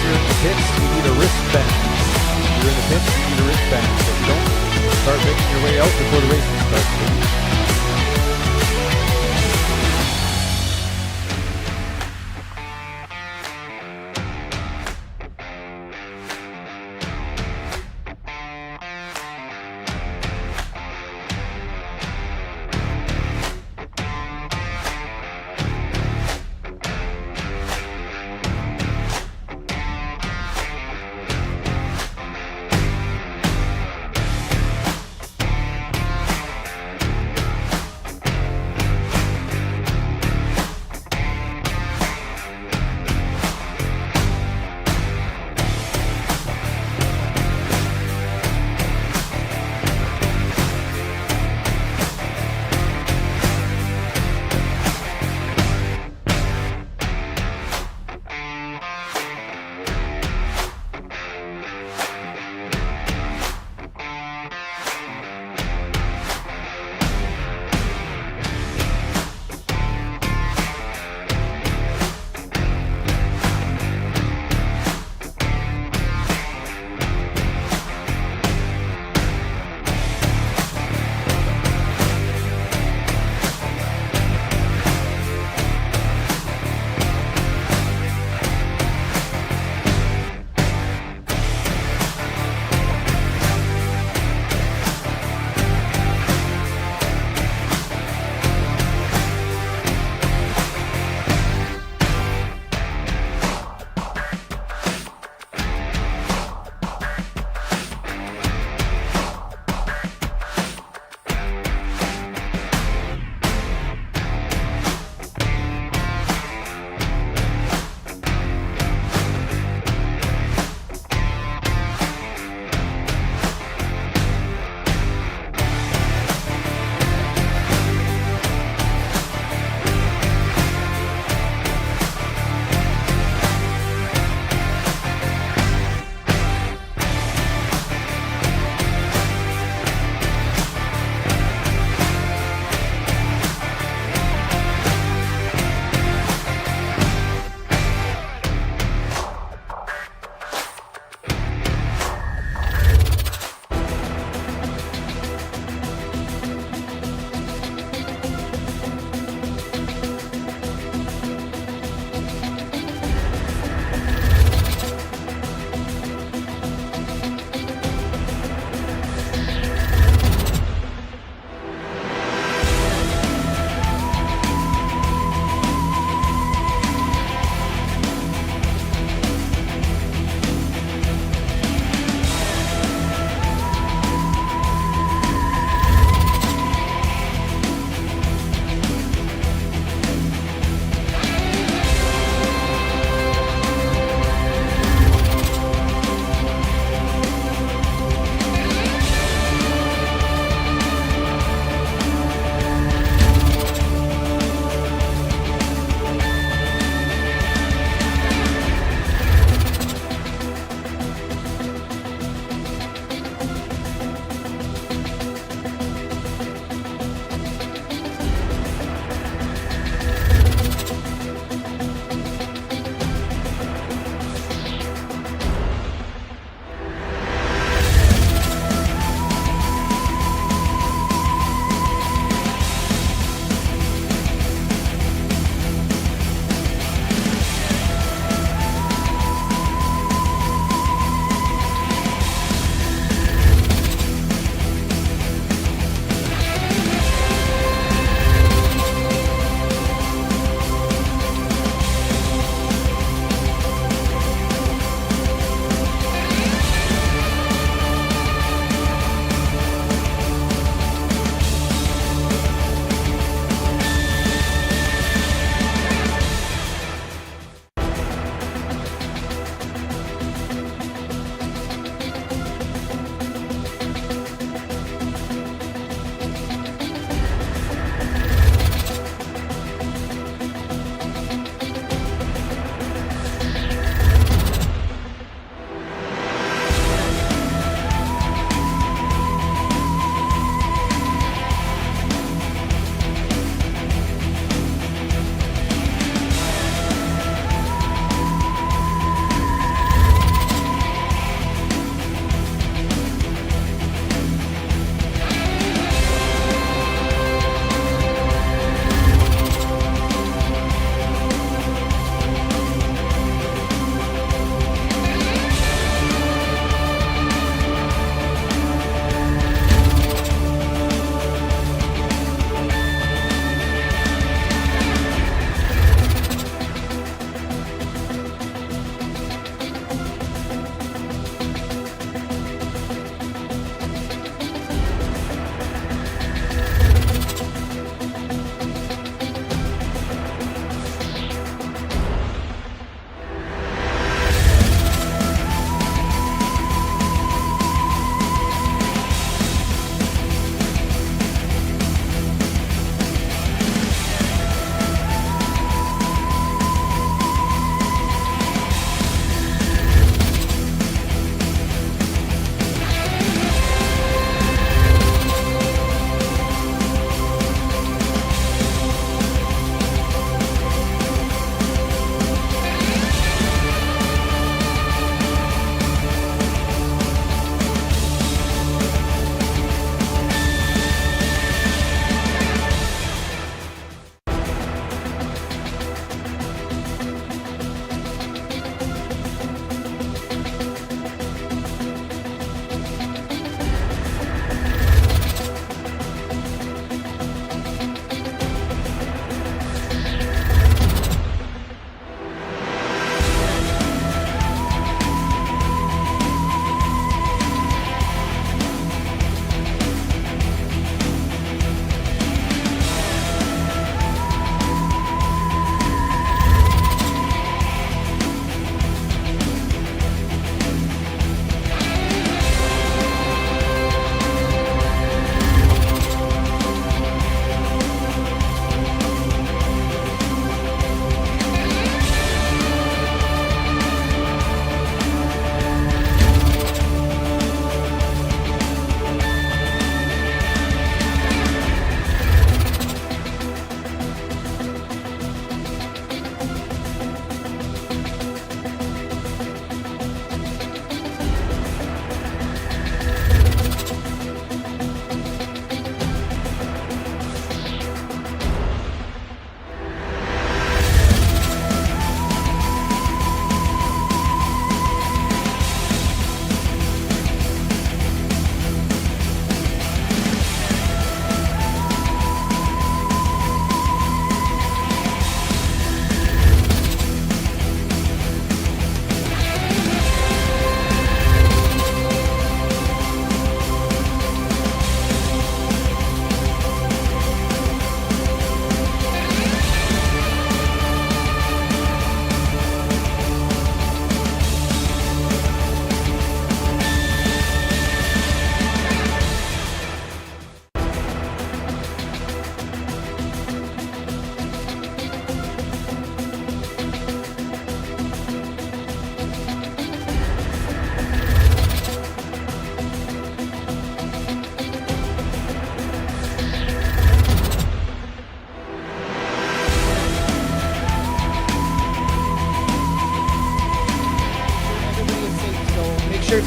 you're in the pits, you need a wristband. If you're in the pits, you need a wristband. So don't start making your way out before the racing starts, please.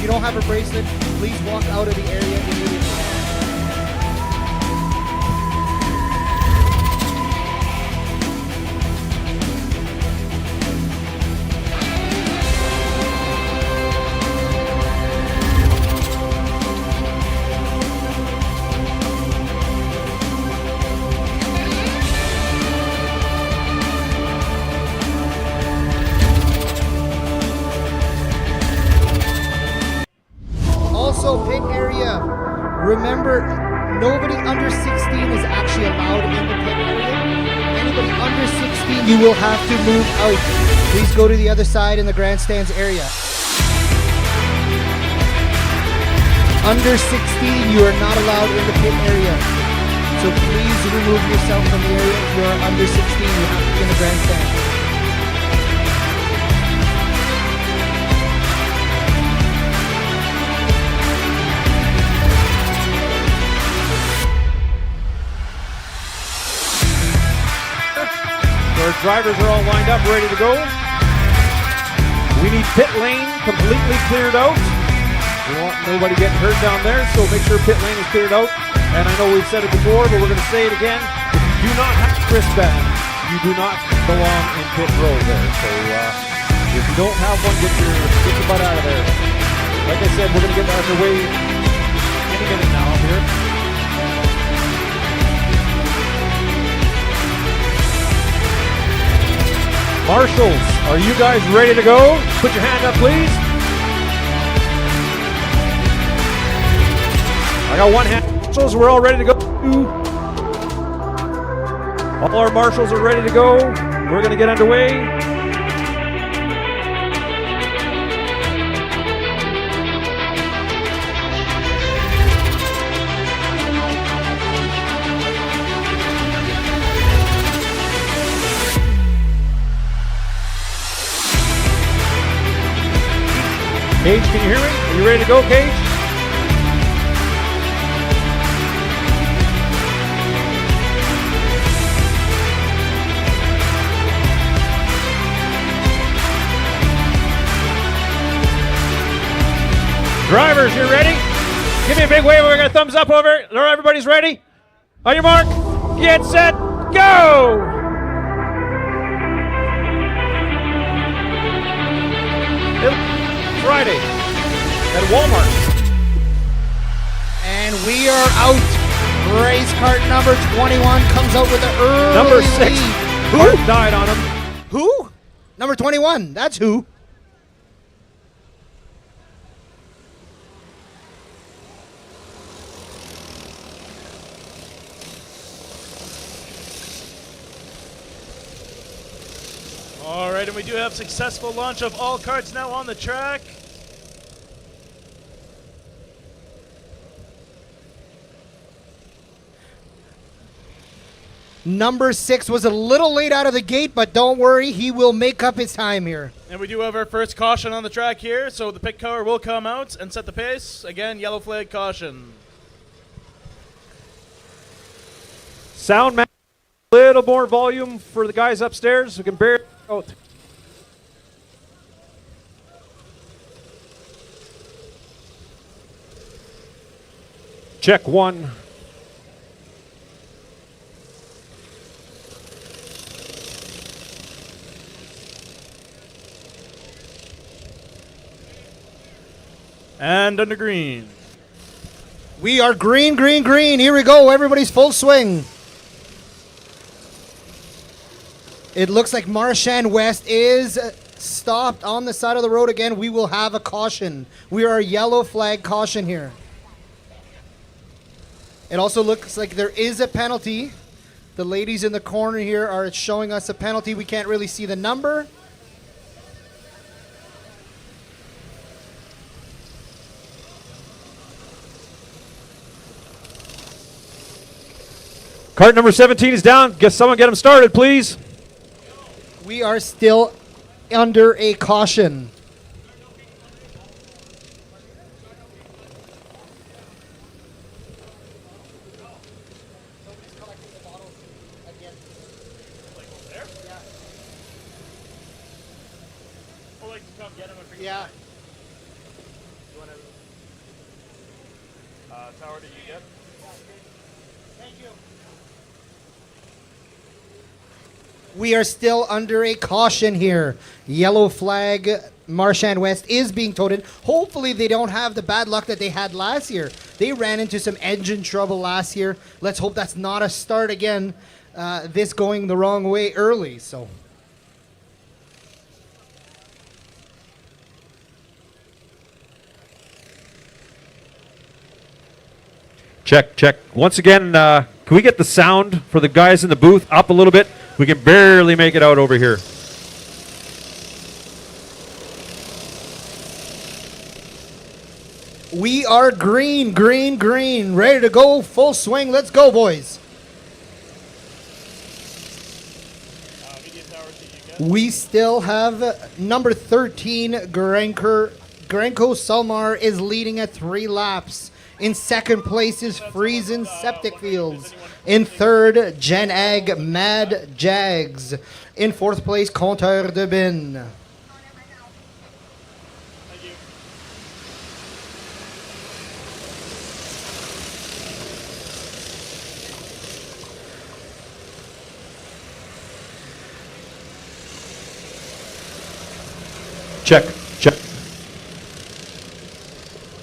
you don't have a bracelet, please walk out of the area immediately. Also, pit area. Remember, nobody under 16 is actually allowed in the pit area. Anybody under 16, you will have to move out. Please go to the other side in the grandstands area. Under 16, you are not allowed in the pit area. So please remove yourself from the area. If you are under 16, you have to be in the grandstand. Our drivers are all lined up, ready to go. We need pit lane completely cleared out. We want nobody getting hurt down there, so make sure pit lane is cleared out. And I know we've said it before, but we're going to say it again. If you do not have a wristband, you do not belong in pit row there. So if you don't have one, get your butt out of there. Like I said, we're going to get underway any minute now here. Marshals, are you guys ready to go? Put your hand up, please. I got one hand. Marshals, we're all ready to go. All our marshals are ready to go. We're going to get underway. Cage, can you hear me? Are you ready to go, Cage? Drivers, you ready? Give me a big wave. We're going to thumbs up over. Everybody's ready? On your mark, get set, go! Friday at Walmart. And we are out. Race cart number 21 comes out with an early Number 6. lead. Who died on him? Who? Number 21. That's who. All right, and we do have successful launch of all carts now on the track. Number 6 was a little late out of the gate, but don't worry, he will make up his time here. And we do have our first caution on the track here, so the pit car will come out and set the pace. Again, yellow flag caution. Sound man, a little more volume for the guys upstairs who can bear it out. Check 1. And under green. We are green, green, green. Here we go. Everybody's full swing. It looks like Marchand West is stopped on the side of the road again. We will have a caution. We are a yellow flag caution here. It also looks like there is a penalty. The ladies in the corner here are showing us a penalty. We can't really see the number. Cart number 17 is down. Someone get him started, please. We are still under a caution. Yeah. You want to tower that you get. Thank you. We are still under a caution here. Yellow flag, Marchand West is being towed in. Hopefully they don't have the bad luck that they had last year. They ran into some engine trouble last year. Let's hope that's not a start again. This going the wrong way early. So. Check, check. Once again, can we get the sound for the guys in the booth up a little bit? We can barely make it out over here. We are green, green, green. Ready to go. Full swing. Let's go, boys. We still have number 13, Granco Sulmar is leading at 3 laps. In second place is Friesen Septic Fields. In third, Gen Ag Mad Jags. In fourth place, Compteur de Bin. Check, check.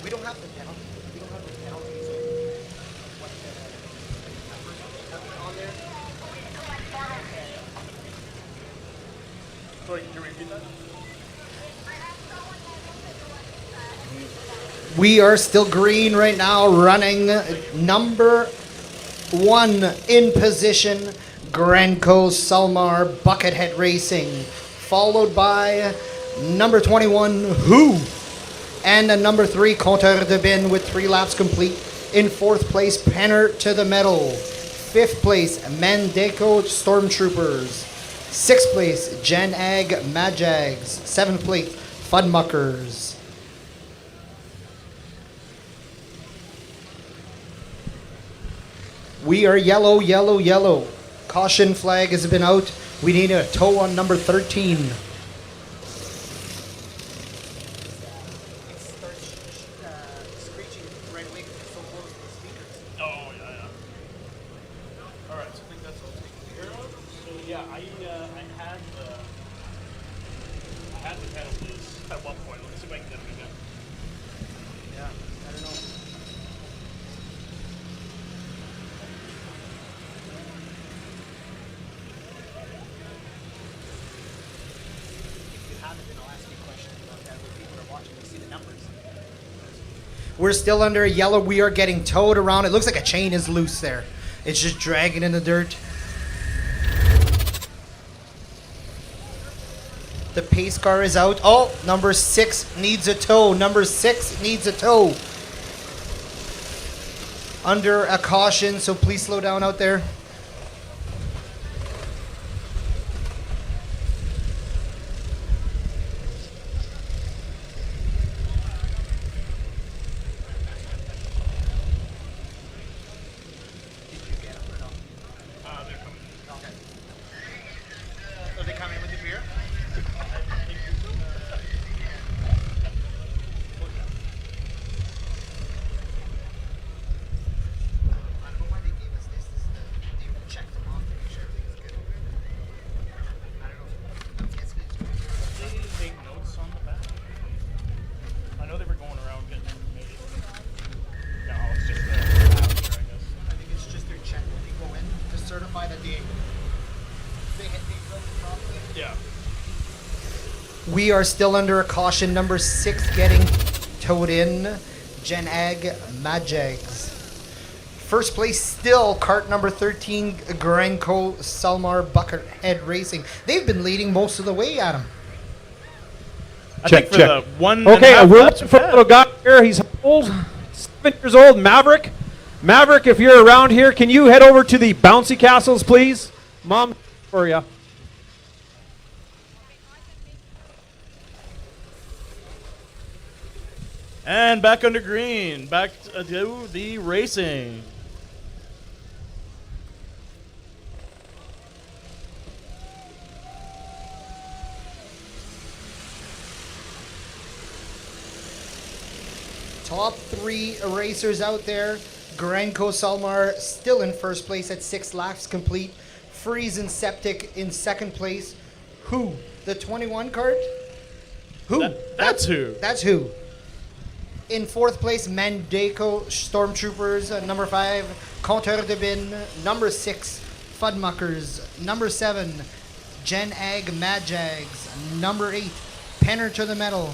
We don't have the penalty. We don't have the penalties what the numbers on there. Sorry, can you repeat that? We are still green right now, running number 1 in position, Granco Sulmar Buckethead Racing, followed by number 21, Who, and number 3, Compteur de Bin with 3 laps complete. In fourth place, Penner to the Medal. Fifth place, Mandeco Stormtroopers. Sixth place, Gen Ag Majags. Seventh place, Funmuckers. We are yellow, yellow, yellow. Caution flag has been out. We need a tow on number 13. We're still under a yellow. We are getting towed around. It looks like a chain is loose there. It's just dragging in the dirt. The pace car is out. Oh, number 6 needs a tow. Number 6 needs a tow. Under a caution, so please slow down out there. We are still under a caution. Number 6 getting towed in. Gen Ag Majags. First place still cart number 13, Granco Sulmar Buckethead Racing. They've been leading most of the way, Adam. Check, check. Okay, we're looking for a little guy here. He's old, 7 years old, Maverick. Maverick, if you're around here, can you head over to the bouncy castles, please? Mom, for you. And back under green. Back to the racing. top 3 racers out there. Grenko Salmar still in first place at 6 laps complete. Freeze and Septic in second place. Who? The 21 cart? Who? That's who. That's who. In fourth place, Mandako Stormtroopers. Number 5, Compteur de Bin. Number 6, Fudmuckers. Number 7, Gen Ag Mad Jags. Number 8, Penner to the Metal.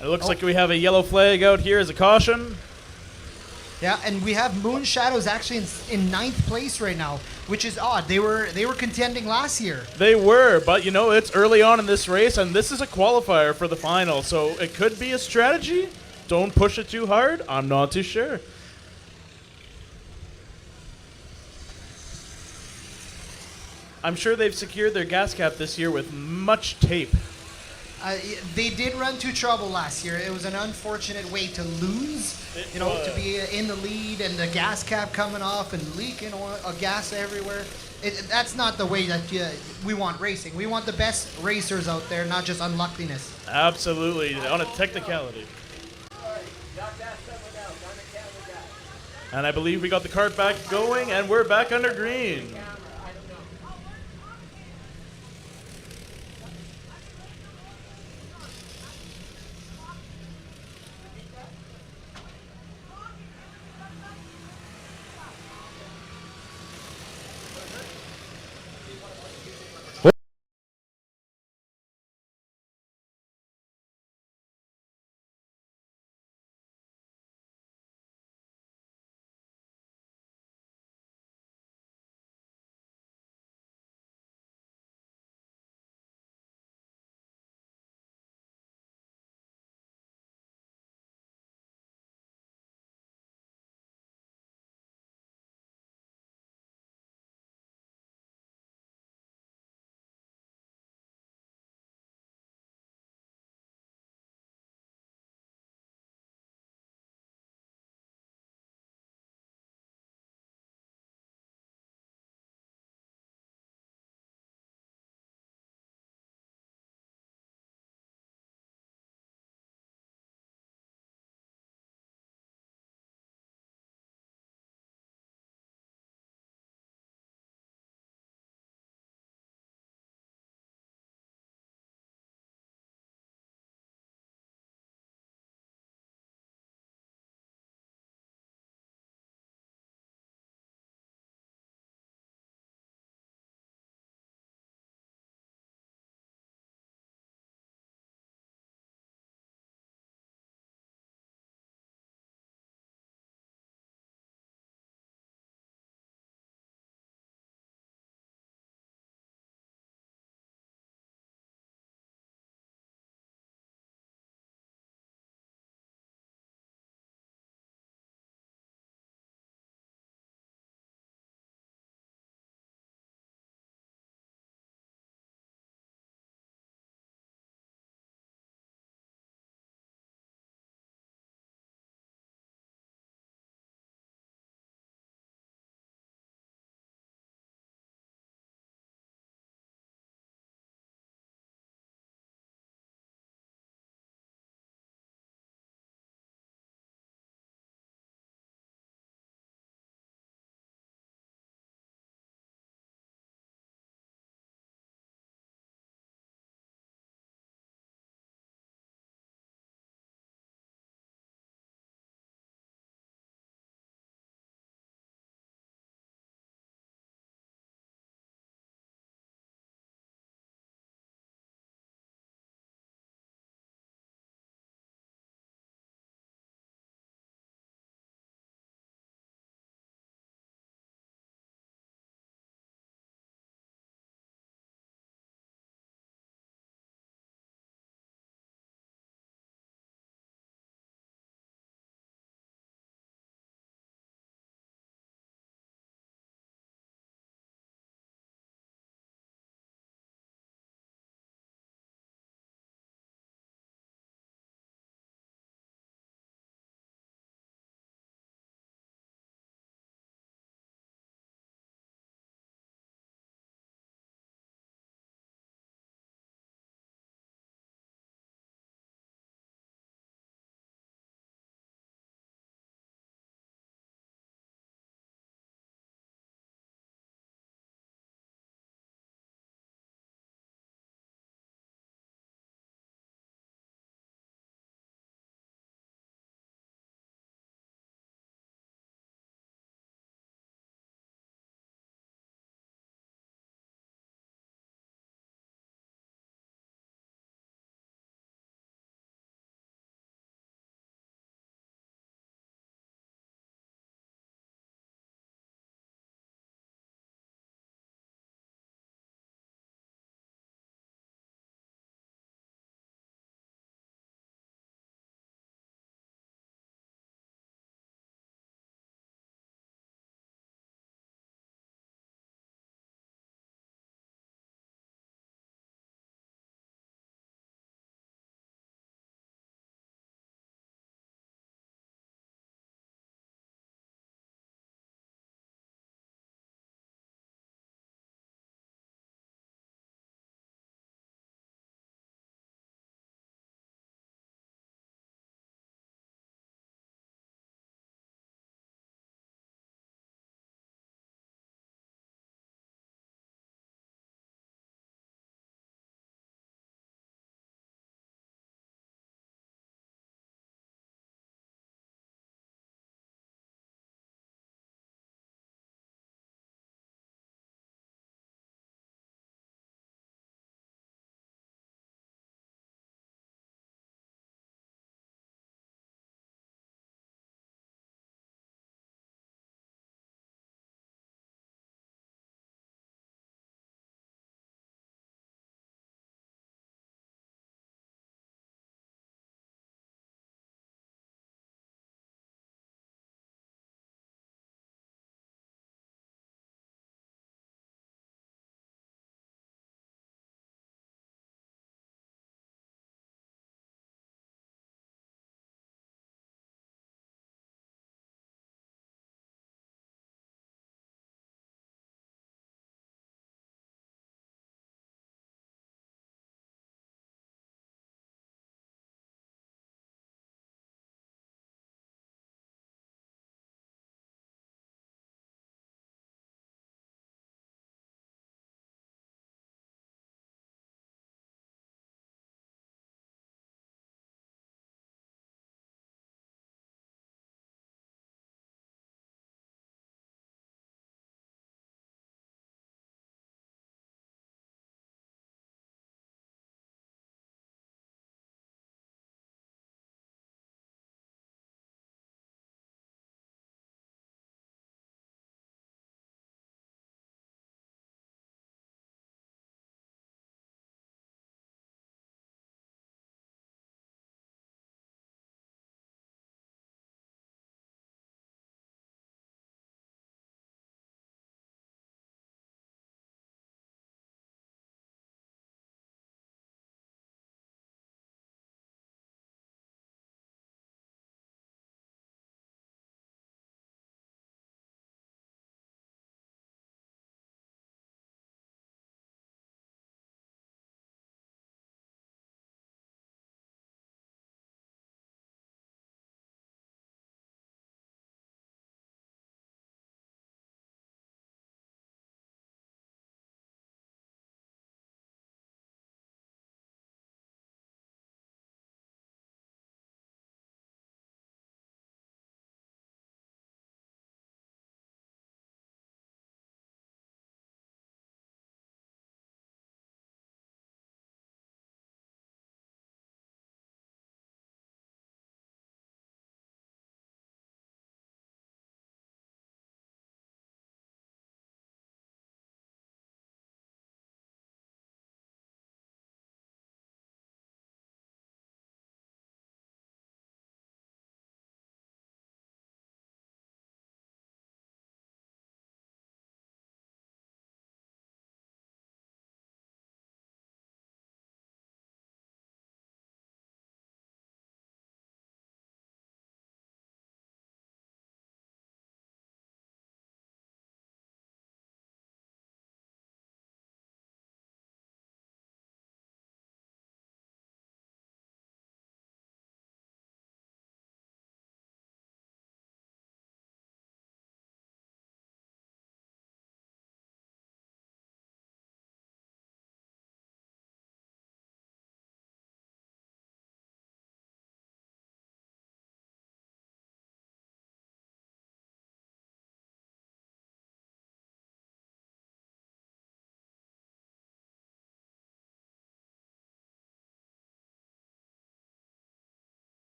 It looks like we have a yellow flag out here as a caution. Yeah, and we have Moon Shadows actually in 9th place right now, which is odd. They were contending last year. They were, but you know, it's early on in this race, and this is a qualifier for the final, so it could be a strategy. Don't push it too hard. I'm not too sure. I'm sure they've secured their gas cap this year with much tape. They did run into trouble last year. It was an unfortunate way to lose, to be in the lead and the gas cap coming off and leaking oil, gas everywhere. That's not the way that we want racing. We want the best racers out there, not just unluckiness. Absolutely, on a technicality. And I believe we got the cart back going, and we're back under green.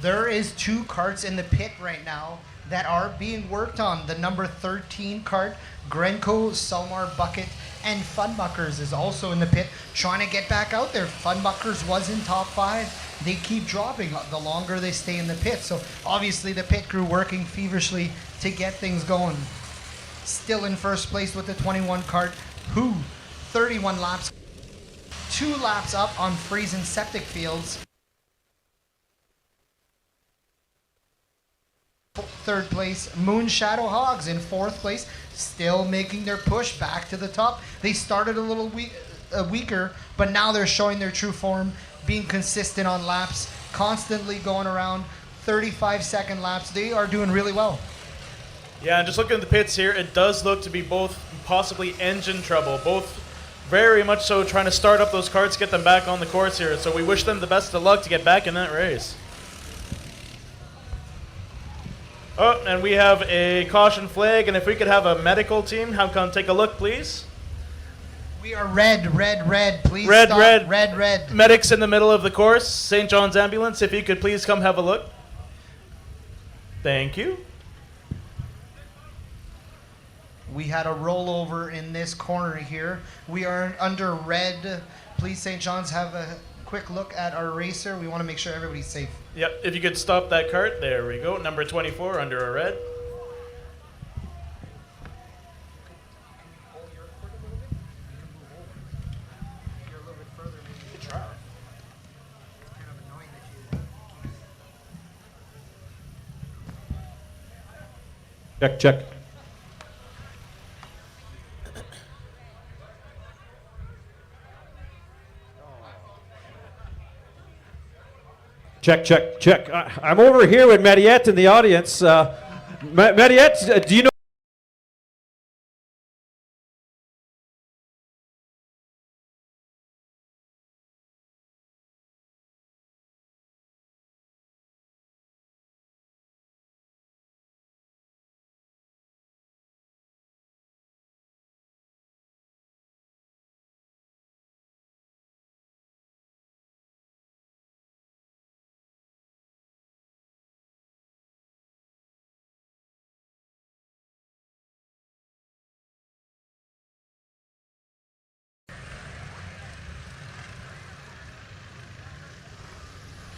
There is 2 carts in the pit right now that are being worked on. The number 13 cart, Grenco, St-Labre Bucket, and Funbuckers is also in the pit trying to get back out there. Funbuckers was in top 5. They keep dropping the longer they stay in the pit. So obviously the pit crew working feverishly to get things going. Still in first place with the 21 cart, who 31 laps, 2 laps up on Friesen Septic Fields. Third place, Moon Shadow Hogs in 4th place, still making their push back to the top. They started a little weaker, but now they're showing their true form, being consistent on laps, constantly going around 35-second laps. They are doing really well. Yeah, and just looking at the pits here, it does look to be both possibly engine trouble, both very much so trying to start up those carts, get them back on the course here. So we wish them the best of luck to get back in that race. Oh, and we have a caution flag, and if we could have a medical team, come take a look, please. We are red, red, red. Please red, stop. red, red, red. Medics in the middle of the course. St. John's Ambulance, if you could please come have a look. Thank you. We had a rollover in this corner here. We are under red. Please, St. John's, have a quick look at our racer. We want to make sure everybody's safe. Yep, if you could stop that cart. There we go. Number 24 under a red. Check, check. Check, check, check. I'm over here with Mariette in the audience. Mariette, do you know?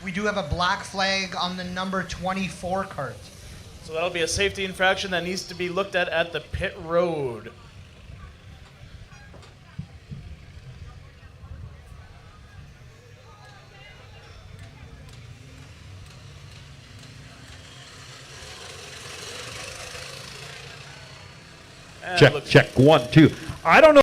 We do have a black flag on the number 24 cart. So that'll be a safety infraction that needs to be looked at the pit road. Check, check. 1, 2. I don't know.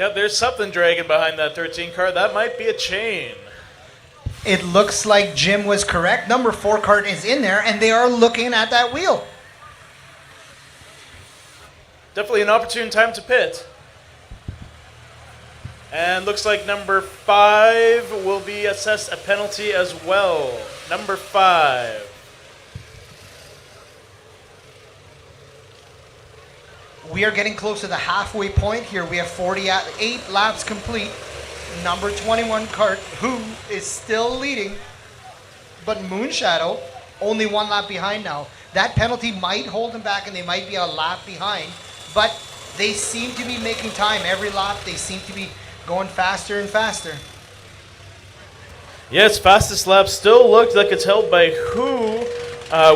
Yep, there's something dragging behind that 13 car. That might be a chain. It looks like Jim was correct. Number 4 cart is in there, and they are looking at that wheel. Definitely an opportune time to pit. And looks like number 5 will be assessed a penalty as well. Number 5. We are getting close to the halfway point here. We have 48 laps complete. Number 21 cart, who is still leading, but Moonshadow only 1 lap behind now. That penalty might hold them back, and they might be a lap behind, but they seem to be making time every lap. They seem to be going faster and faster. Yes, fastest lap still looked like it's held by Who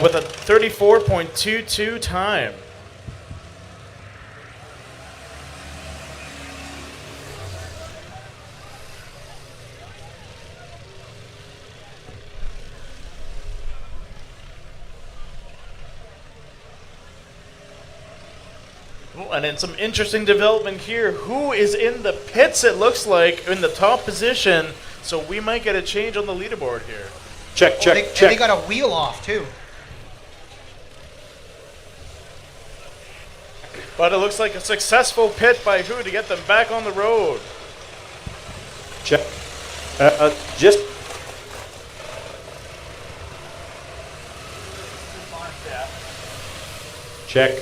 with a 34.22 time. And then some interesting development here. Who is in the pits, it looks like, in the top position. So we might get a change on the leaderboard here. Check, check, And check. they got a wheel off, too. But it looks like a successful pit by Who to get them back on the road. Check. Just check.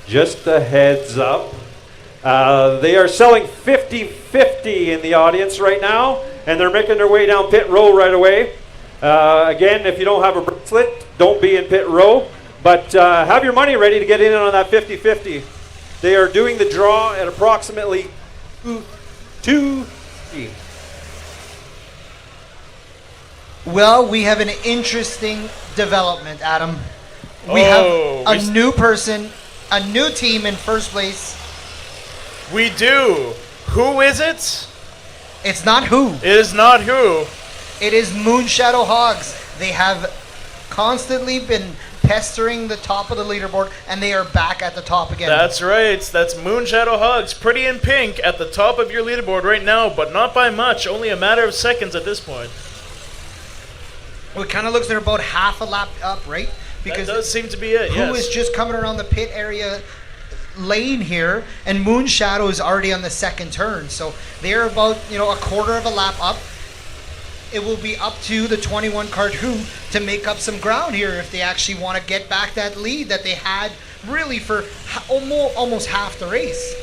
Just a heads up. They are selling 50-50 in the audience right now, and they're making their way down pit row right away. Again, if you don't have a bracelet, don't be in pit row, but have your money ready to get in on that 50-50. They are doing the draw at approximately 2:30. Well, we have an interesting development, Adam. We Oh, have a new person, a new team in first place. We do. Who is it? It's not Who. It is not Who. It is Moonshadow Hogs. They have constantly been pestering the top of the leaderboard, and they are back at the top again. That's right. That's Moonshadow Hugs, pretty in pink at the top of your leaderboard right now, but not by much. Only a matter of seconds at this point. Well, it kind of looks they're about half a lap up, right? That does seem to be it, Who yes. is just coming around the pit area lane here, and Moonshadow is already on the second turn. So they're about, a quarter of a lap up. It will be up to the 21 cart Who to make up some ground here if they actually want to get back that lead that they had really for almost half the race.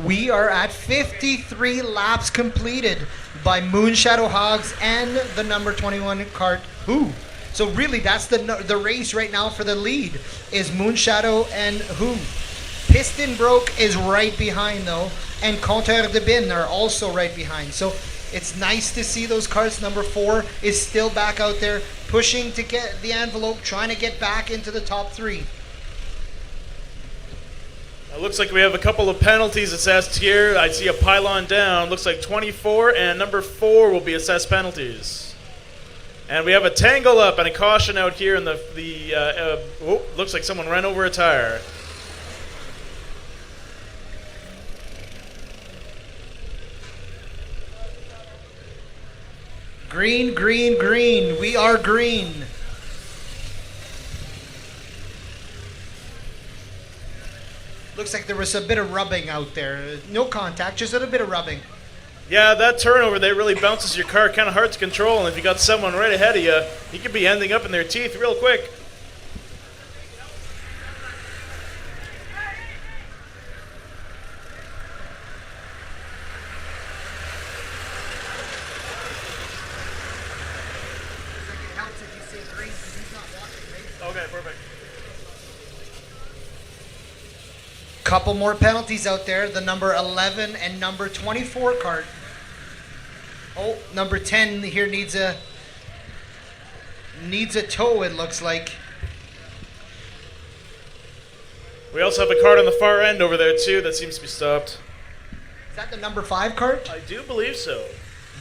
We are at 53 laps completed by Moonshadow Hogs and the number 21 cart Who. So really, that's the race right now for the lead is Moonshadow and Who. Piston Broke is right behind though, and Compteur de Bin are also right behind. So it's nice to see those carts. Number 4 is still back out there pushing to get the envelope, trying to get back into the top 3. It looks like we have a couple of penalties assessed here. I see a pylon down. Looks like 24 and number 4 will be assessed penalties. And we have a tangle up and a caution out here in looks like someone ran over a tire. Green, green, green. We are green. Looks like there was a bit of rubbing out there. No contact, just a little bit of rubbing. Yeah, that turnover there really bounces your car, kind of hard to control. And if you got someone right ahead of you, you could be ending up in their teeth real quick. Okay, perfect. Couple more penalties out there. The number 11 and number 24 cart. Oh, number 10 here needs a tow, it looks like. We also have a cart on the far end over there too that seems to be stopped. Is that the number 5 cart? I do believe so.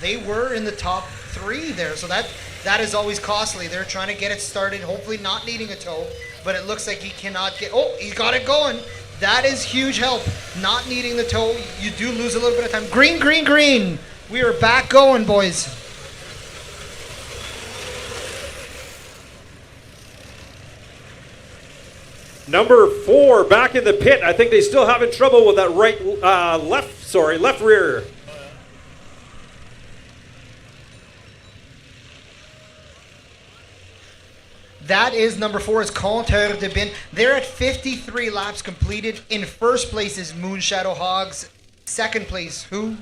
They were in the top 3 there, so that is always costly. They're trying to get it started, hopefully not needing a tow, but it looks like he cannot get. Oh, he's got it going. That is huge help. Not needing the tow, you do lose a little bit of time. Green, green, green. We are back going, boys. Number 4 back in the pit. I think they still having trouble with that left rear. That is number 4 is Compteur de Bin. They're at 53 laps completed. In first place is Moonshadow Hogs. Second place, who?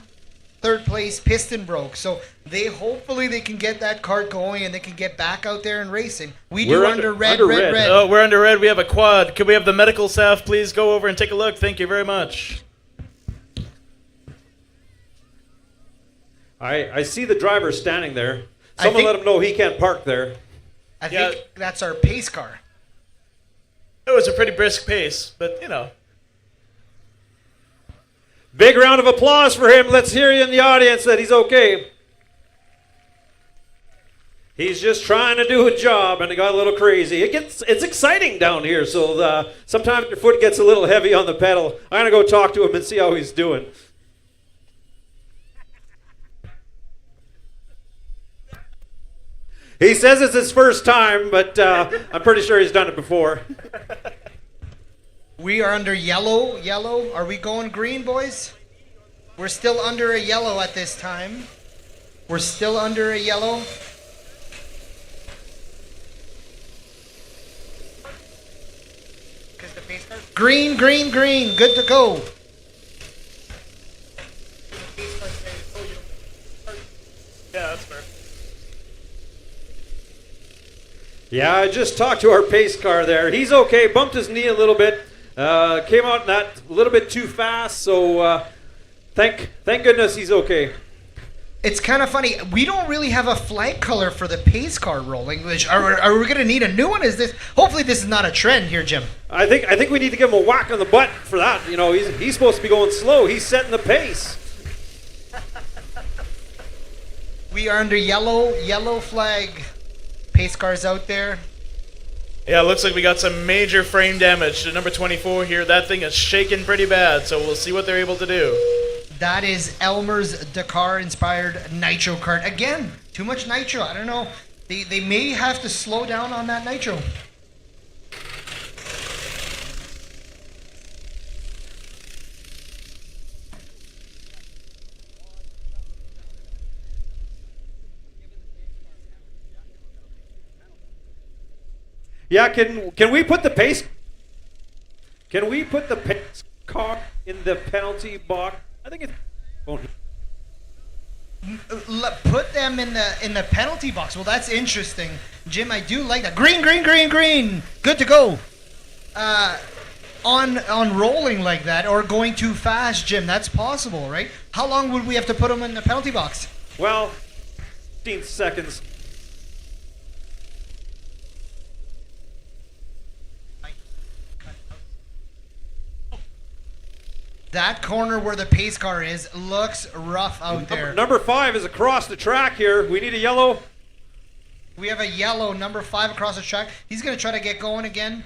Third place, Piston Broke. So hopefully they can get that cart going and they can get back out there and racing. We're under red. Oh, we're under red. We have a quad. Could we have the medical staff please go over and take a look? Thank you very much. I see the driver standing there. Someone let him know he can't park there. I think that's our pace car. It was a pretty brisk pace, but you know. Big round of applause for him. Let's hear you in the audience that he's okay. He's just trying to do a job, and it got a little crazy. It's exciting down here, so sometimes your foot gets a little heavy on the pedal. I'm gonna go talk to him and see how he's doing. He says it's his first time, but I'm pretty sure he's done it before. We are under yellow. Yellow. Are we going green, boys? We're still under a yellow at this time. We're still under a yellow. Green, green, green. Good to go. Yeah, that's fair. Yeah, I just talked to our pace car there. He's okay. Bumped his knee a little bit. Came out that a little bit too fast. So thank goodness he's okay. It's kind of funny. We don't really have a flag color for the pace car rolling. Which are we going to need a new one? Hopefully this is not a trend here, Jim. I think we need to give him a whack on the butt for that. You know, he's supposed to be going slow. He's setting the pace. We are under yellow flag. Pace cars out there. Yeah, it looks like we got some major frame damage to number 24 here. That thing is shaking pretty bad, so we'll see what they're able to do. That is Elmer's Dakar-inspired nitro kart. Again, too much nitro. I don't know. They may have to slow down on that nitro. Yeah, can we put the pace? Can we put the pace car in the penalty box? I think it's. Put them in the penalty box. Well, that's interesting, Jim. I do like that. Green, green, green, green. Good to go. On rolling like that or going too fast, Jim. That's possible, right? How long would we have to put them in the penalty box? Well, 15 seconds. That corner where the pace car is looks rough out there. Number 5 is across the track here. We need a yellow. We have a yellow, number 5 across the track. He's going to try to get going again.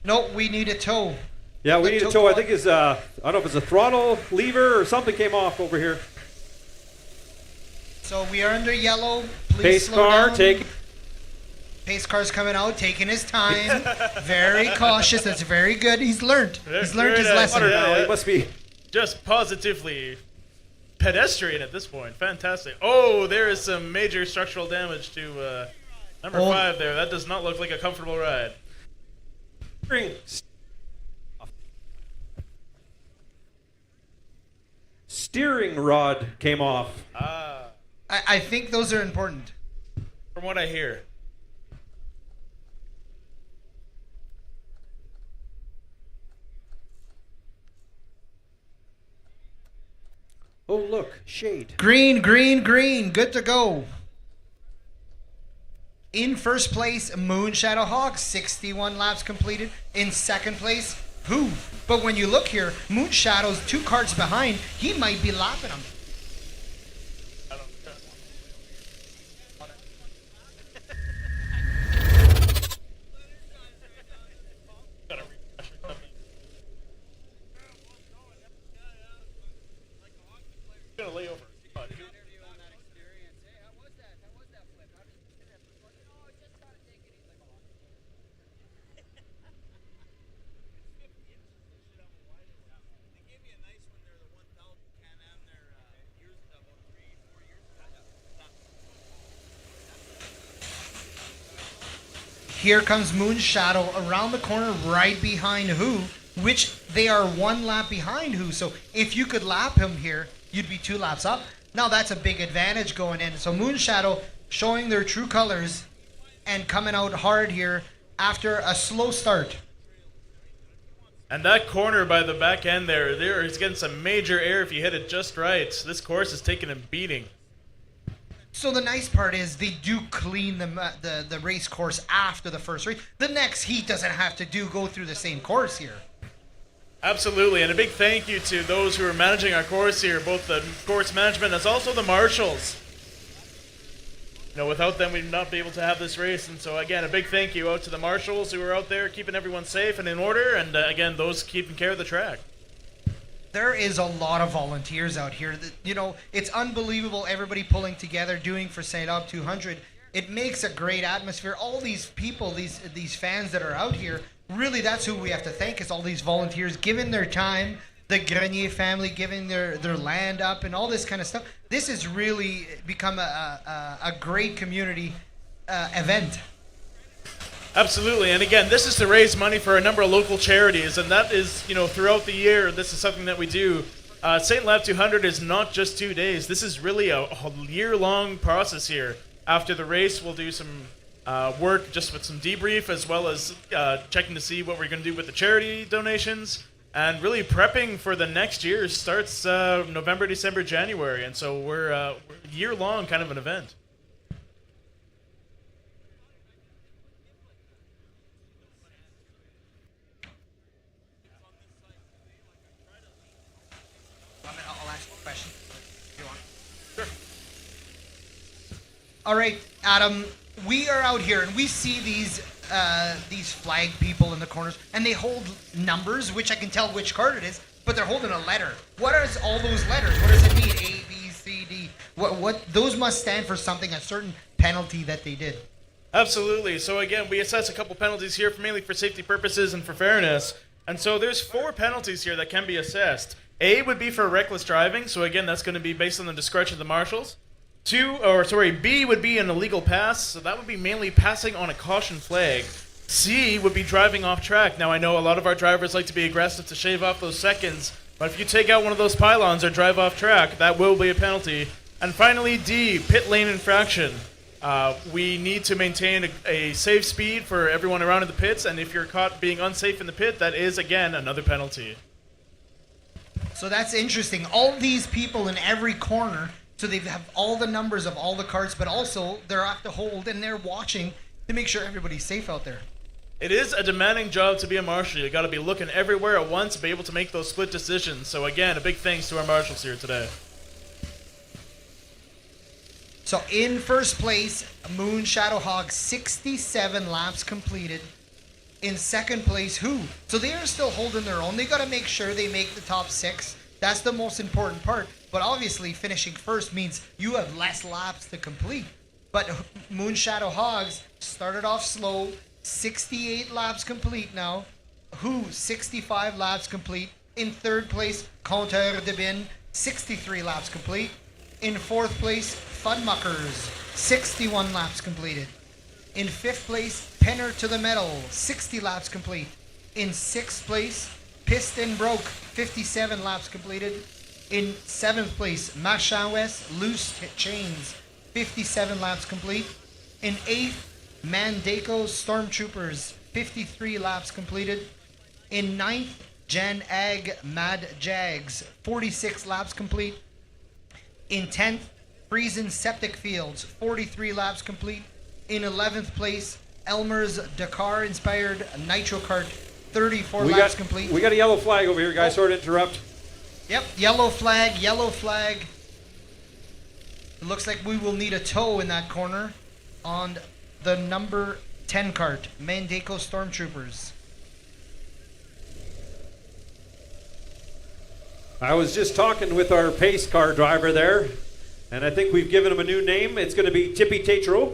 Nope, we need a tow. Yeah, we need a tow. I think I don't know if it's a throttle lever or something came off over here. So we are under yellow. Please pace slow car, down. take. Pace car's coming out, taking his time. Very cautious. That's very good. He's learned. He's learned his lesson. He must be just positively pedestrian at this point. Fantastic. Oh, there is some major structural damage to number 5 there. That does not look like a comfortable ride. Steering rod came off. I think those are important. From what I hear. Oh, look, shade. Green, green, green. Good to go. In first place, Moonshadow Hawk, 61 laps completed. In second place, Who? But when you look here, Moonshadow's 2 carts behind. He might be lapping him. Here comes Moonshadow around the corner right behind Who, which they are 1 lap behind Who. So if you could lap him here, you'd be 2 laps up. Now that's a big advantage going in. So Moonshadow showing their true colors and coming out hard here after a slow start. And that corner by the back end there is getting some major air if you hit it just right. This course is taking a beating. So the nice part is they do clean the race course after the first race. The next heat doesn't have to go through the same course here. Absolutely, and a big thank you to those who are managing our course here, both the course management as also the marshals. You know, without them, we'd not be able to have this race. And so, again, a big thank you out to the marshals who are out there keeping everyone safe and in order, and again, those keeping care of the track. There is a lot of volunteers out here. You know, it's unbelievable, everybody pulling together, doing for St-Labre 200. It makes a great atmosphere. All these people, these fans that are out here, really that's who we have to thank, is all these volunteers giving their time, the Grenier family giving their land up and all this kind of stuff. This has really become a great community event. Absolutely, and again, this is to raise money for a number of local charities, and that is, you know, throughout the year, this is something that we do. St-Labre 200 is not just 2 days. This is really a year-long process here. After the race, we'll do some work just with some debrief, as well as checking to see what we're going to do with the charity donations, and really prepping for the next year. Starts November, December, January, and so we're year-long kind of an event. I'll ask a question. If you want. Sure. All right, Adam. We are out here and we see these flag people in the corners, and they hold numbers, which I can tell which card it is, but they're holding a letter. What are all those letters? What does it mean? A, B, C, D. What those must stand for something, a certain penalty that they did. Absolutely. So again, we assess a couple penalties here, mainly for safety purposes and for fairness. And so there's 4 penalties here that can be assessed. A would be for reckless driving. So again, that's going to be based on the discretion of the marshals. B would be an illegal pass. So that would be mainly passing on a caution flag. C would be driving off track. Now I know a lot of our drivers like to be aggressive to shave off those seconds, but if you take out one of those pylons or drive off track, that will be a penalty. And finally, D, pit lane infraction. We need to maintain a safe speed for everyone around in the pits, and if you're caught being unsafe in the pit, that is, again, another penalty. So that's interesting. All these people in every corner, so they have all the numbers of all the carts, but also they're have to hold and they're watching to make sure everybody's safe out there. It is a demanding job to be a marshal. You got to be looking everywhere at once to be able to make those split decisions. So again, a big thanks to our marshals here today. So in first place, Moon Shadow Hog, 67 laps completed. In second place, Who? So they are still holding their own. They got to make sure they make the top 6. That's the most important part. But obviously, finishing first means you have less laps to complete. But Moon Shadow Hogs started off slow, 68 laps complete now. Who? 65 laps complete. In third place, Compteur de Bin, 63 laps complete. In fourth place, Funmuckers, 61 laps completed. In fifth place, Penner to the Metal, 60 laps complete. In sixth place, Piston Broke, 57 laps completed. In seventh place, Machin West, Loose Chains, 57 laps complete. In eighth, Mandako Stormtroopers, 53 laps completed. In ninth, Jan Ag Mad Jags, 46 laps complete. In 10th, Friesen Septic Fields, 43 laps complete. In 11th place, Elmer's Dakar-inspired Nitro Kart, 34 We laps got, complete. we got a yellow flag over here, guys. Sorry to interrupt. Yep, yellow flag, yellow flag. It looks like we will need a tow in that corner on the number 10 cart, Mandaco Stormtroopers. I was just talking with our pace car driver there, and I think we've given him a new name. It's going to be Tippy Tatro,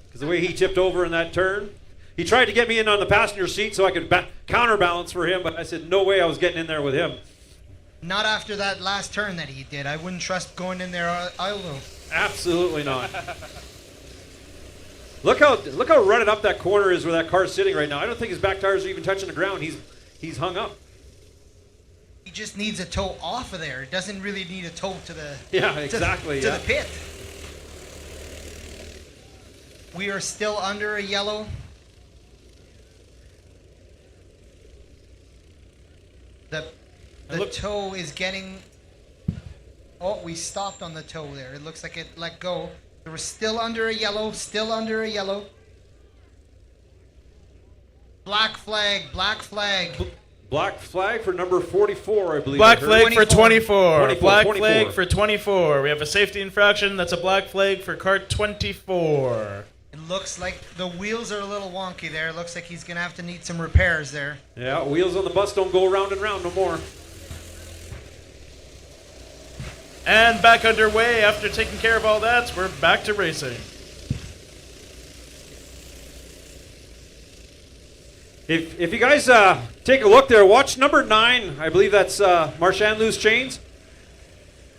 because the way he tipped over in that turn. He tried to get me in on the passenger seat so I could counterbalance for him, but I said no way I was getting in there with him. Not after that last turn that he did. I wouldn't trust going in there either. Absolutely not. Look how running up that corner is where that car's sitting right now. I don't think his back tires are even touching the ground. He's hung up. He just needs a tow off of there. It doesn't really need a tow to the exactly to the pit. We are still under a yellow. The tow is getting. Oh, we stopped on the tow there. It looks like it let go. We're still under a yellow. Still under a yellow. Black flag. Black flag. Black flag for number 44, I believe. Black flag for 24. Black 24. flag for 24. We have a safety infraction. That's a black flag for cart 24. It looks like the wheels are a little wonky there. It looks like he's going to have to need some repairs there. Yeah, wheels on the bus don't go round and round no more. And back underway after taking care of all that. We're back to racing. If you guys take a look there, watch number 9. I believe that's Marchand Loose Chains.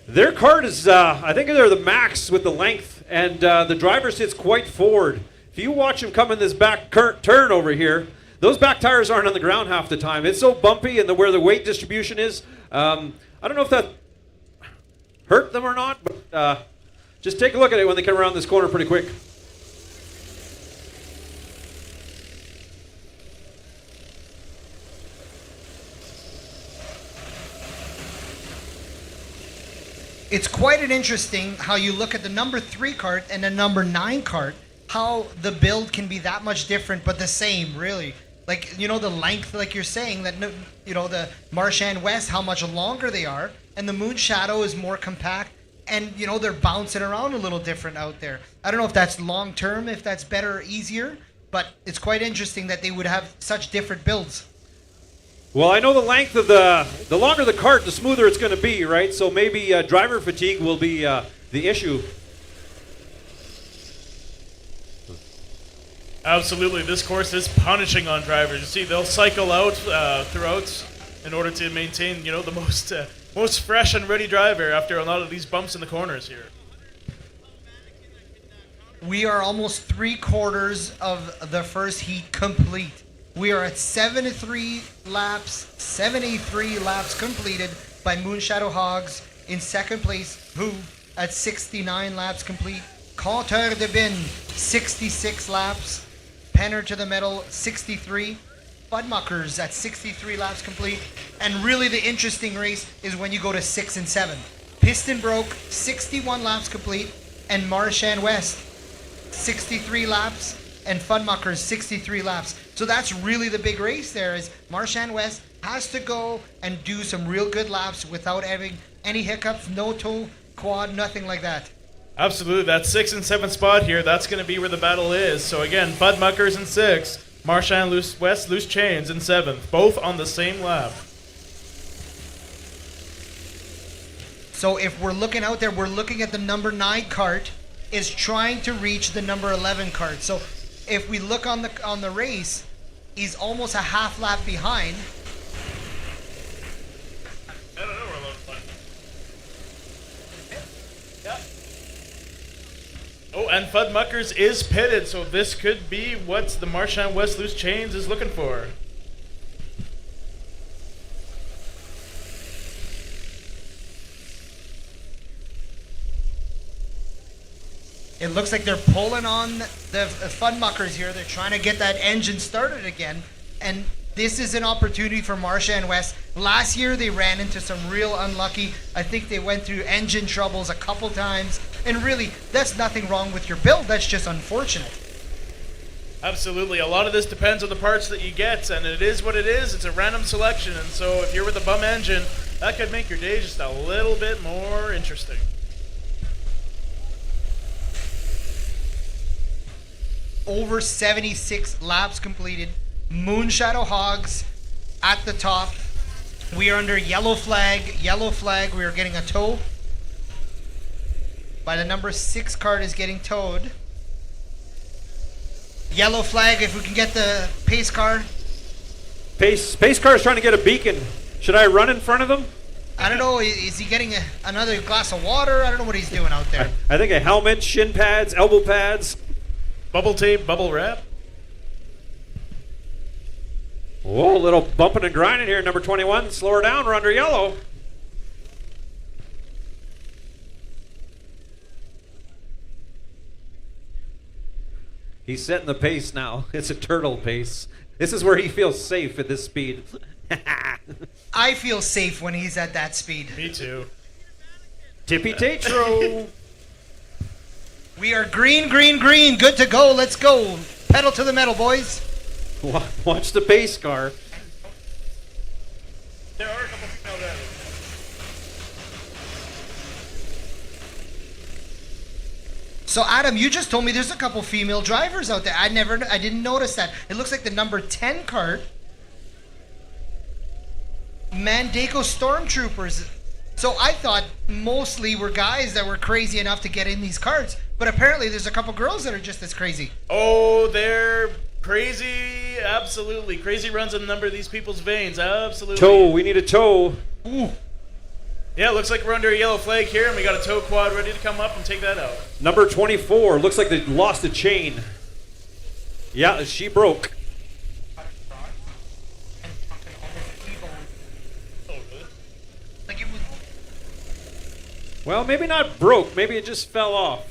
Their cart is, I think they're the max with the length, and the driver sits quite forward. If you watch him come in this back turn over here, those back tires aren't on the ground half the time. It's so bumpy, and where the weight distribution is, I don't know if that hurt them or not, but just take a look at it when they come around this corner pretty quick. It's quite an interesting how you look at the number 3 cart and the number 9 cart, how the build can be that much different but the same, really. Like, you know, the length, like you're saying, that, you know, the Marchand West, how much longer they are, and the Moon Shadow is more compact, and, you know, they're bouncing around a little different out there. I don't know if that's long term, if that's better or easier, but it's quite interesting that they would have such different builds. Well, I know the length of the longer the cart, the smoother it's going to be, right? So maybe driver fatigue will be the issue. Absolutely, this course is punishing on drivers. You see, they'll cycle out throughout in order to maintain, you know, the most fresh and ready driver after a lot of these bumps in the corners here. We are almost 3/4 of the first heat complete. We are at 73 laps completed by Moonshadow Hogs in second place. Who at 69 laps complete. Compteur de Bin, 66 laps. Penner to the Metal, 63. Budmuckers at 63 laps complete. And really the interesting race is when you go to 6 and 7. Piston Broke, 61 laps complete. And Marchand West, 63 laps. And Funmuckers, 63 laps. So that's really the big race there, is Marchand West has to go and do some real good laps without having any hiccups, no toe, quad, nothing like that. Absolutely, that 6 and 7 spot here, that's going to be where the battle is. So again, Budmuckers in 6th, Marchand West Loose Chains in 7th, both on the same lap. So if we're looking out there, we're looking at the number 9 cart is trying to reach the number 11 cart. So if we look on the race, he's almost a half lap behind. I don't know where Yep. Oh, and Fudmuckers is pitted, so this could be what the Marchand West Loose Chains is looking for. It looks like they're pulling on the Funmuckers here. They're trying to get that engine started again. And this is an opportunity for Marchand West. Last year they ran into some real unlucky. I think they went through engine troubles a couple times. And really, that's nothing wrong with your build. That's just unfortunate. Absolutely. A lot of this depends on the parts that you get, and it is what it is. It's a random selection, and so if you're with a bum engine, that could make your day just a little bit more interesting. Over 76 laps completed. Moonshadow Hogs at the top. We are under yellow flag. Yellow flag. We are getting a tow. By the number 6 card is getting towed. Yellow flag if we can get the pace car. Pace car is trying to get a beacon. Should I run in front of him? I don't know. Is he getting another glass of water? I don't know what he's doing out there. I think a helmet, shin pads, elbow pads. Bubble tape, bubble wrap. Whoa, a little bumping and grinding here. Number 21, slow her down. We're under yellow. He's setting the pace now. It's a turtle pace. This is where he feels safe at this speed. I feel safe when he's at that speed. Me too. Tippy Tatro. We are green, green, green. Good to go. Let's go. Pedal to the metal, boys. Watch the pace car. There are a couple female drivers. So Adam, you just told me there's a couple female drivers out there. I didn't notice that. It looks like the number 10 cart. Mandako Stormtroopers. So I thought mostly were guys that were crazy enough to get in these carts, but apparently there's a couple girls that are just as crazy. Oh, they're crazy. Absolutely. Crazy runs in a number of these people's veins. Absolutely. Tow. We need a tow. Ooh. Yeah, looks like we're under a yellow flag here, and we got a tow quad ready to come up and take that out. Number 24. Looks like they lost a chain. Yeah, she broke. Well, maybe not broke. Maybe it just fell off.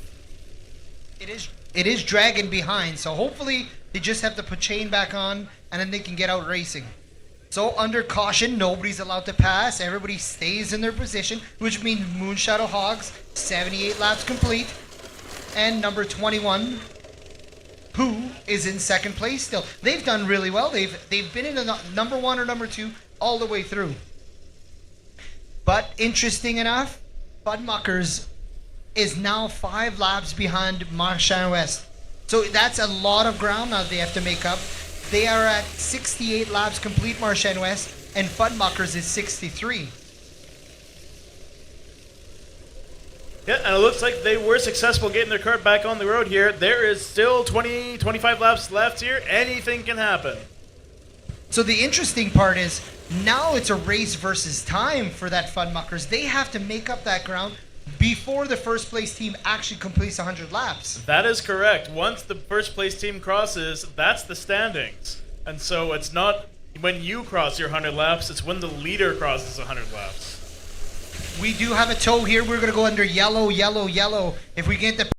It is dragging behind, so hopefully they just have to put chain back on, and then they can get out racing. So under caution, nobody's allowed to pass. Everybody stays in their position, which means Moonshadow Hogs, 78 laps complete. And number 21, who is in second place still. They've done really well. They've been in the number 1 or number 2 all the way through. But interesting enough, Budmuckers is now 5 laps behind Marchand West. So that's a lot of ground now they have to make up. They are at 68 laps complete, Marchand West, and Budmuckers is 63. Yeah, and it looks like they were successful getting their cart back on the road here. There is still 25 laps left here. Anything can happen. So the interesting part is now it's a race versus time for that Funmuckers. They have to make up that ground before the first place team actually completes 100 laps. That is correct. Once the first place team crosses, that's the standings. And so it's not when you cross your 100 laps, it's when the leader crosses 100 laps. We do have a tow here. We're going to go under yellow, yellow, yellow. If we get the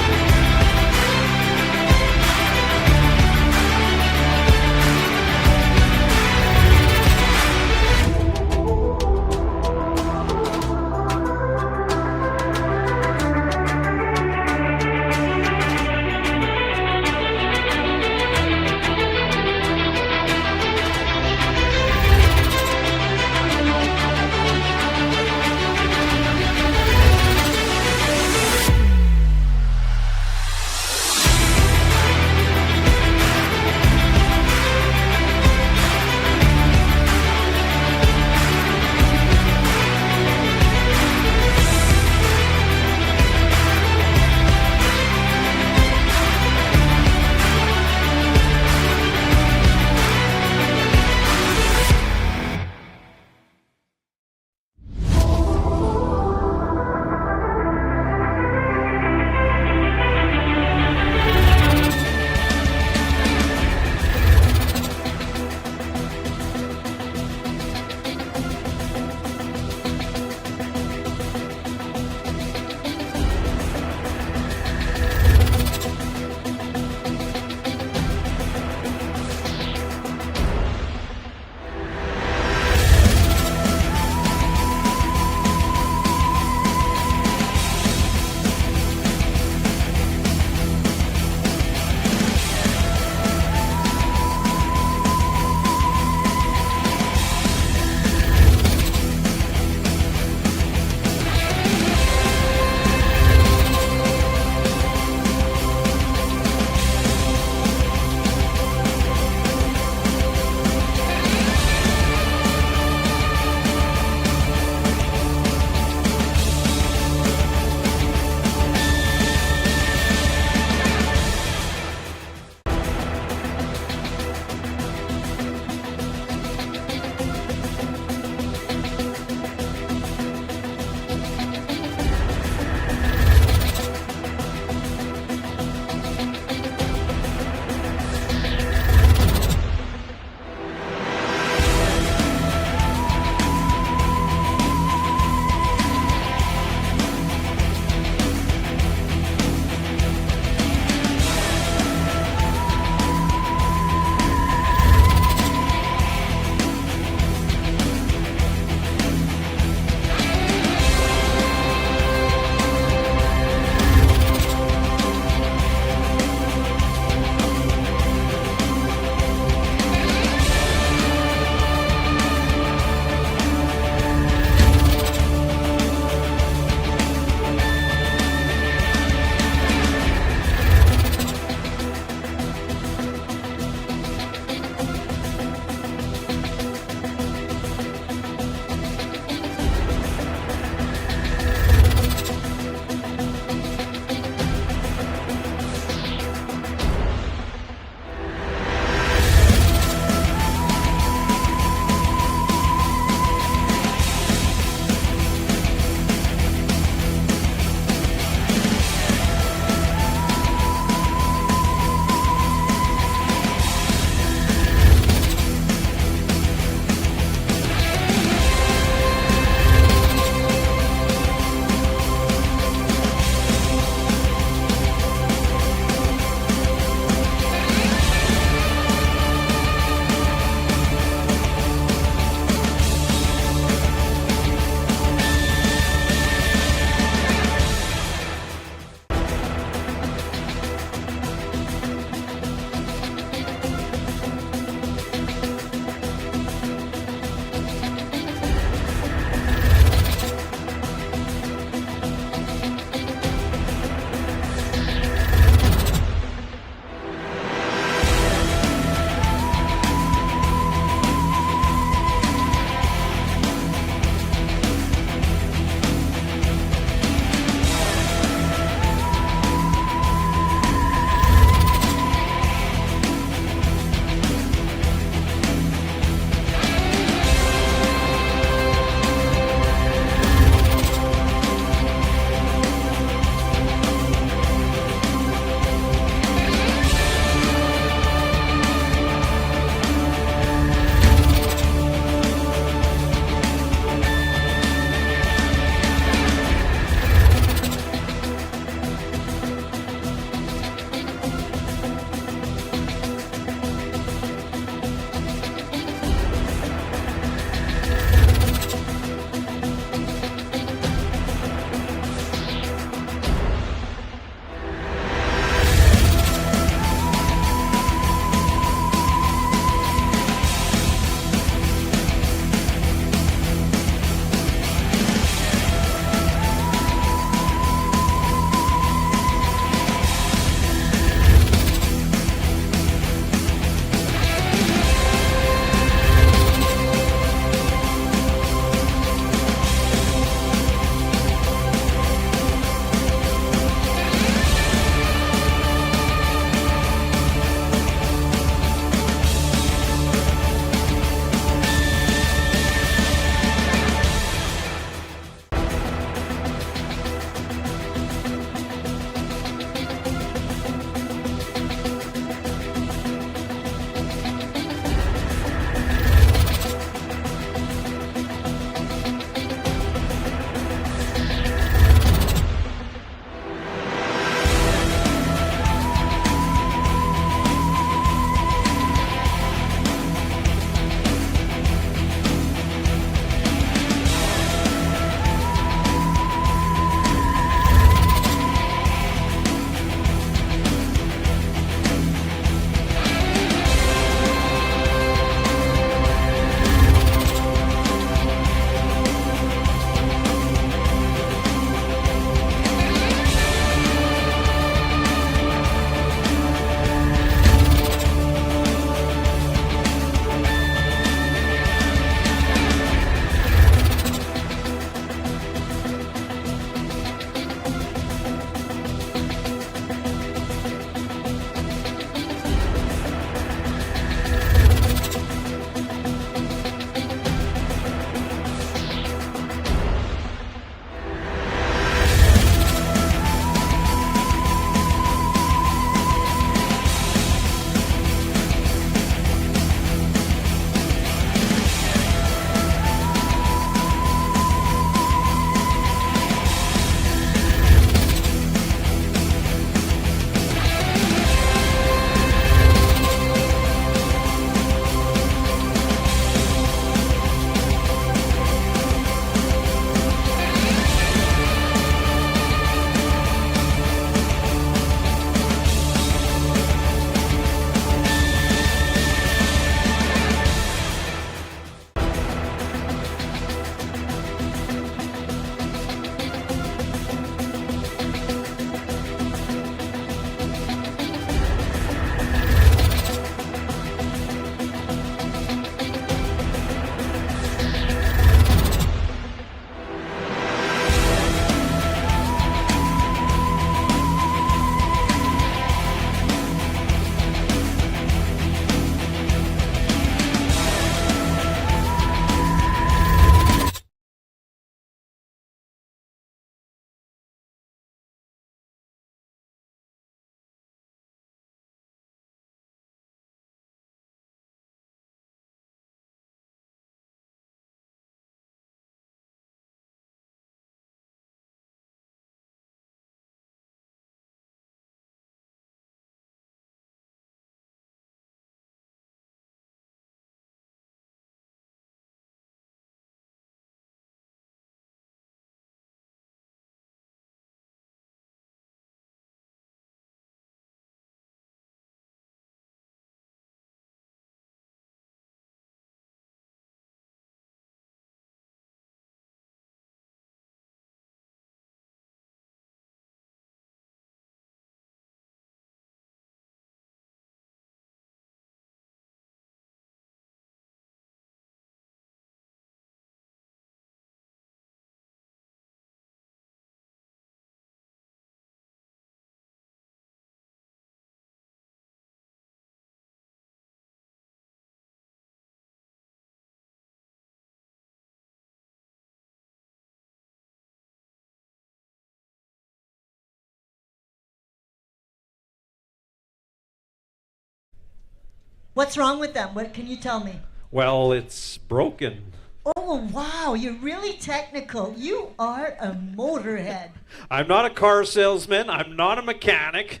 What's wrong with them? What can you tell me? Well, it's broken. Oh, wow, you're really technical. You are a motorhead. I'm not a car salesman. I'm not a mechanic.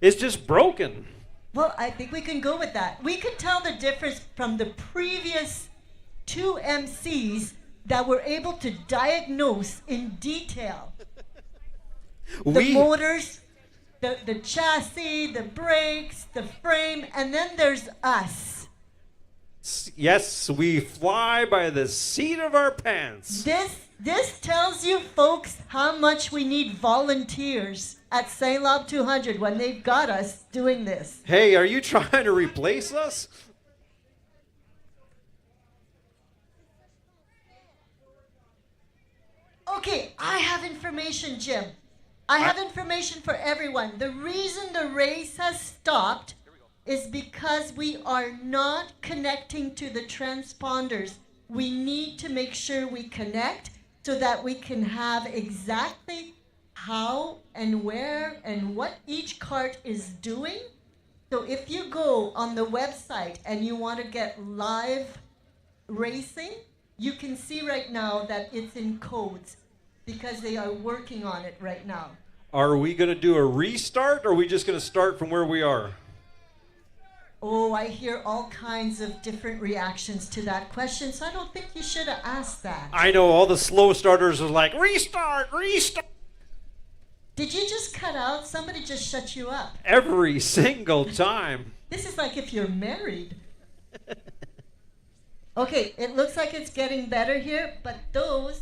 It's just broken. Well, I think we can go with that. We could tell the difference from the previous two MCs that were able to diagnose in detail the motors, the chassis, the brakes, the frame, and then there's us. Yes, we fly by the seat of our pants. This tells you folks how much we need volunteers at St-Labre 200 when they've got us doing this. Hey, are you trying to replace us? Okay, I have information, Jim. I have information for everyone. The reason the race has stopped is because we are not connecting to the transponders. We need to make sure we connect so that we can have exactly how and where and what each cart is doing. So if you go on the website and you want to get live racing, you can see right now that it's in codes because they are working on it right now. Are we going to do a restart, or are we just going to start from where we are? Oh, I hear all kinds of different reactions to that question, so I don't think you should have asked that. I know all the slow starters are like, restart, restart. Did you just cut out? Somebody just shut you up. Every single time. This is like if you're married. Okay, it looks like it's getting better here, but those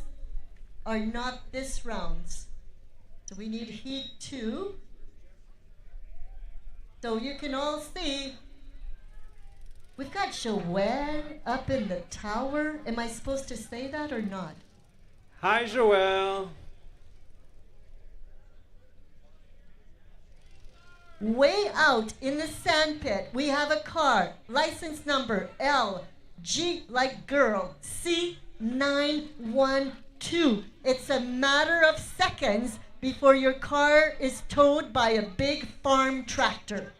are not this rounds. So we need heat 2. So you can all see, we've got Joelle up in the tower. Am I supposed to say that or not? Hi, Joelle. Way out in the sandpit, we have a car, license number LG like girl, C912. It's a matter of seconds before your car is towed by a big farm tractor.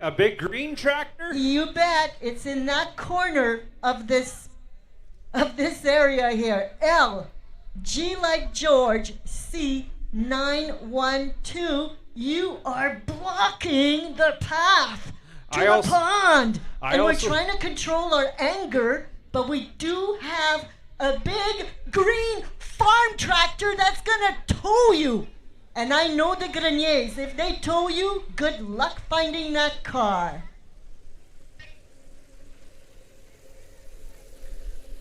A big green tractor? You bet. It's in that corner of this area here. LG like George, C912. You are blocking the path to the pond. And we're trying to control our anger, but we do have a big green farm tractor that's going to tow you. And I know the Greniers. If they tow you, good luck finding that car.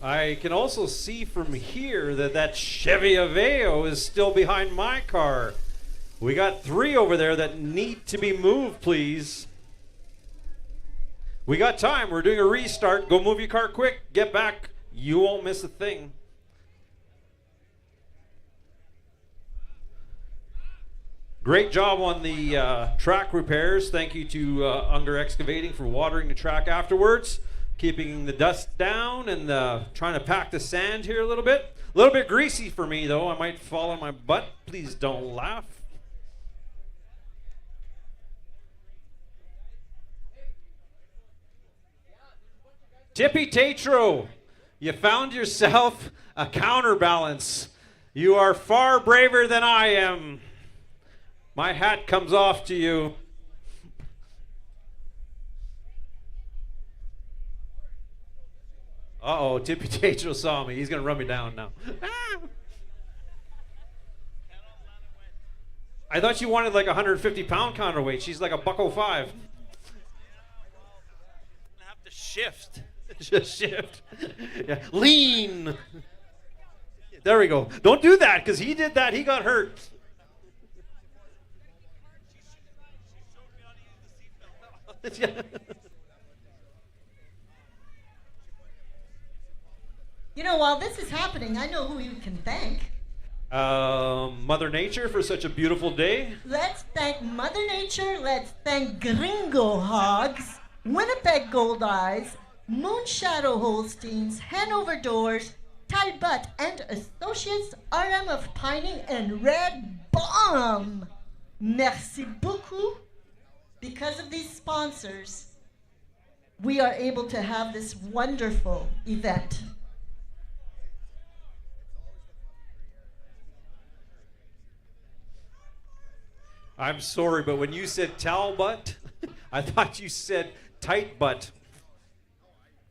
I can also see from here that Chevy Aveo is still behind my car. We got 3 over there that need to be moved, please. We got time. We're doing a restart. Go move your car quick. Get back. You won't miss a thing. Great job on the track repairs. Thank you to Unger Excavating for watering the track afterwards, keeping the dust down and trying to pack the sand here a little bit. A little bit greasy for me, though. I might fall on my butt. Please don't laugh. Tippy Tatro, you found yourself a counterbalance. You are far braver than I am. My hat comes off to you. Uh-oh, Tippy Tatro saw me. He's going to run me down now. I thought you wanted like a 150-pound counterweight. She's like a $105. I have to shift. Just shift. Yeah. Lean. There we go. Don't do that, because he did that. He got hurt. You know, while this is happening, I know who you can thank. Mother Nature for such a beautiful day. Let's thank Mother Nature. Let's thank Gringo Hogs, Winnipeg Gold Eyes, Moonshadow Holsteins, Hanover Doors, Talbot and Associates, RM of Pining, and Red Bomb. Merci beaucoup. Because of these sponsors, we are able to have this wonderful event. I'm sorry, but when you said towel butt, I thought you said tight butt.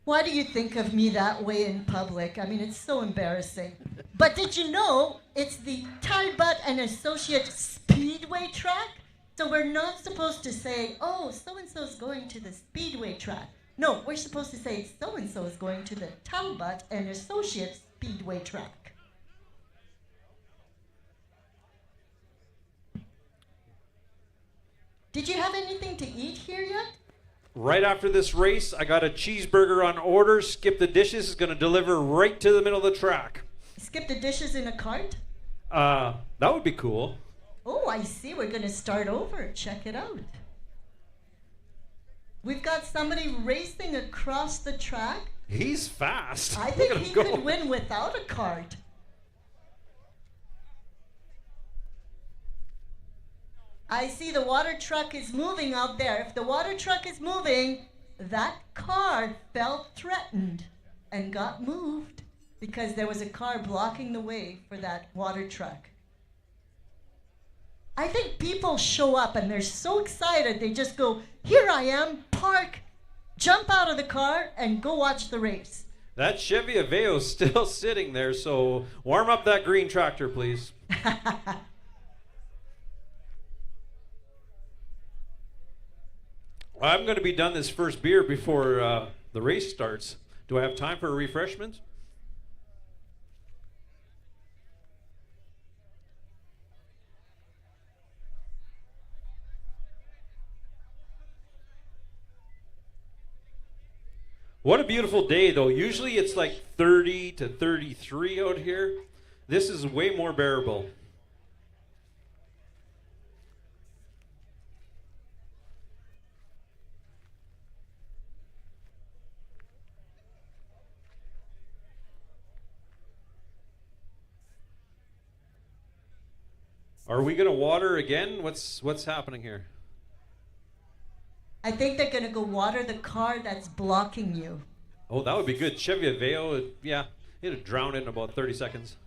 Why do you think of me that way in public? I mean, it's so embarrassing. But did you know it's the Talbot and Associate Speedway track? So we're not supposed to say, oh, so-and-so's going to the Speedway track. No, we're supposed to say so-and-so is going to the Talbot and Associate Speedway track. Did you have anything to eat here yet? Right after this race, I got a cheeseburger on order. Skip the Dishes is going to deliver right to the middle of the track. Skip the Dishes in a cart? That would be cool. Oh, I see. We're going to start over. Check it out. We've got somebody racing across the track. He's fast. I Look think at he him go. could win without a cart. I see the water truck is moving out there. If the water truck is moving, that car felt threatened and got moved because there was a car blocking the way for that water truck. I think people show up and they're so excited they just go, here I am, park, jump out of the car and go watch the race. That Chevy Aveo's still sitting there, so warm up that green tractor, please. I'm going to be done this first beer before the race starts. Do I have time for a refreshment? What a beautiful day, though. Usually it's like 30 to 33 out here. This is way more bearable. Are we going to water again? What's happening here? I think they're going to go water the car that's blocking you. Oh, that would be good. Chevy Aveo, yeah, it'd drown it in about 30 seconds.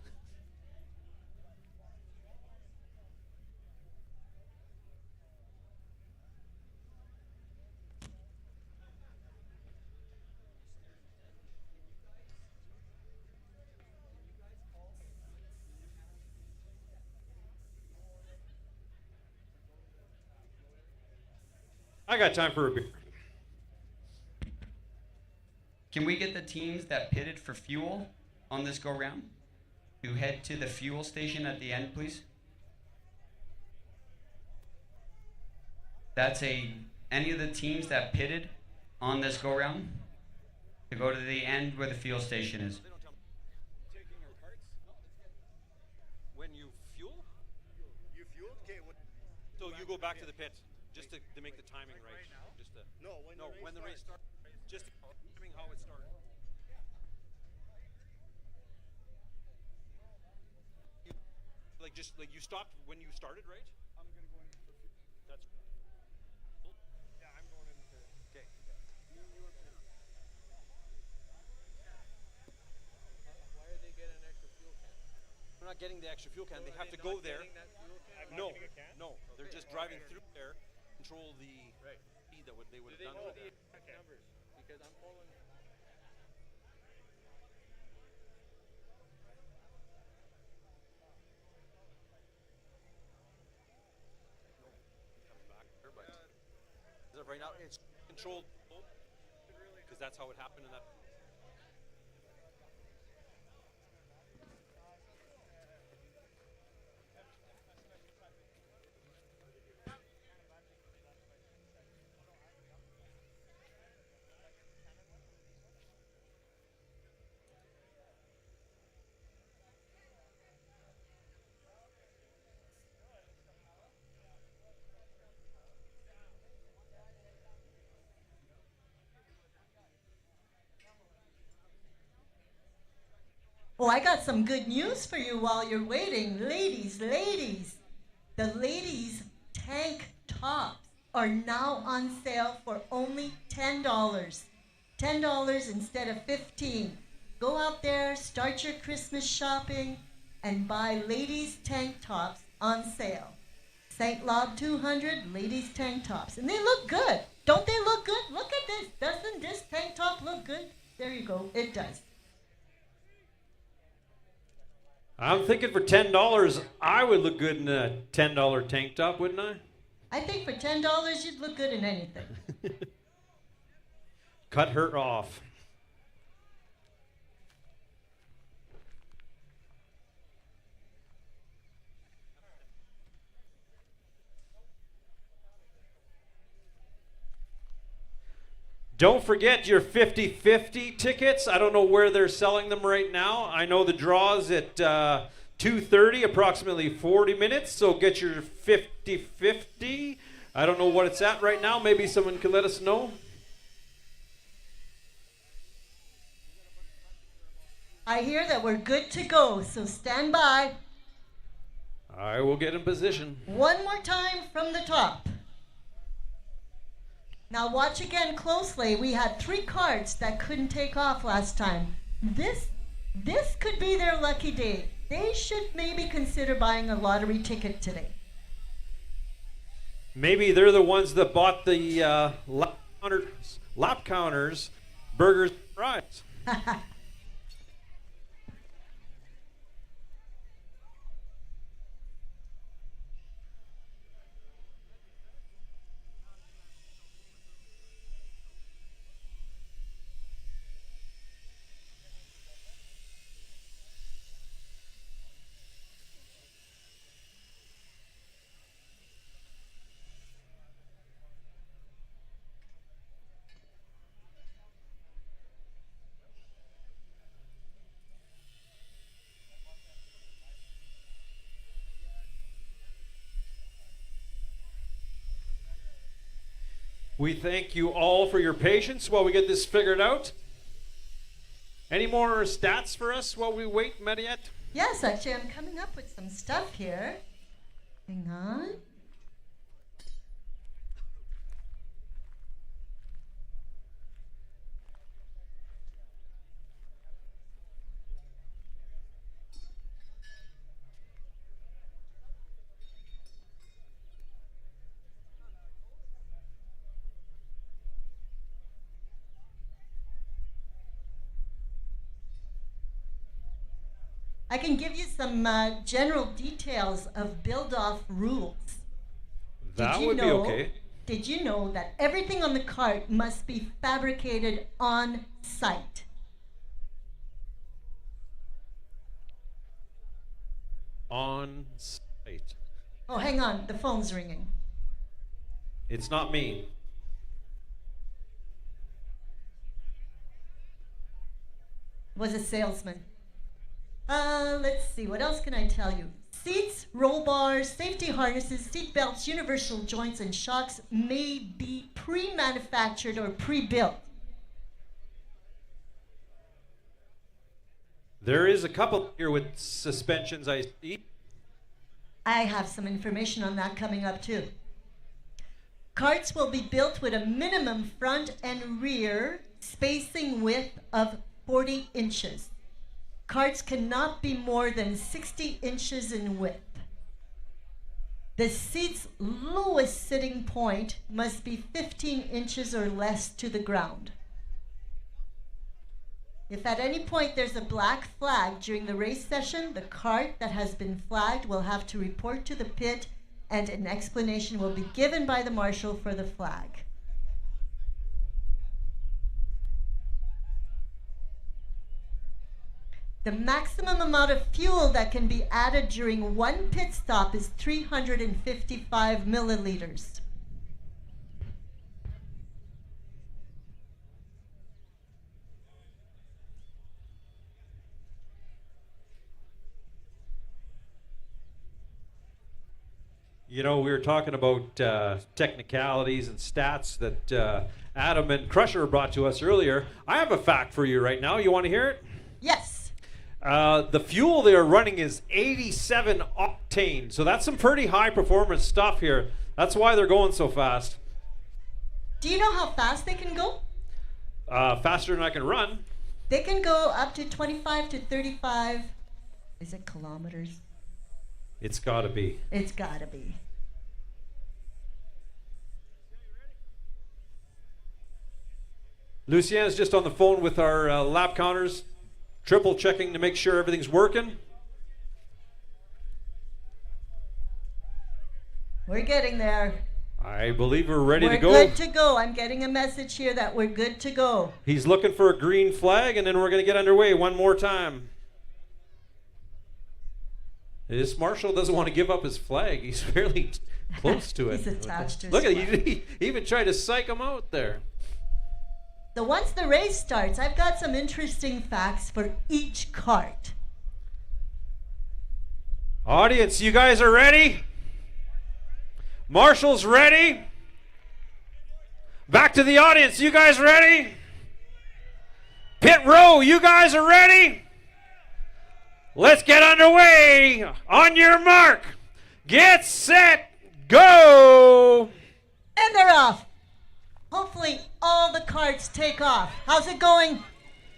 I got time for a beer. Can we get the teams that pitted for fuel on this go-round to head to the fuel station at the end, please? That's any of the teams that pitted on this go-round to go to the end where the fuel station is. Taking your carts? When you fuel? You fuel? Okay. So you go back to the pit just to make the timing right. Just to, when the race starts. Just timing how it started. Like you stopped when you started, right? I'm gonna go in for that's cool. Yeah, I'm going in for okay. Why are they getting an extra fuel can? They're not getting the extra fuel can. They have to go there. No, they're just driving through there, control the speed that they would have done. Do they know the numbers? Because I'm following. Right now, it's controlled because that's how it happened in that. Well, I got some good news for you while you're waiting. Ladies, the ladies' tank tops are now on sale for only $10. $10 instead of 15. Go out there, start your Christmas shopping, and buy ladies' tank tops on sale. St-Labre 200 ladies' tank tops. And they look good. Don't they look good? Look at this. Doesn't this tank top look good? There you go. It does. I'm thinking for $10, I would look good in a $10 tank top, wouldn't I? I think for $10, you'd look good in anything. Cut her off. Don't forget your 50-50 tickets. I don't know where they're selling them right now. I know the draw's at 2:30, approximately 40 minutes. So get your 50-50. I don't know what it's at right now. Maybe someone can let us know. I hear that we're good to go, so stand by. I will get in position. One more time from the top. Now watch again closely. We had 3 carts that couldn't take off last time. This could be their lucky day. They should maybe consider buying a lottery ticket today. Maybe they're the ones that bought the lap counters, burgers, and fries. We thank you all for your patience while we get this figured out. Any more stats for us while we wait, Mariette? Yes, actually, I'm coming up with some stuff here. Hang on. I can give you some general details of build-off rules. That would be okay. Did you know that everything on the cart must be fabricated on site? On site. Oh, hang on, the phone's ringing. It's not me. Was a salesman. Let's see, what else can I tell you? Seats, roll bars, safety harnesses, seat belts, universal joints, and shocks may be pre-manufactured or pre-built. There is a couple here with suspensions, I see. I have some information on that coming up too. Carts will be built with a minimum front and rear spacing width of 40 inches. Carts cannot be more than 60 inches in width. The seat's lowest sitting point must be 15 inches or less to the ground. If at any point there's a black flag during the race session, the cart that has been flagged will have to report to the pit and an explanation will be given by the marshal for the flag. The maximum amount of fuel that can be added during one pit stop is 355 milliliters. You know, we were talking about technicalities and stats that Adam and Crusher brought to us earlier. I have a fact for you right now. You want to hear it? Yes. The fuel they are running is 87 octane. So that's some pretty high performance stuff here. That's why they're going so fast. Do you know how fast they can go? Faster than I can run. They can go up to 25 to 35. Is it kilometers? It's got to be. It's gotta be. Lucien's just on the phone with our lap counters, triple checking to make sure everything's working. We're getting there. I believe we're ready We're to go. good to go. I'm getting a message here that we're good to go. He's looking for a green flag, and then we're going to get underway one more time. This Marshall doesn't want to give up his flag. He's fairly close to it. He's attached to his Look at flag. he even tried to psych him out there. So once the race starts, I've got some interesting facts for each cart. Audience, you guys are ready? Marshall's ready? Back to the audience, you guys ready? Pit row, you guys are ready? Let's get underway. On your mark, get set, go! And they're off. Hopefully all the carts take off. How's it going?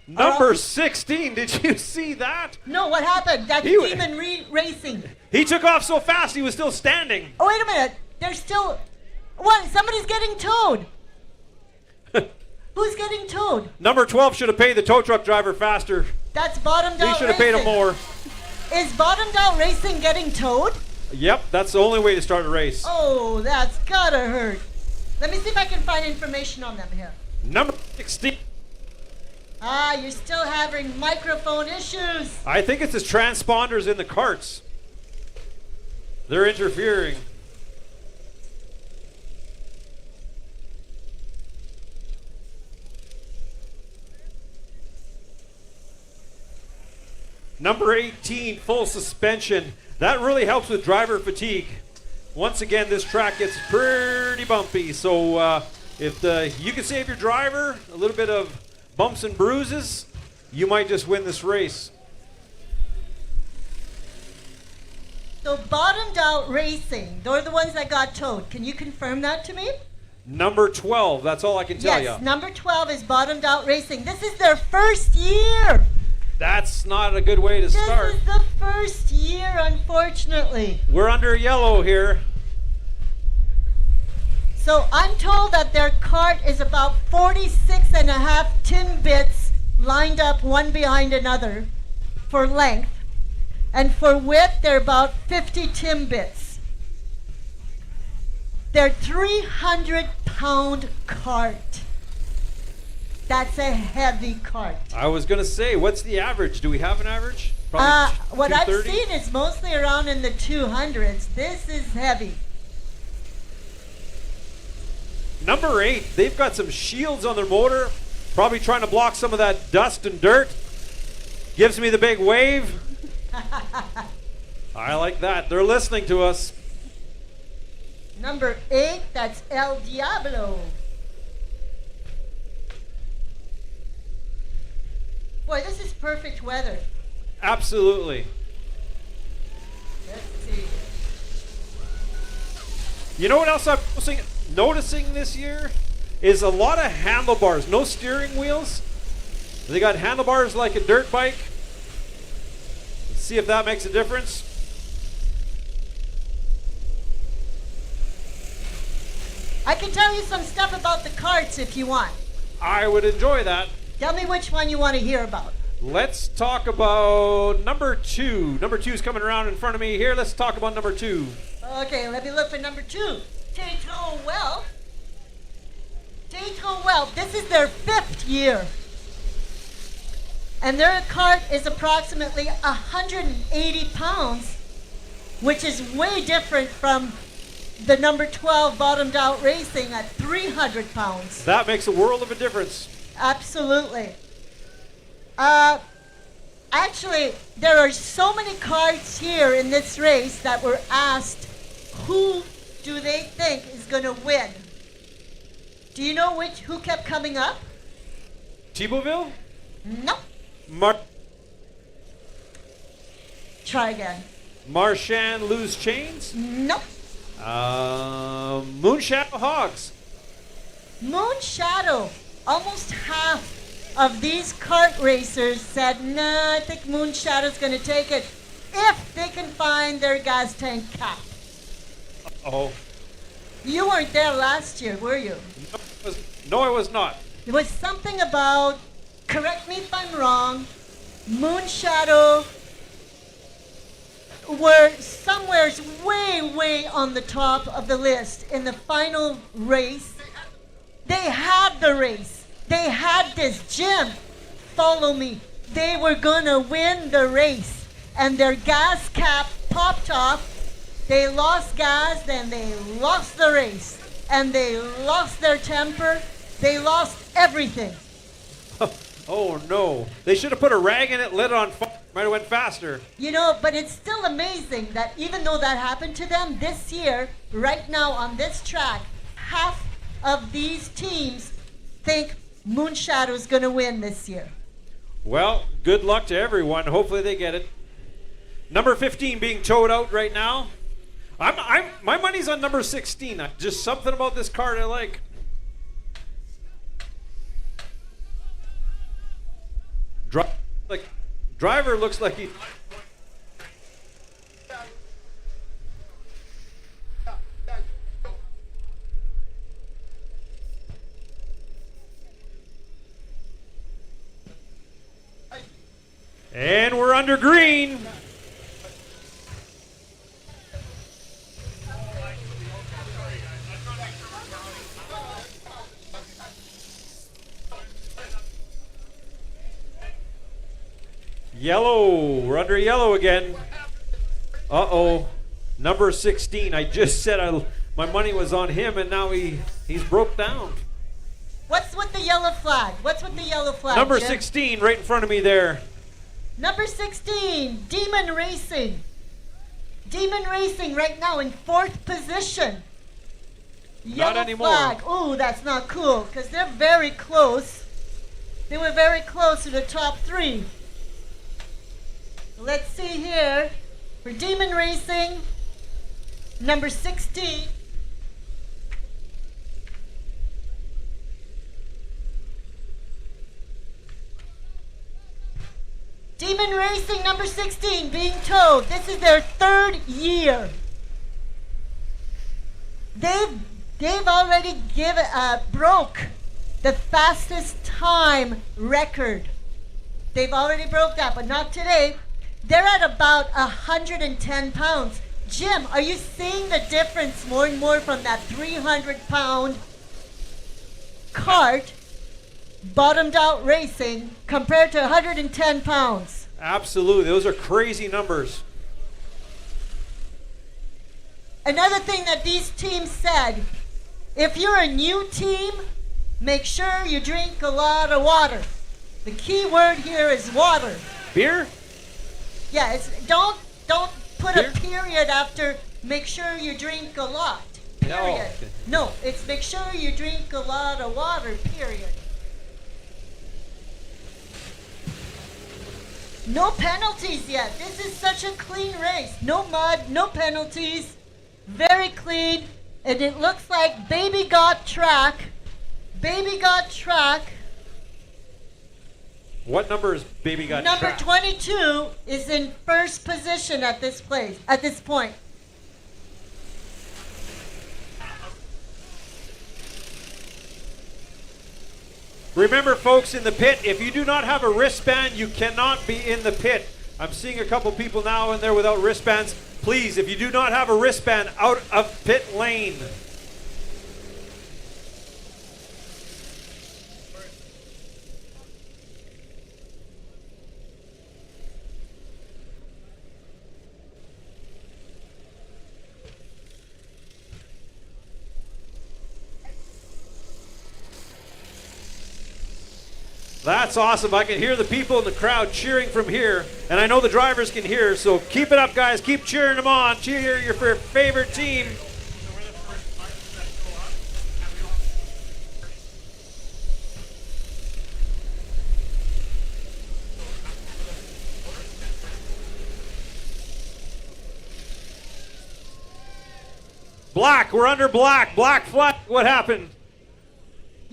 Number 16, did you see that? No, what happened? That's He- Demon Racing. He took off so fast he was still standing. Oh, wait a minute. There's still... What? Somebody's getting towed. Who's getting towed? Number 12 should have paid the tow truck driver faster. That's Bottomed He Out should have paid him Racing. more. Is Bottomed Out Racing getting towed? Yep, that's the only way to start a race. Oh, that's gotta hurt. Let me see if I can find information on them here. Number 16. Ah, you're still having microphone issues. I think it's his transponders in the carts. They're interfering. Number 18, full suspension. That really helps with driver fatigue. Once again, this track gets pretty bumpy, so if you can save your driver a little bit of bumps and bruises, you might just win this race. So Bottomed Out Racing, they're the ones that got towed. Can you confirm that to me? Number 12, that's all I can tell Yes, you. number 12 is Bottomed Out Racing. This is their first year. That's not a good way to start. This is the first year, unfortunately. We're under yellow here. So I'm told that their cart is about 46 and a half Timbits lined up one behind another for length. And for width, they're about 50 Timbits. They're 300-pound cart. That's a heavy cart. I was going to say, what's the average? Do we have an average? What I've 230? seen is mostly around in the 200s. This is heavy. Number 8, they've got some shields on their motor, probably trying to block some of that dust and dirt. Gives me the big wave. I like that. They're listening to us. Number 8, that's El Diablo. Boy, this is perfect weather. Absolutely. Let's see. You know what else I'm noticing this year? Is a lot of handlebars, no steering wheels. They got handlebars like a dirt bike. Let's see if that makes a difference. I can tell you some stuff about the carts if you want. I would enjoy that. Tell me which one you want to hear about. Let's talk about number 2. Number 2 is coming around in front of me here. Let's talk about number 2. Okay, let me look for number 2. Tetro Well. Tetro Well, this is their 5th year. And their cart is approximately 180 pounds, which is way different from the number 12 Bottomed Out Racing at 300 pounds. That makes a world of a difference. Absolutely. Actually, there are so many carts here in this race that were asked, who do they think is going to win? Do you know who kept coming up? Thibauville? No. Try again. Marchand Loose Chains? No. Moonshadow Hogs. Moon Shadow. almost half of these kart racers said, nah, I think Moonshadow's going to take it if they can find their gas tank cap. Oh. You weren't there last year, were you? No, I was not. There was something about, correct me if I'm wrong, Moonshadow were somewhere way on the top of the list in the final race. They had the race. They had this. Jim, follow me. They were gonna win the race. And their gas cap popped off. They lost gas, then they lost the race. And they lost their temper. They lost everything. Oh no. They should have put a rag in it, lit it on fire. Might have went faster. You know, but it's still amazing that even though that happened to them this year, right now on this track, half of these teams think Moonshadow's going to win this year. Well, good luck to everyone. Hopefully they get it. Number 15 being towed out right now. My money's on number 16. Just something about this card I like. Driver looks like he. And we're under green. Yellow. We're under yellow again. Uh-oh. Number 16. I just said my money was on him, and now he's broke down. What's with the yellow flag? What's with the yellow flag, Number Jim? 16 right in front of me there. Number 16, Demon Racing. Demon Racing right now in 4th position. Yellow anymore. flag. Ooh, that's not cool because they're very close. They were very close to the top 3. Let's see here. For Demon Racing, number 16. Demon Racing, number 16, being towed. This is their 3rd year. They've already broke the fastest time record. They've already broke that, but not today. They're at about 110 pounds. Jim, are you seeing the difference more and more from that 300-pound cart, bottomed out racing, compared to 110 pounds? Absolutely. Those are crazy numbers. Another thing that these teams said, if you're a new team, make sure you drink a lot of water. The key word here is water. Beer? Yeah, don't put Beer? a period after make sure you drink a lot. Period. No, okay. No, it's make sure you drink a lot of water, period. No penalties yet. This is such a clean race. No mud, no penalties. Very clean. And it looks like Baby got track. Baby got track. What number is Baby got Number track? 22 is in 1st position at this point. Remember, folks, in the pit, if you do not have a wristband, you cannot be in the pit. I'm seeing a couple people now in there without wristbands. Please, if you do not have a wristband, out of pit lane. That's awesome. I can hear the people in the crowd cheering from here, and I know the drivers can hear, so keep it up, guys. Keep cheering them on. Cheer your favorite team. Black, we're under black. Black flag. What happened?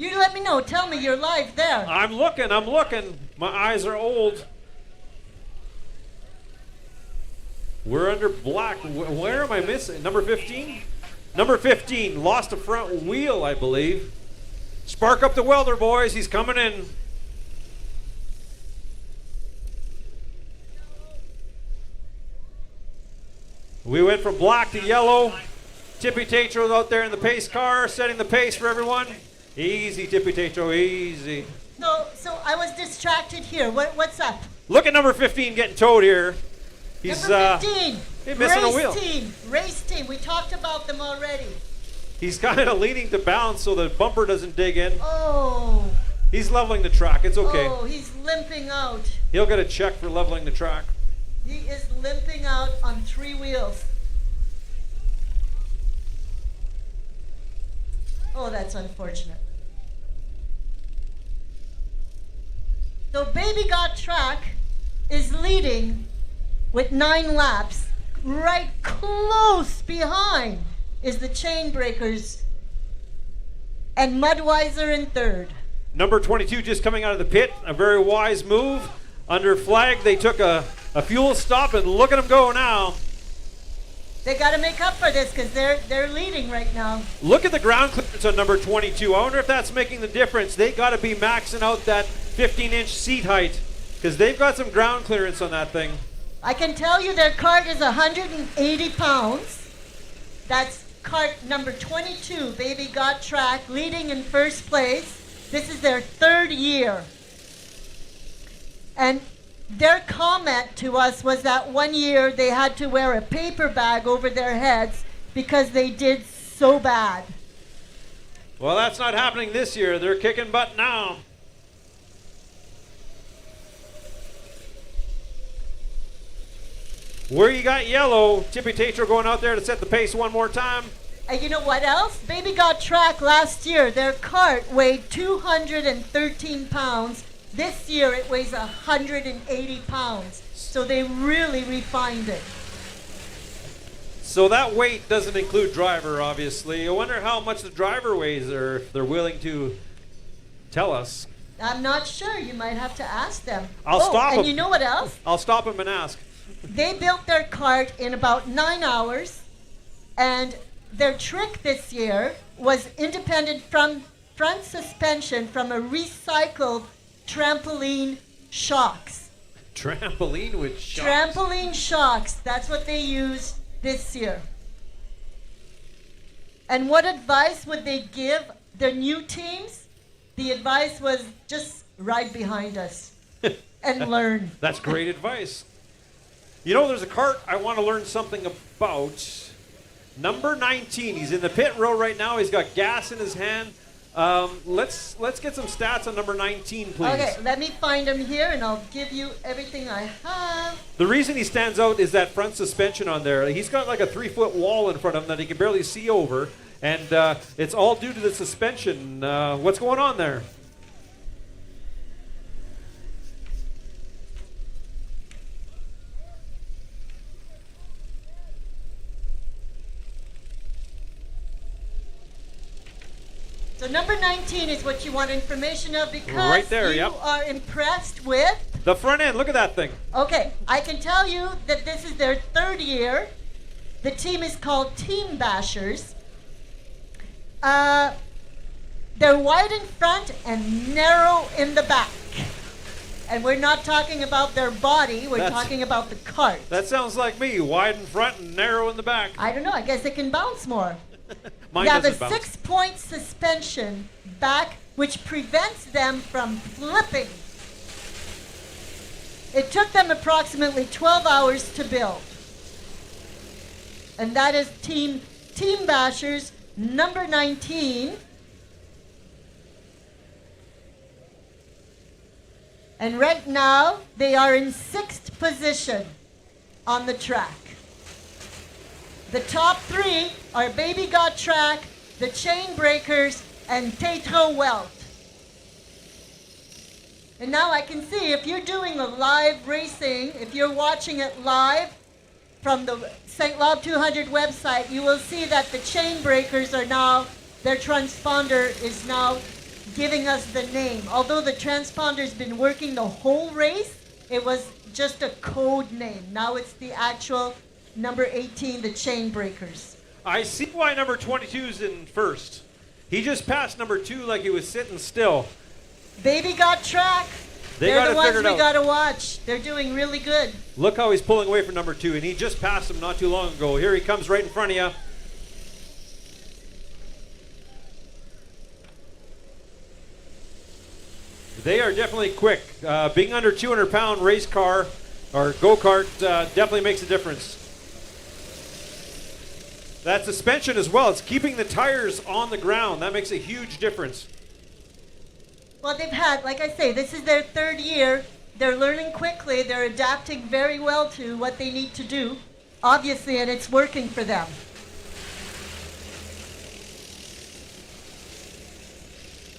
You let me know. Tell me you're live there. I'm looking. My eyes are old. We're under black. Where am I missing? Number 15? Number 15 lost a front wheel, I believe. Spark up the welder, boys. He's coming in. We went from black to yellow. Tippy Tatro's out there in the pace car, setting the pace for everyone. Easy, Tippy Tatro, easy. So I was distracted here. What's up? Look at number 15 getting towed here. He's Number 15. he's missing a wheel. Race team. We talked about them already. He's kind of leaning to bounce so the bumper doesn't dig in. Oh. He's leveling the track. It's okay. Oh, he's limping out. He'll get a check for leveling the track. He is limping out on 3 wheels. Oh, that's unfortunate. So Baby Got Track is leading with 9 laps. Right close behind is the Chain Breakers and Mudweiser in 3rd. Number 22 just coming out of the pit. A very wise move. Under flag, they took a fuel stop, and look at them go now. They got to make up for this because they're leading right now. Look at the ground clearance on number 22. I wonder if that's making the difference. They got to be maxing out that 15-inch seat height because they've got some ground clearance on that thing. I can tell you their cart is 180 pounds. That's cart number 22, Baby Got Track, leading in 1st place. This is their 3rd year. And their comment to us was that one year they had to wear a paper bag over their heads because they did so bad. Well, that's not happening this year. They're kicking butt now. Where you got yellow, Tippy Tatro going out there to set the pace one more time. And you know what else? Baby Got Track last year, their cart weighed 213 pounds. This year it weighs 180 pounds. So they really refined it. So that weight doesn't include driver, obviously. I wonder how much the driver weighs, or if they're willing to tell us. I'm not sure. You might have to ask them. I'll stop them. And you know what else? I'll stop them and ask. They built their cart in about 9 hours, and their trick this year was independent from front suspension from a recycled trampoline shocks. Trampoline with shocks? Trampoline shocks. That's what they used this year. And what advice would they give their new teams? The advice was just ride behind us and learn. That's great advice. You know, there's a cart I want to learn something about. Number 19. He's in the pit row right now. He's got gas in his hand. Let's get some stats on number 19, please. Okay, let me find him here, and I'll give you everything I have. The reason he stands out is that front suspension on there. He's got like a 3-foot wall in front of him that he can barely see over, and it's all due to the suspension. What's going on there? So number 19 is what you want information of because right there, you yep. are impressed with. The front end, look at that thing. Okay, I can tell you that this is their 3rd year. The team is called Team Bashers. They're wide in front and narrow in the back. And we're not talking about their body, we're talking about the cart. That sounds like me, wide in front and narrow in the back. I don't know, I guess it can bounce more. Mine they have a doesn't bounce. 6-point suspension back, which prevents them from flipping. It took them approximately 12 hours to build. And that is Team Bashers, number 19. And right now, they are in 6th position on the track. The top 3 are Baby Got Track, the Chain Breakers, and Tatro Welt. And now I can see if you're doing the live racing, if you're watching it live from the St-Labre 200 website, you will see that the Chain Breakers are now, their transponder is now giving us the name. Although the transponder's been working the whole race, it was just a code name. Now it's the actual number 18, the chain breakers. I see why number 22's in first. He just passed number 2 like he was sitting still. Baby got track. They're the ones we gotta watch. They're doing really good. Look how he's pulling away from number 2, and he just passed him not too long ago. Here he comes right in front of you. They are definitely quick. Being under 200-pound race car or go-kart definitely makes a difference. That suspension as well, it's keeping the tires on the ground. That makes a huge difference. Well, they've had, like I say, this is their 3rd year. They're learning quickly. They're adapting very well to what they need to do, obviously, and it's working for them.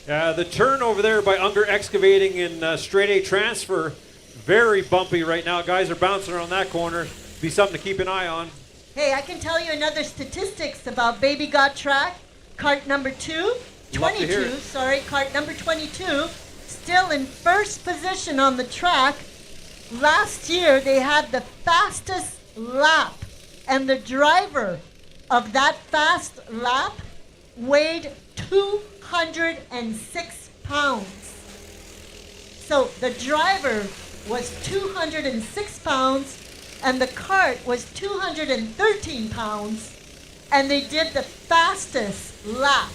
The turn over there by Unger Excavating in straight A transfer, very bumpy right now. Guys are bouncing around that corner. Be something to keep an eye on. Hey, I can tell you another statistics about Baby Got Track. Cart number 22, cart number 22, still in first position on the track. Last year, they had the fastest lap, and the driver of that fast lap weighed 206 pounds. So the driver was 206 pounds, and the cart was 213 pounds, and they did the fastest lap.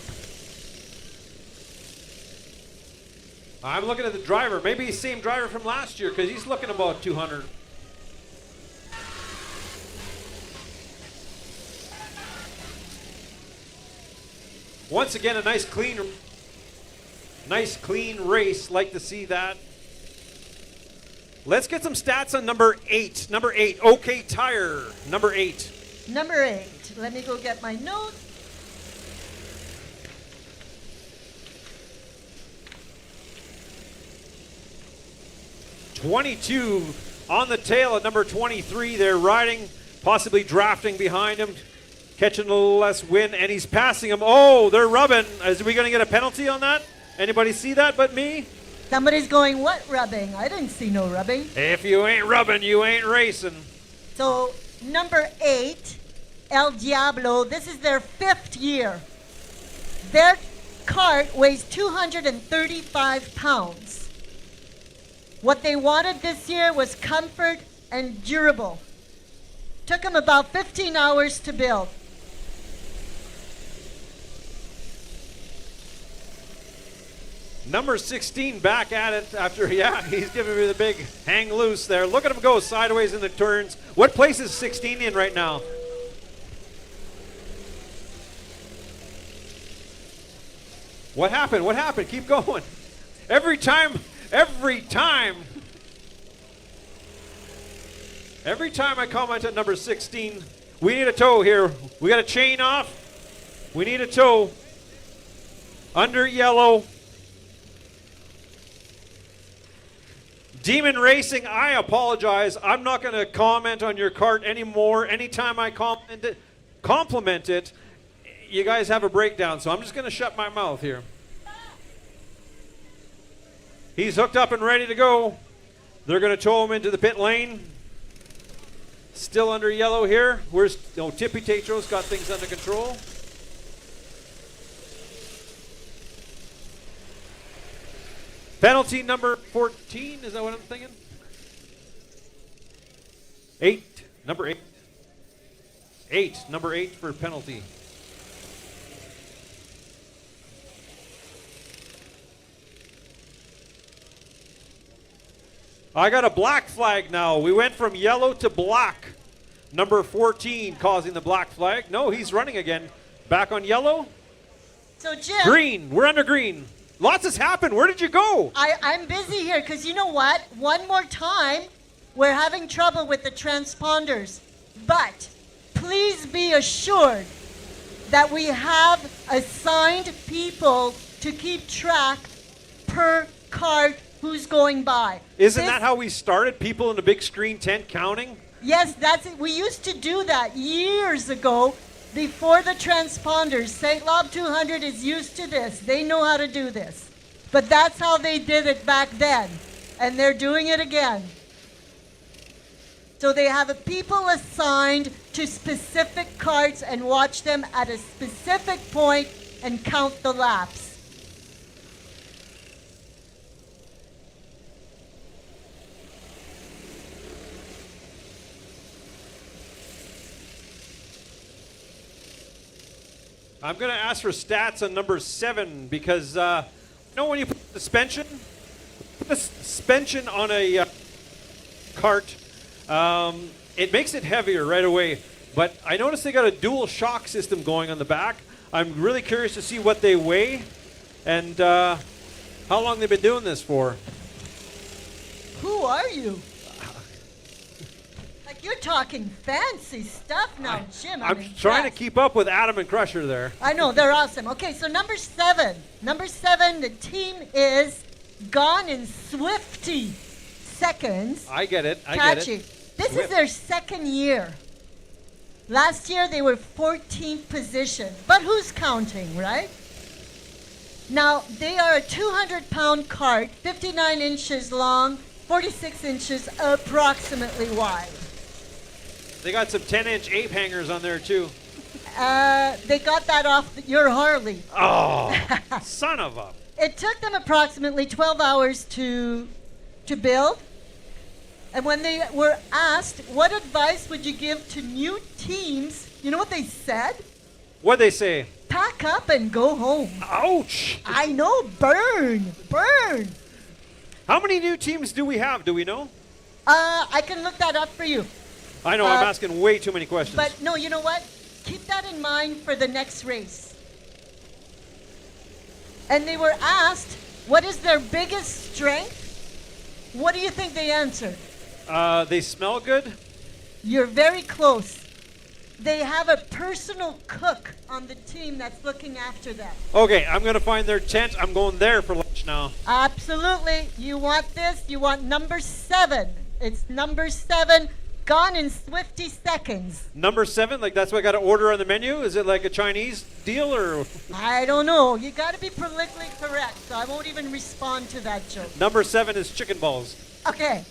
I'm looking at the driver. Maybe he's the same driver from last year because he's looking about 200. Once again, a nice clean race. Like to see that. Let's get some stats on number 8. Number 8, OK Tire. Number 8. Number 8. Let me go get my note. '22 on the tail at number 23. They're riding, possibly drafting behind him, catching a little less wind, and he's passing him. Oh, they're rubbing. Is we going to get a penalty on that? Anybody see that but me? Somebody's going, what rubbing? I didn't see no rubbing. If you ain't rubbing, you ain't racing. So, number 8, El Diablo, this is their 5th year. Their cart weighs 235 pounds. What they wanted this year was comfort and durable. Took them about 15 hours to build. Number 16 back at it after, he's giving me the big hang loose there. Look at him go sideways in the turns. What place is 16 in right now? What happened? What happened? Keep going. Every time I comment on number 16, we need a tow here. We got a chain off. We need a tow. Under yellow. Demon Racing, I apologize. I'm not going to comment on your cart anymore. Anytime I compliment it, you guys have a breakdown, so I'm just going to shut my mouth here. He's hooked up and ready to go. They're going to tow him into the pit lane. Still under yellow here. Tippy Tatro's got things under control. Penalty number 14, is that what I'm thinking? 8, number 8. 8, number 8 for penalty. I got a black flag now. We went from yellow to black. Number 14 causing the black flag. No, he's running again. Back on yellow. So Jim. Green, we're under green. Lots has happened. Where did you go? I'm busy here because you know what? One more time, we're having trouble with the transponders. But please be assured that we have assigned people to keep track per cart who's going by. Isn't that how we started? People in the big screen tent counting? Yes, that's it. We used to do that years ago. Before the transponders, St-Labre 200 is used to this. They know how to do this. But that's how they did it back then. And they're doing it again. So they have a people assigned to specific carts and watch them at a specific point and count the laps. I'm going to ask for stats on number 7 because, when you put suspension on a cart, it makes it heavier right away. But I noticed they got a dual shock system going on the back. I'm really curious to see what they weigh and how long they've been doing this for. Who are you? Like, you're talking fancy stuff now, Jim. I'm trying to keep up with Adam and Crusher there. I know, they're awesome. Okay, so number 7. Number 7, the team is Gone in Swifty Seconds. I get it. Catchy. This is their second year. Last year they were 14th position. But who's counting, right? Now, they are a 200-pound cart, 59 inches long, 46 inches approximately wide. They got some 10-inch ape hangers on there, too. They got that off your Harley. Oh, son of a... It took them approximately 12 hours to build. And when they were asked, what advice would you give to new teams, you know what they said? What'd they say? Pack up and go home. Ouch! I know, burn. How many new teams do we have? Do we know? I can look that up for you. I know, I'm asking way too many questions. But no, you know what? Keep that in mind for the next race. And they were asked, what is their biggest strength? What do you think they answered? They smell good? You're very close. They have a personal cook on the team that's looking after them. Okay, I'm going to find their tent. I'm going there for lunch now. Absolutely. You want this? You want number 7. It's number 7, Gone in Swifty Seconds. Number 7? Like that's what I got to order on the menu? Is it like a Chinese deal or? I don't know. You got to be politically correct, so I won't even respond to that joke. Number 7 is chicken balls. Okay.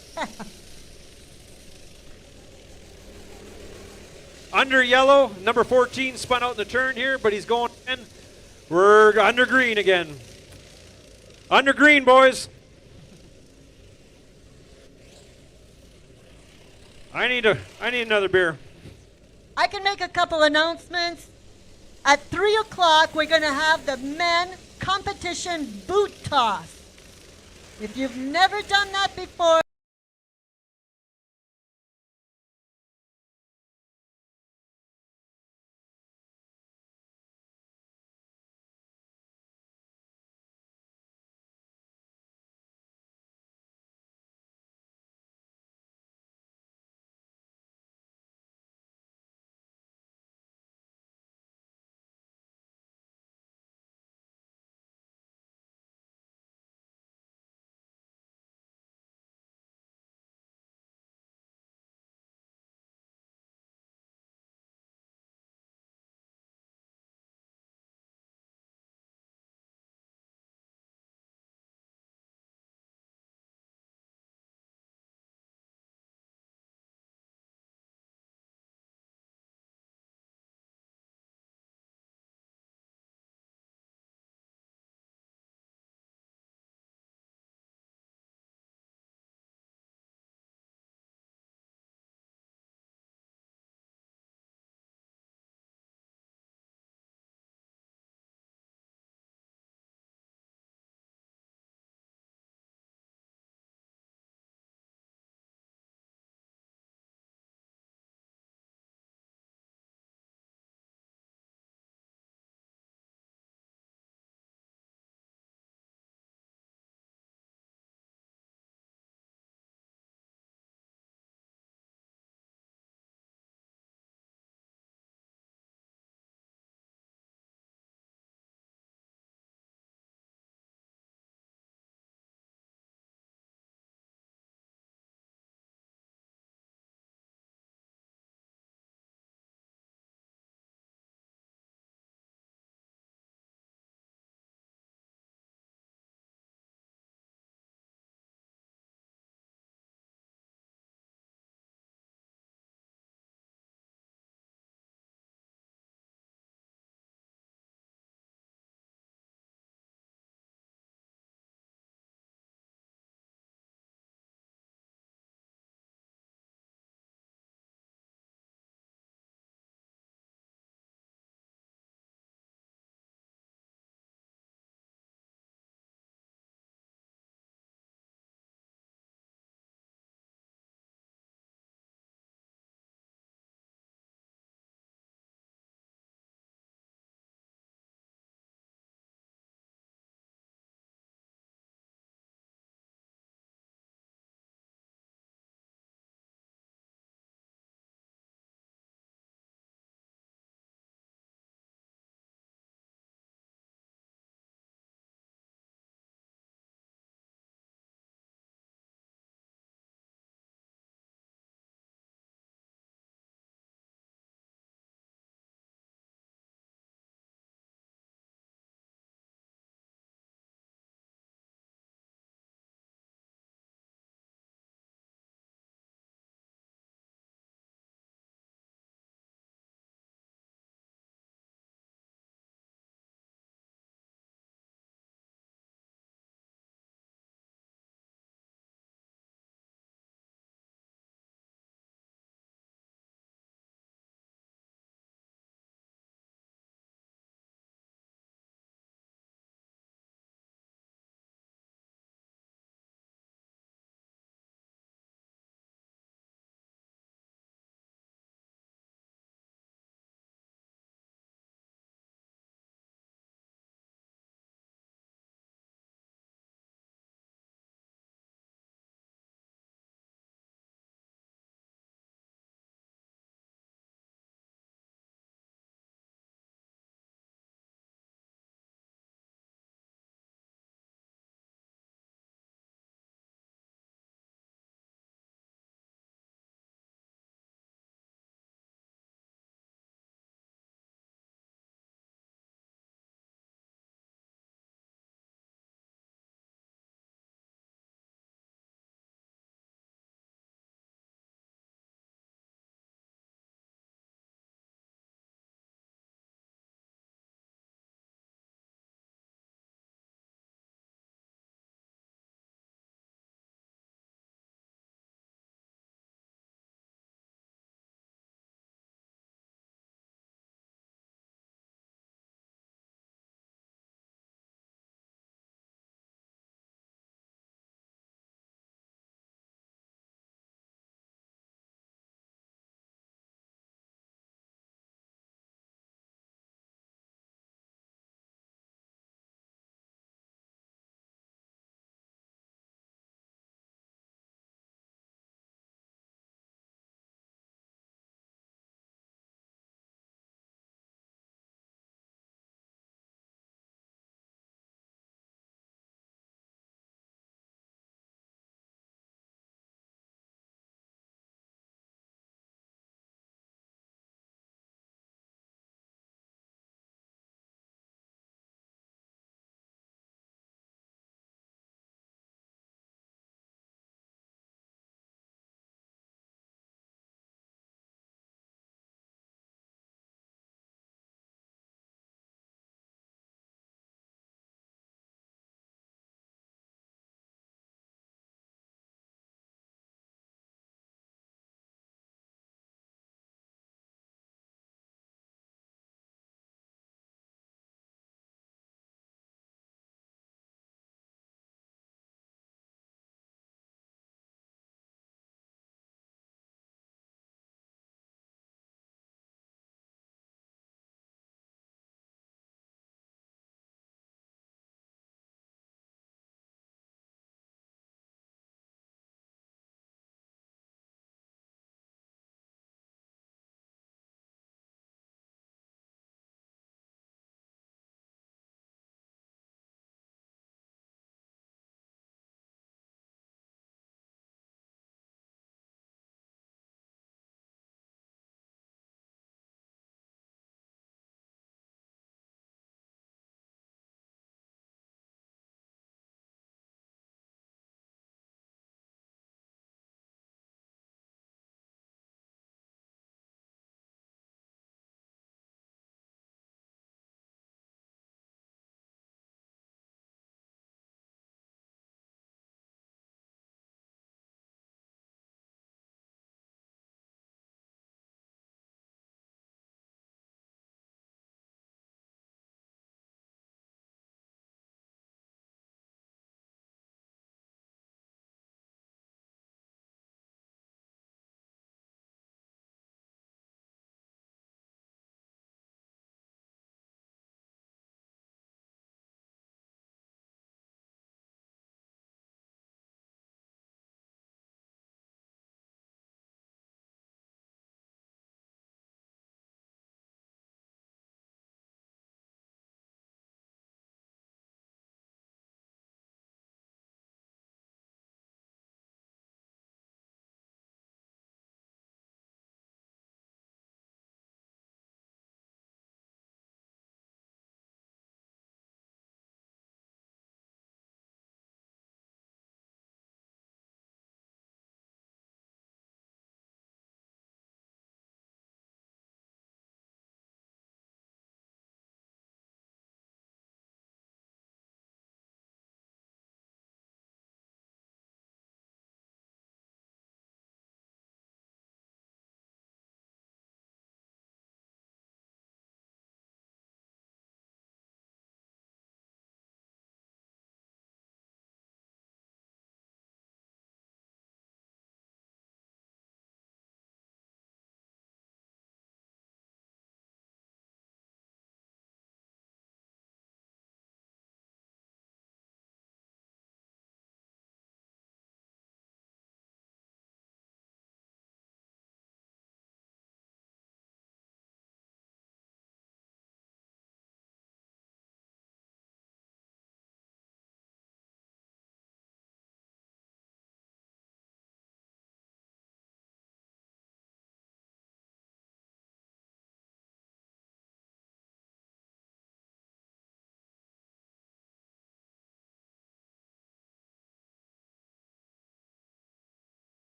Under yellow, number 14 spun out in the turn here, but he's going in. We're under green again. Under green, boys. I need another beer. I can make a couple announcements. At 3 o'clock, we're going to have the men competition boot toss. If you've never done that before,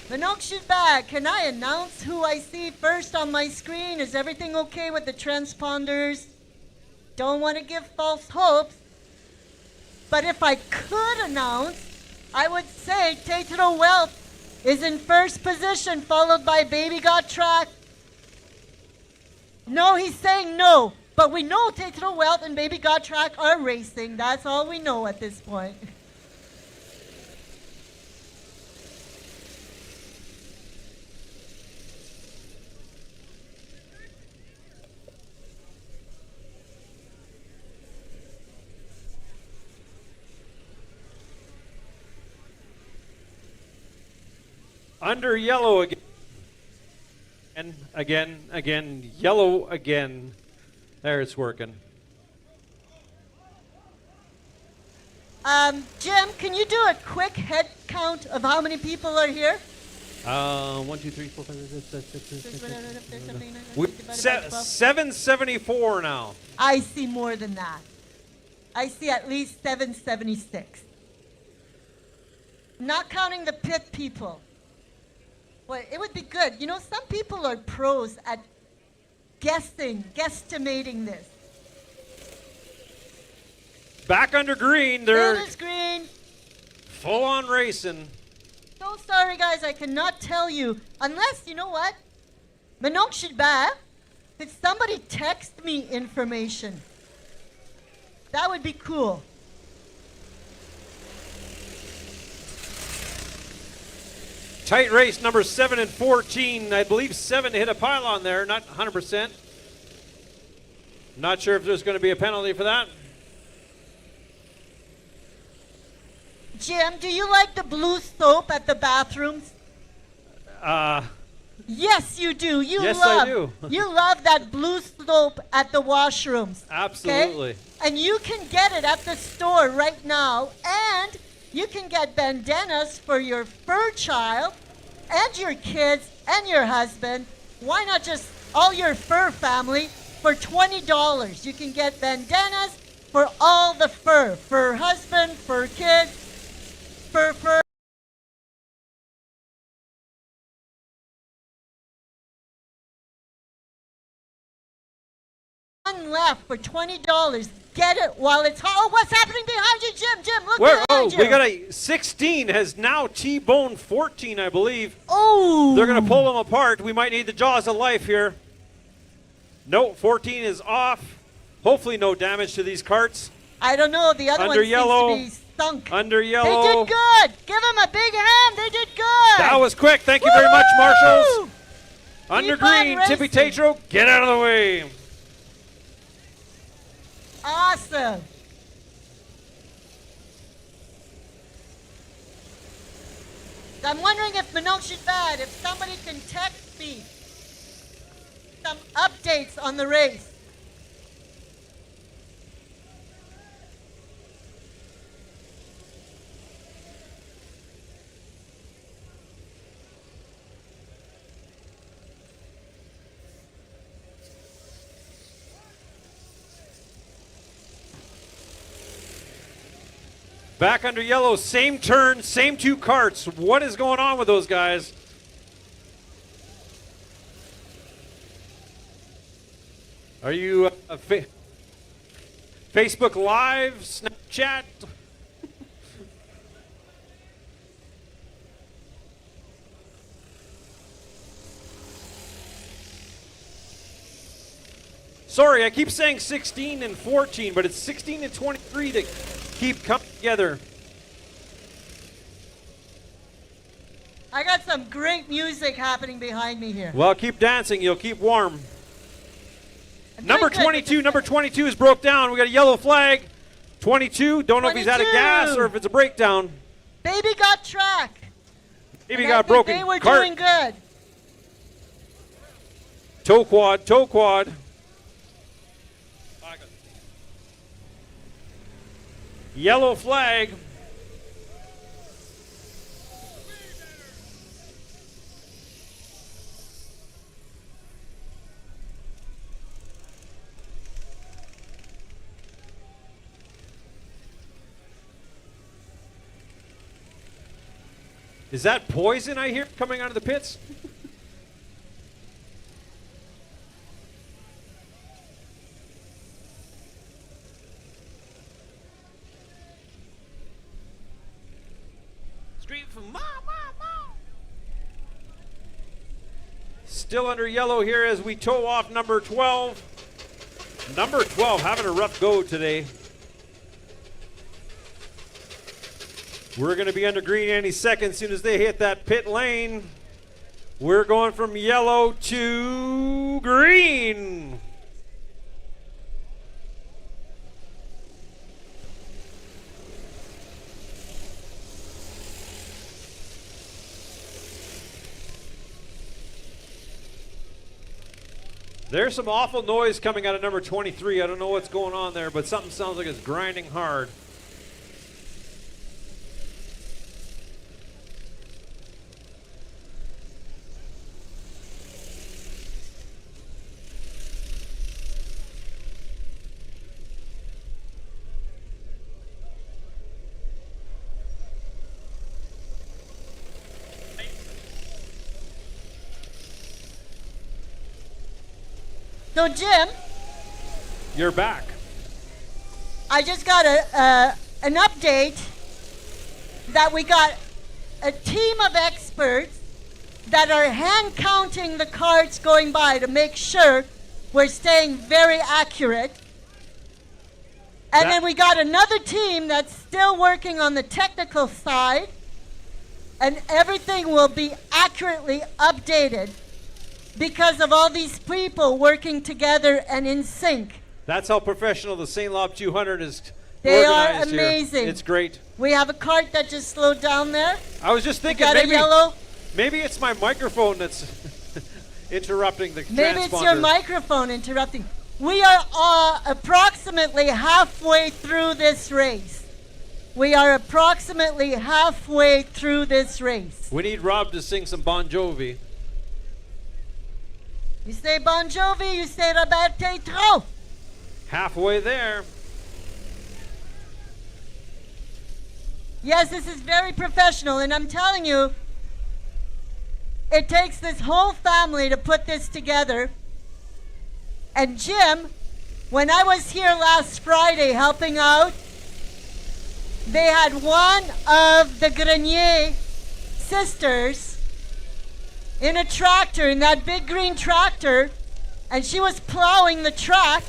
Minoxidil, can I announce who I see first on my screen? Is everything okay with the transponders? Don't want to give false hopes. But if I could announce, I would say Tatro Wealth is in first position, followed by Baby Got Track. No, he's saying no. But we know Tatro Wealth and Baby Got Track are racing. That's all we know at this point. Under yellow again. And again, yellow again. There, it's working. Jim, can you do a quick head count of how many people are here? 1, 2, 3, 4, 5, 6, 7, 774 now. I see more than that. I see at least 776. Not counting the pit people. Well, it would be good. You know, some people are pros at guesstimating this. Back under green. They're It is green. full on racing. So sorry, guys. I cannot tell you. Unless, you know what? Manon Shidba, could somebody text me information? That would be cool. Tight race number 7 and 14. I believe 7 hit a pylon there, not 100%. Not sure if there's going to be a penalty for that. Jim, do you like the blue soap at the bathrooms? Yes, you do. Yes, I do. You love that blue soap at the washrooms. Absolutely. Okay? And you can get it at the store right now. And you can get bandanas for your fur child and your kids and your husband. Why not just all your fur family for $20? You can get bandanas for all the fur. For husband, for kids, for fur. One left for $20. Get it while it's hot. Oh, what's happening behind you, Jim? Jim, look behind you. We got a 16 has now T-boned 14, I believe. Oh. They're going to pull them apart. We might need the jaws of life here. No, 14 is off. Hopefully no damage to these carts. I don't know. The other Under one yellow. seems to be sunk. Under They yellow. did good. Give them a big hand. They did good. That was quick. Thank you very much, marshals. Woo! Under Keep on green, Tippy racing. Tatro, get out of the way. Awesome. I'm wondering if Minoxidil bad, if somebody can text me some updates on the race. Back under yellow, same turn, same two carts. What is going on with those guys? Are you Facebook Live, Snapchat? Sorry, I keep saying 16 and 14, but it's 16 and 23 that keep coming together. I got some great music happening behind me here. Well, keep dancing. You'll keep warm. I'm Number doing good. 22. Number 22 is broke down. We got a yellow flag. 22. Don't know if he's out of 22. gas or if it's a breakdown. Baby got track. Maybe he And I got think broken. They were Cart. doing good. Toe quad. Toe quad. Yellow flag. Is that poison I hear coming out of the pits? Scream for mom, mom, mom. Still under yellow here as we tow off number 12. Number 12 having a rough go today. We're going to be under green any second as soon as they hit that pit lane. We're going from yellow to green. There's some awful noise coming out of number 23. I don't know what's going on there, but something sounds like it's grinding hard. So, Jim, You're back. I just got an update that we got a team of experts that are hand counting the carts going by to make sure we're staying very accurate. And then we got another team that's still working on the technical side, and everything will be accurately updated because of all these people working together and in sync. That's how professional the St-Labre 200 is They are organized here. amazing. It's great. We have a cart that just slowed down there. I was just We thinking got a yellow. maybe it's my microphone that's interrupting the Maybe it's your transponder. microphone interrupting. We are approximately halfway through this race. We are approximately halfway through this race. We need Rob to sing some Bon Jovi. You say Bon Jovi, you say Robert Trop. Halfway there. Yes, this is very professional, and I'm telling you, it takes this whole family to put this together. And Jim, when I was here last Friday helping out, they had one of the Grenier sisters in a tractor, in that big green tractor, and she was plowing the track.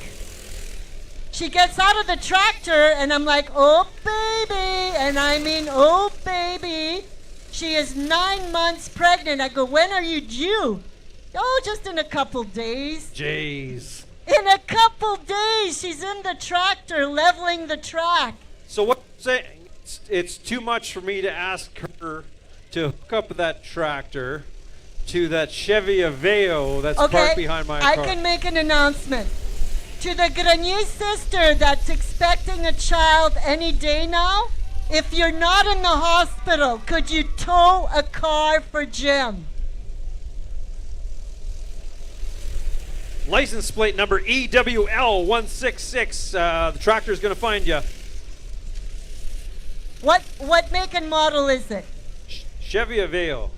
She gets out of the tractor, and I'm like, oh, baby. And I mean, oh, baby. She is 9 months pregnant. I go, when are you due? Oh, just in a couple days. Jeez. In a couple days, she's in the tractor leveling the track. So what you're saying, it's too much for me to ask her to hook up that tractor to that Chevy Aveo that's parked behind my I car. can make an announcement. To the Grenier sister that's expecting a child any day now, if you're not in the hospital, could you tow a car for Jim? License plate number EWL166. The tractor's going to find you. What make and model is it? Chevy Aveo.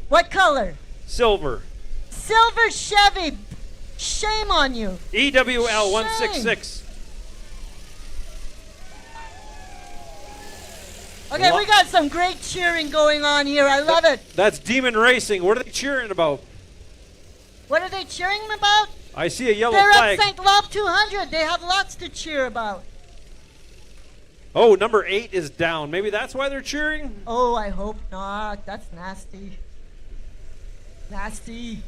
What color? Silver. Silver Chevy. Shame on you. EWL166. Okay, we got some great cheering going on here. I love it. That's Demon Racing. What are they cheering about? What are they cheering about? I see a yellow They're flag. at St-Labre 200. They have lots to cheer about. Oh, number 8 is down. Maybe that's why they're cheering? Oh, I hope not. That's nasty. Nasty.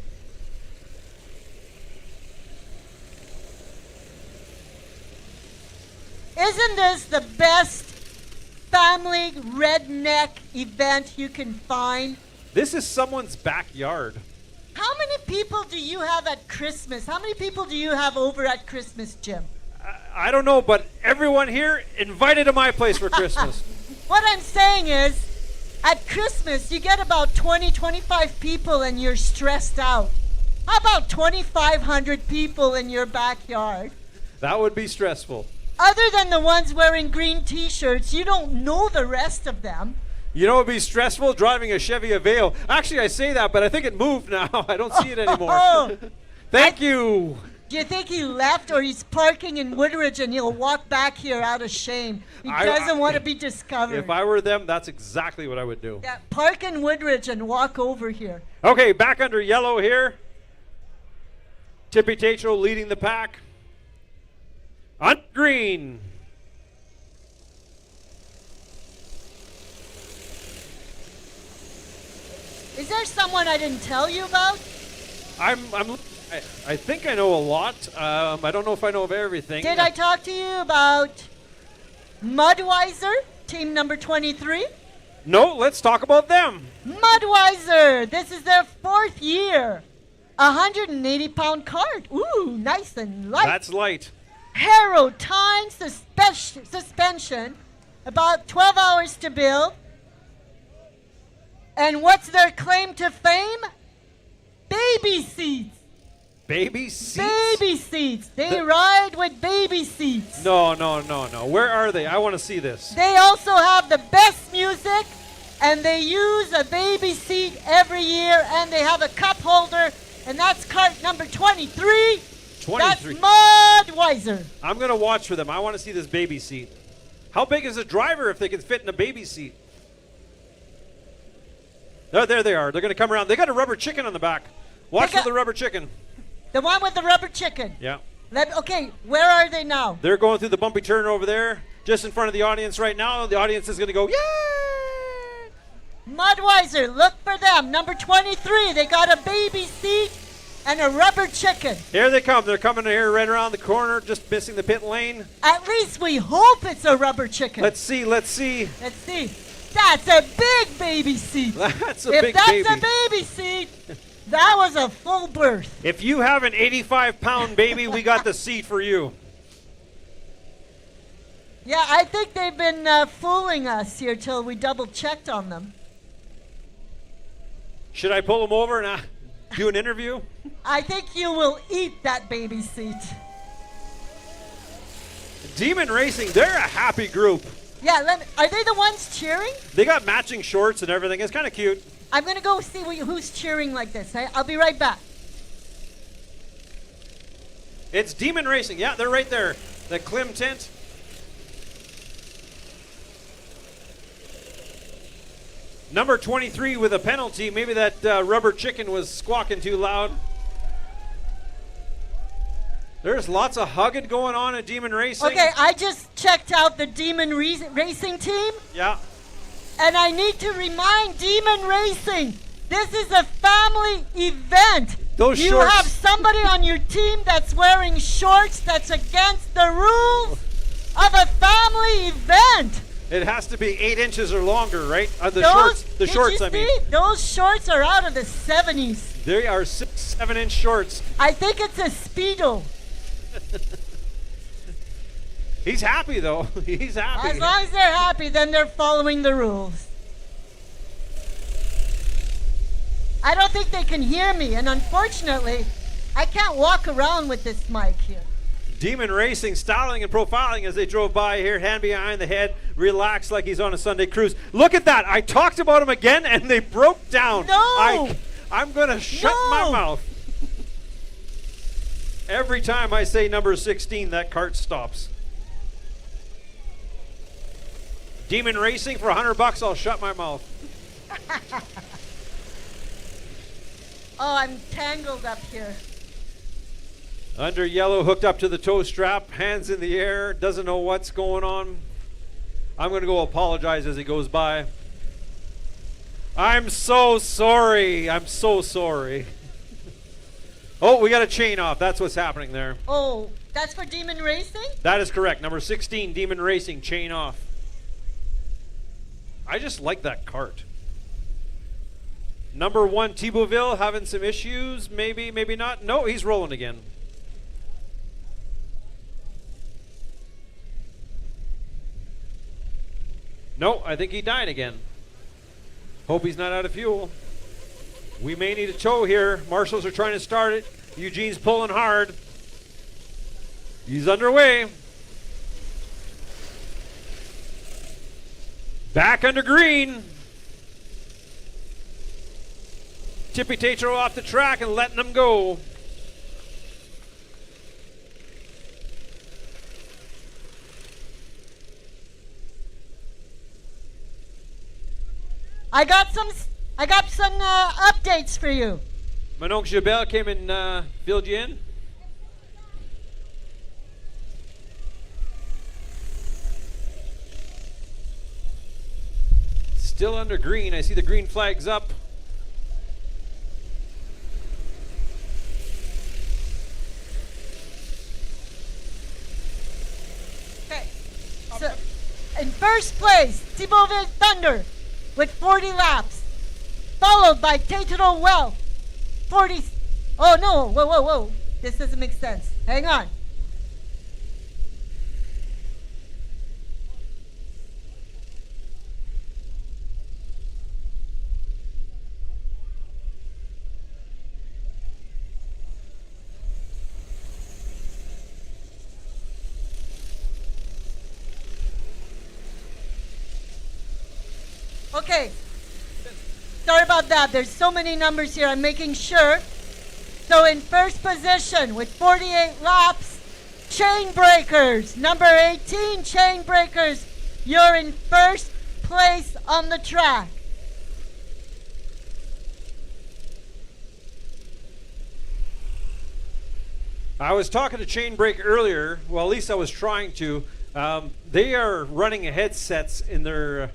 Isn't this the best family redneck event you can find? This is someone's backyard. How many people do you have at Christmas? How many people do you have over at Christmas, Jim? I don't know, but everyone here invited to my place for Christmas. What I'm saying is, at Christmas, you get about 20, 25 people and you're stressed out. How about 2,500 people in your backyard? That would be stressful. Other than the ones wearing green t-shirts, you don't know the rest of them. You know, it'd be stressful driving a Chevy Aveo. Actually, I say that, but I think it moved now. I don't see it anymore. Thank you. Do you think he left or he's parking in Woodridge and he'll walk back here out of shame? He doesn't want to be discovered. If I were them, that's exactly what I would do. Yeah, park in Woodridge and walk over here. Okay, back under yellow here. Tippy Tatro leading the pack. On green. Is there someone I didn't tell you about? I think I know a lot. I don't know if I know of everything. Did I talk to you about Mudweiser, team number 23? No, let's talk about them. Mudweiser, this is their 4th year. 180-pound cart. Ooh, nice and light. That's light. Harrow Tyne suspension, about 12 hours to build. And what's their claim to fame? Baby seats. Baby seats? Baby seats. They ride with baby seats. No. Where are they? I want to see this. They also have the best music, and they use a baby seat every year, and they have a cup holder, and that's cart number 23. 23. That's Mudweiser. I'm going to watch for them. I want to see this baby seat. How big is a driver if they can fit in a baby seat? Oh, there they are. They're going to come around. They got a rubber chicken on the back. Watch for the rubber chicken. The one with the rubber chicken. Yeah. Okay, where are they now? They're going through the bumpy turn over there, just in front of the audience right now. The audience is going to go, yay! Mudweiser, look for them. Number 23, they got a baby seat and a rubber chicken. Here they come. They're coming here right around the corner, just missing the pit lane. At least we hope it's a rubber chicken. Let's see. Let's see. That's a big baby seat. That's a if big that's baby. a baby seat, that was a full berth. If you have an 85-pound baby, we got the seat for you. Yeah, I think they've been fooling us here till we double-checked on them. Should I pull them over and do an interview? I think you will eat that baby seat. Demon Racing, they're a happy group. Yeah, are they the ones cheering? They got matching shorts and everything. It's kind of cute. I'm going to go see who's cheering like this. I'll be right back. It's Demon Racing. Yeah, they're right there. The Klim tent. Number 23 with a penalty. Maybe that rubber chicken was squawking too loud. There's lots of hugging going on at Demon Racing. Okay, I just checked out the Demon Racing team. Yeah. And I need to remind Demon Racing, this is a family event. You shorts. have somebody on your team that's wearing shorts that's against the rules of a family event. It has to be 8 inches or longer, right? The Did shorts, you I mean. see? Those shorts are out of the 70s. They are 6, 7-inch shorts. I think it's a Speedo. He's happy, though. He's happy. As long as they're happy, then they're following the rules. I don't think they can hear me, and unfortunately, I can't walk around with this mic here. Demon Racing styling and profiling as they drove by here, hand behind the head, relaxed like he's on a Sunday cruise. Look at that. I talked about him again, and they broke down. No. I'm going to shut my mouth. Every time I say number 16, that cart stops. Demon Racing for $100, I'll shut my mouth. Oh, I'm tangled up here. Under yellow, hooked up to the toe strap, hands in the air, doesn't know what's going on. I'm going to go apologize as he goes by. I'm so sorry. I'm so sorry. Oh, we got a chain off. That's what's happening there. Oh, that's for Demon Racing? That is correct. Number 16, Demon Racing, chain off. I just like that cart. Number 1, Thibauville, having some issues. Maybe, maybe not. No, he's rolling again. No, I think he died again. Hope he's not out of fuel. We may need a tow here. Marshals are trying to start it. Eugene's pulling hard. He's underway. Back under green. Tippy Tatro off the track and letting them go. I got some updates for you. Manon Gilbert came and filled you in. Still under green. I see the green flags up. Okay. So, in first place, Thibauville Thunder with 40 laps, followed by Tatro Well, 40. Oh no! Whoa! This doesn't make sense. Hang on. Okay. Sorry about that. There's so many numbers here. I'm making sure. So in first position with 48 laps, Chain Breakers. Number 18, Chain Breakers. You're in first place on the track. I was talking to Chainbreak earlier. Well, at least I was trying to. They are running headsets in their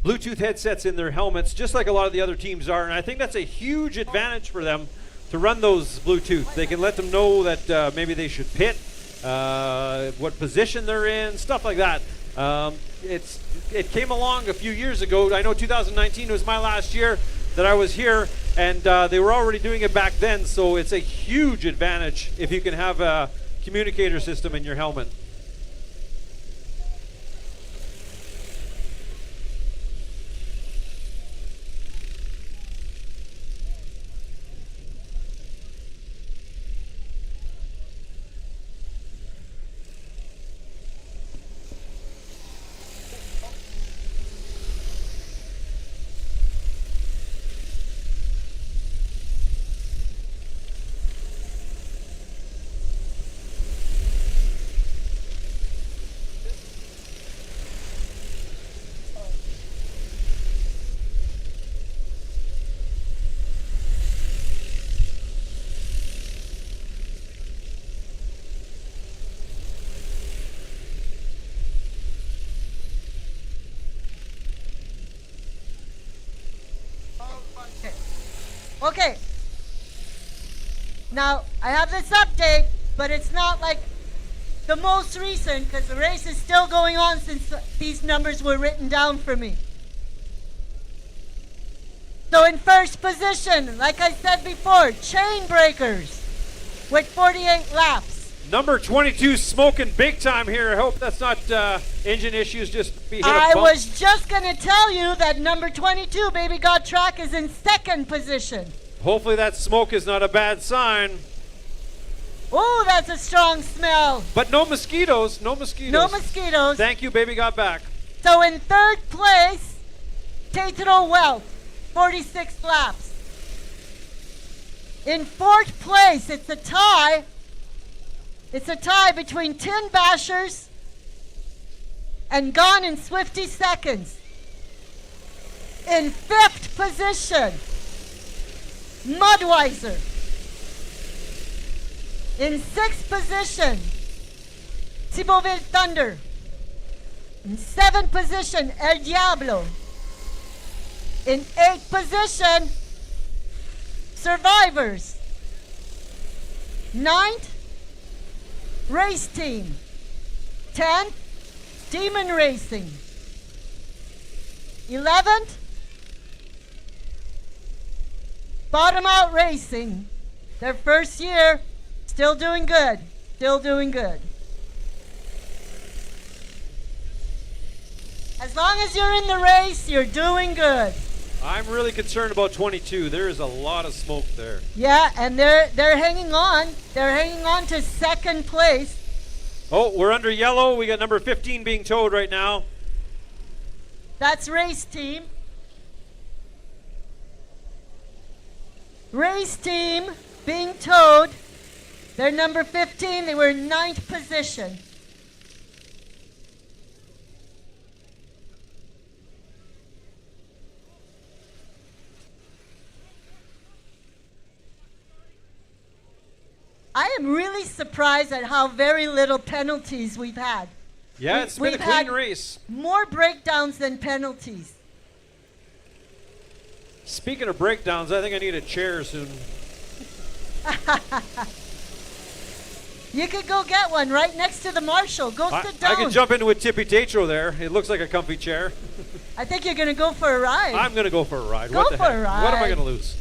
Bluetooth headsets in their helmets, just like a lot of the other teams are. And I think that's a huge advantage for them to run those Bluetooth. They can let them know that maybe they should pit, what position they're in, stuff like that. It came along a few years ago. I know 2019 was my last year that I was here, and they were already doing it back then. So it's a huge advantage if you can have a communicator system in your helmet. Okay. Now, I have this update, but it's not like the most recent because the race is still going on since these numbers were written down for me. So in first position, like I said before, Chain Breakers with 48 laps. Number 22 smoking big time here. I hope that's not engine issues, just be hit a I bump. was just going to tell you that number 22, Baby God Track, is in second position. Hopefully that smoke is not a bad sign. Oh, that's a strong smell. But no mosquitoes, no mosquitoes. No mosquitoes. Thank you, baby got back. So in third place, Tatro Wealth, 46 laps. In fourth place, it's a tie. It's a tie between Tin Bashers and Gone in Swifty Seconds. In fifth position, Mudweiser. In sixth position, Thibauville Thunder. In seventh position, El Diablo. In eighth position, Survivors. Ninth, Race Team. 10th, Demon Racing. 11th, Bottom Out Racing. Their first year, still doing good. Still doing good. As long as you're in the race, you're doing good. I'm really concerned about 22. There is a lot of smoke there. Yeah, and they're hanging on. They're hanging on to second place. Oh, we're under yellow. We got number 15 being towed right now. That's Race Team. Race team being towed. They're number 15. They were in 9th position. I am really surprised at how very little penalties we've had. Yeah, it's been a We've clean had race. more breakdowns than penalties. Speaking of breakdowns, I think I need a chair soon. You could go get one right next to the marshal. Go sit down. I can jump into a tippy tatro there. It looks like a comfy chair. I think you're going to go for a ride. I'm going to go for a ride. Go What the for heck? a ride. What am I going to lose?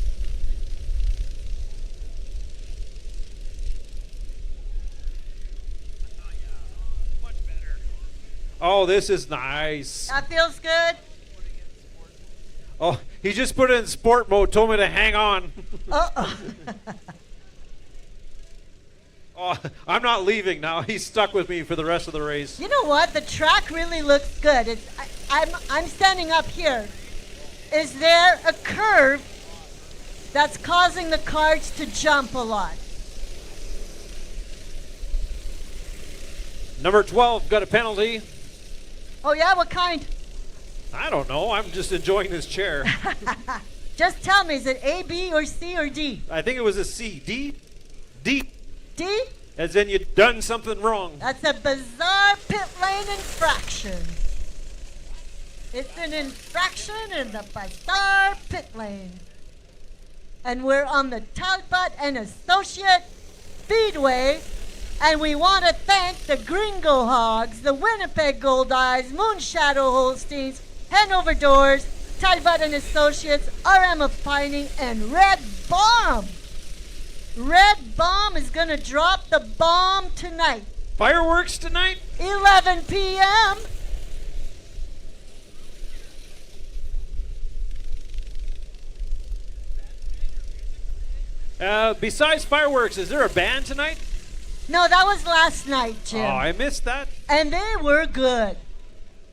Oh, this is nice. That feels good. Oh, he just put it in sport mode, told me to hang on. Uh-oh. Oh, I'm not leaving now. He's stuck with me for the rest of the race. You know what? The track really looks good. I'm standing up here. Is there a curve that's causing the carts to jump a lot? Number 12 got a penalty. Oh yeah, what kind? I don't know. I'm just enjoying this chair. Just tell me, is it A, B, or C, or D? I think it was a C. D? D. D? As in you done something wrong. That's a bizarre pit lane infraction. It's an infraction in the bizarre pit lane. And we're on the Talbot and Associate Speedway. And we want to thank the Gringo Hogs, the Winnipeg Gold Eyes, Moonshadow Holsteins, Hanover Doors, Talbot and Associates, RM of Pining, and Red Bomb. Red Bomb is going to drop the bomb tonight. Fireworks tonight? 11 p.m. Besides fireworks, is there a band tonight? No, that was last night, Jim. Oh, I missed that. And they were good.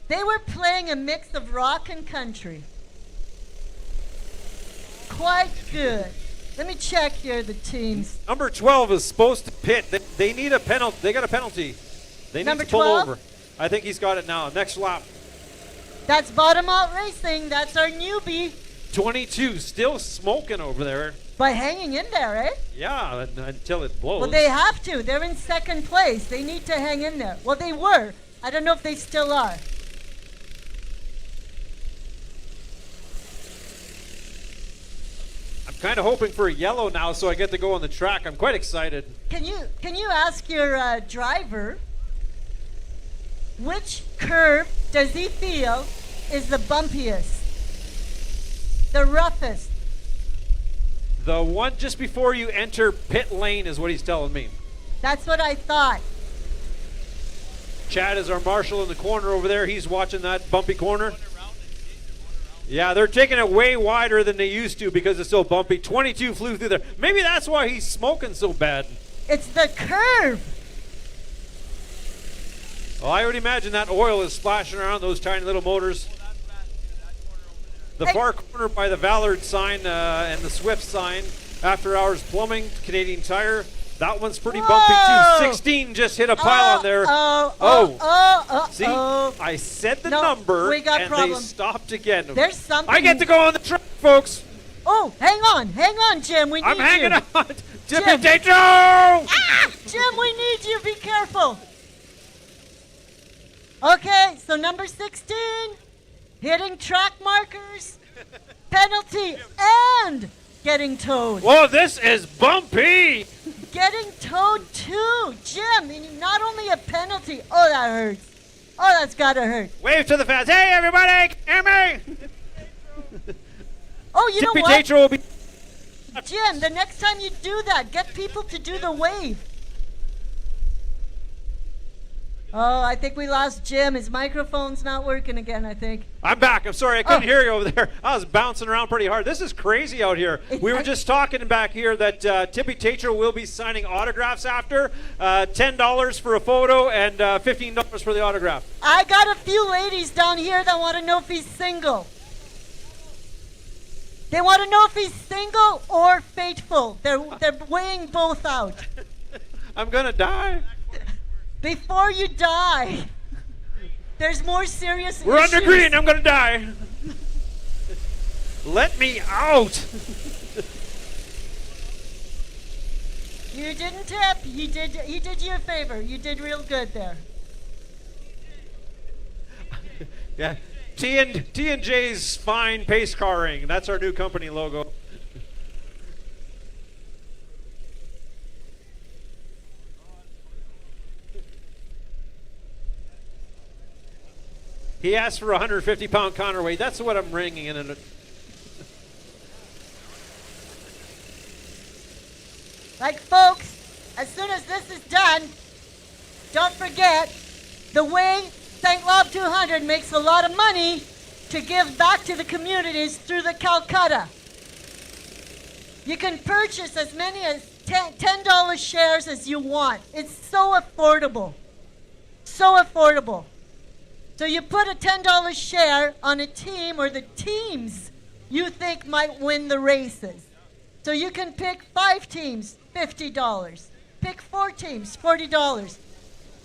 They were playing a mix of rock and country. Quite good. Let me check here the teams. Number 12 is supposed to pit. They need a penalty. They got a penalty. They need Number to pull 12? over. I think he's got it now. Next lap. That's Bottom Out Racing. That's our newbie. 22, still smoking over there. By hanging in there, eh? Yeah, until it blows. Well, they have to. They're in second place. They need to hang in there. Well, they were. I don't know if they still are. I'm kind of hoping for a yellow now so I get to go on the track. I'm quite excited. Can you ask your driver which curve does he feel is the bumpiest, the roughest? The one just before you enter pit lane is what he's telling me. That's what I thought. Chad is our marshal in the corner over there. He's watching that bumpy corner. Yeah, they're taking it way wider than they used to because it's so bumpy. 22 flew through there. Maybe that's why he's smoking so bad. It's the curve. Well, I would imagine that oil is splashing around those tiny little motors. The far corner by the Vallard sign and the Swift sign, After Hours Plumbing, Canadian Tire. That one's pretty bumpy too. 16 just hit a pile on there. See, I said the number we got and problem. they stopped again. There's something. I get to go on the track, folks. Oh, hang on, Jim. We need I'm hanging you. on. Jim. Potato! Ah, Jim, we need you. Be careful. Okay, so number 16, hitting track markers, penalty, and getting towed. Whoa, this is bumpy. Getting towed too. Jim, not only a penalty. Oh, that hurts. Oh, that's gotta hurt. Wave to the fans. Hey, everybody, hear me? Oh, you know what? Potato will be. Jim, the next time you do that, get people to do the wave. Oh, I think we lost Jim. His microphone's not working again, I think. I'm back. I'm sorry. I couldn't hear you over there. I was bouncing around pretty hard. This is crazy out here. We were just talking back here that Tippy Tatro will be signing autographs after. $10 for a photo and $15 for the autograph. I got a few ladies down here that want to know if he's single. They want to know if he's single or faithful. They're weighing both out. I'm gonna die. Before you die, there's more serious We're issues. under green. I'm gonna die. Let me out. You didn't tip. He did you a favor. You did real good there. Yeah. T&J's Fine Pace Carring. That's our new company logo. He asked for a 150-pound counterweight. That's what I'm ringing in it. Like, folks, as soon as this is done, don't forget, the way St-Labre 200 makes a lot of money to give back to the communities through the Calcutta. You can purchase as many as $10 shares as you want. It's so affordable. So affordable. So you put a $10 share on a team or the teams you think might win the races. So you can pick 5 teams, $50. Pick 4 teams, $40.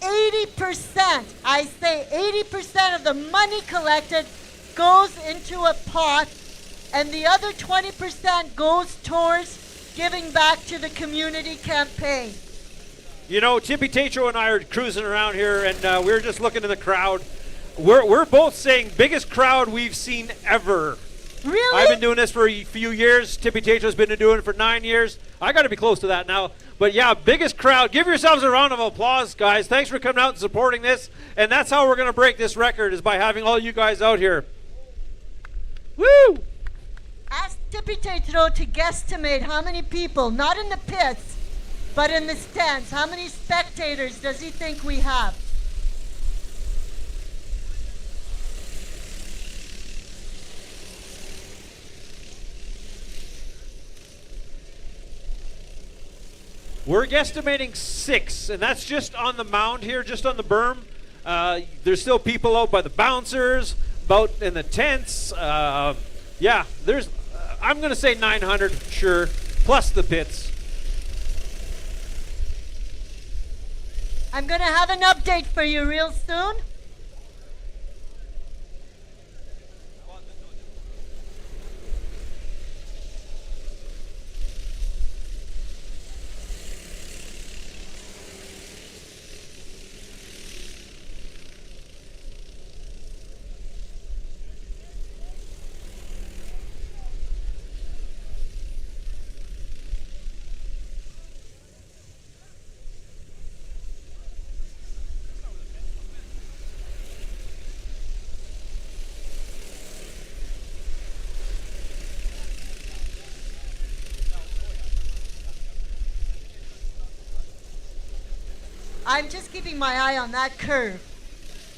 80%, I say 80% of the money collected goes into a pot, and the other 20% goes towards giving back to the community campaign. You know, Tippy Tatro and I are cruising around here, and we were just looking in the crowd. We're both saying biggest crowd we've seen ever. Really? I've been doing this for a few years. Tippy Tatro's been doing it for 9 years. I got to be close to that now. But yeah, biggest crowd. Give yourselves a round of applause, guys. Thanks for coming out and supporting this. And that's how we're going to break this record, is by having all you guys out here. Woo! Ask Tippy Tatro to guesstimate how many people, not in the pits, but in the stands, how many spectators does he think we have? We're guesstimating 6, and that's just on the mound here, just on the berm. There's still people out by the bouncers, out in the tents. Yeah, there's, I'm going to say 900, sure, plus the pits. I'm going to have an update for you real soon. I'm just keeping my eye on that curve.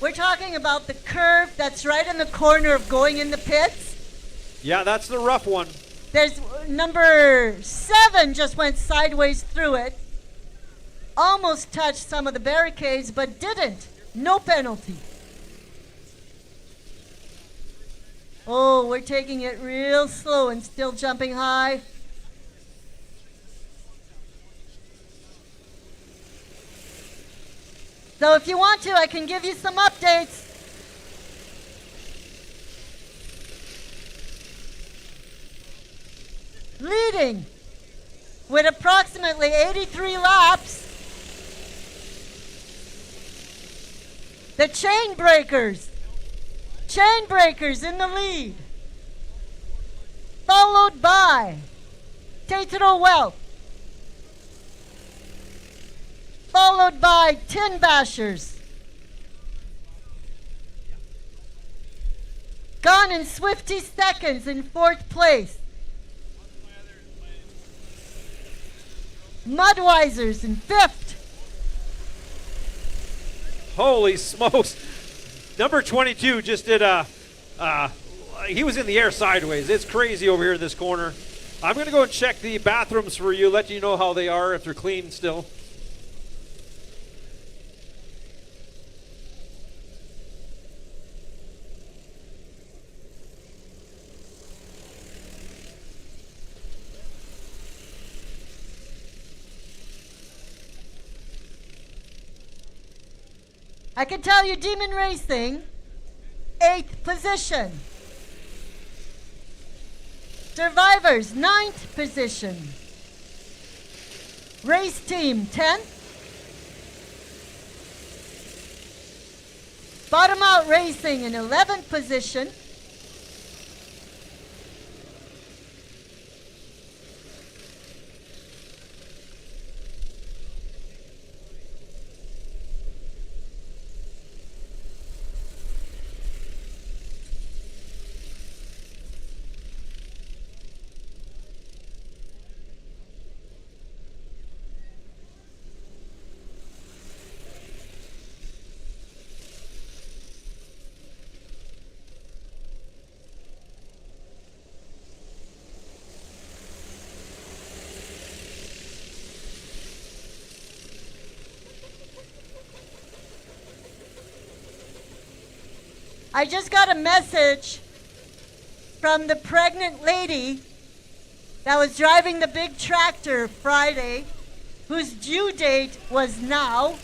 We're talking about the curve that's right in the corner of going in the pits. Yeah, that's the rough one. There's number 7 just went sideways through it. Almost touched some of the barricades, but didn't. No penalty. Oh, we're taking it real slow and still jumping high. So if you want to, I can give you some updates. Leading with approximately 83 laps, the Chain Breakers in the lead, followed by Tatro Wealth, followed by Tin Bashers. Gone in Swifty seconds in 4th place. Mudwisers in 5th. Holy smokes. Number 22 just did he was in the air sideways. It's crazy over here in this corner. I'm going to go and check the bathrooms for you, let you know how they are, if they're clean still. I can tell you Demon Racing, 8th position. Survivors, 9th position. Race Team, 10th. Bottom Out Racing in 11th position. I just got a message from the pregnant lady that was driving the big tractor Friday, whose due date was now.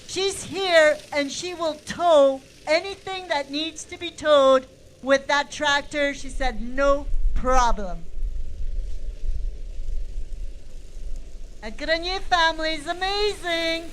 She's here and she will tow anything that needs to be towed with that tractor. She said, no problem. A Grenier family is amazing.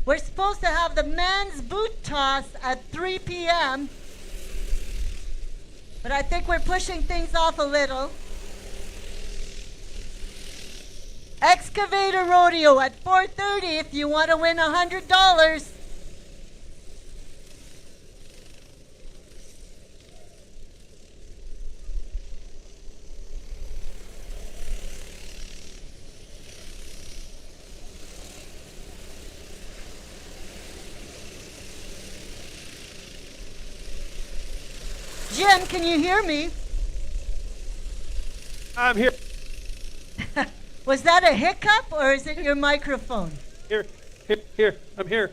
We're supposed to have the men's boot toss at 3 p.m., but I think we're pushing things off a little. Excavator rodeo at 4:30 if you want to win $100. Jim, can you hear me? I'm here. Was that a hiccup or is it your microphone? Here. I'm here.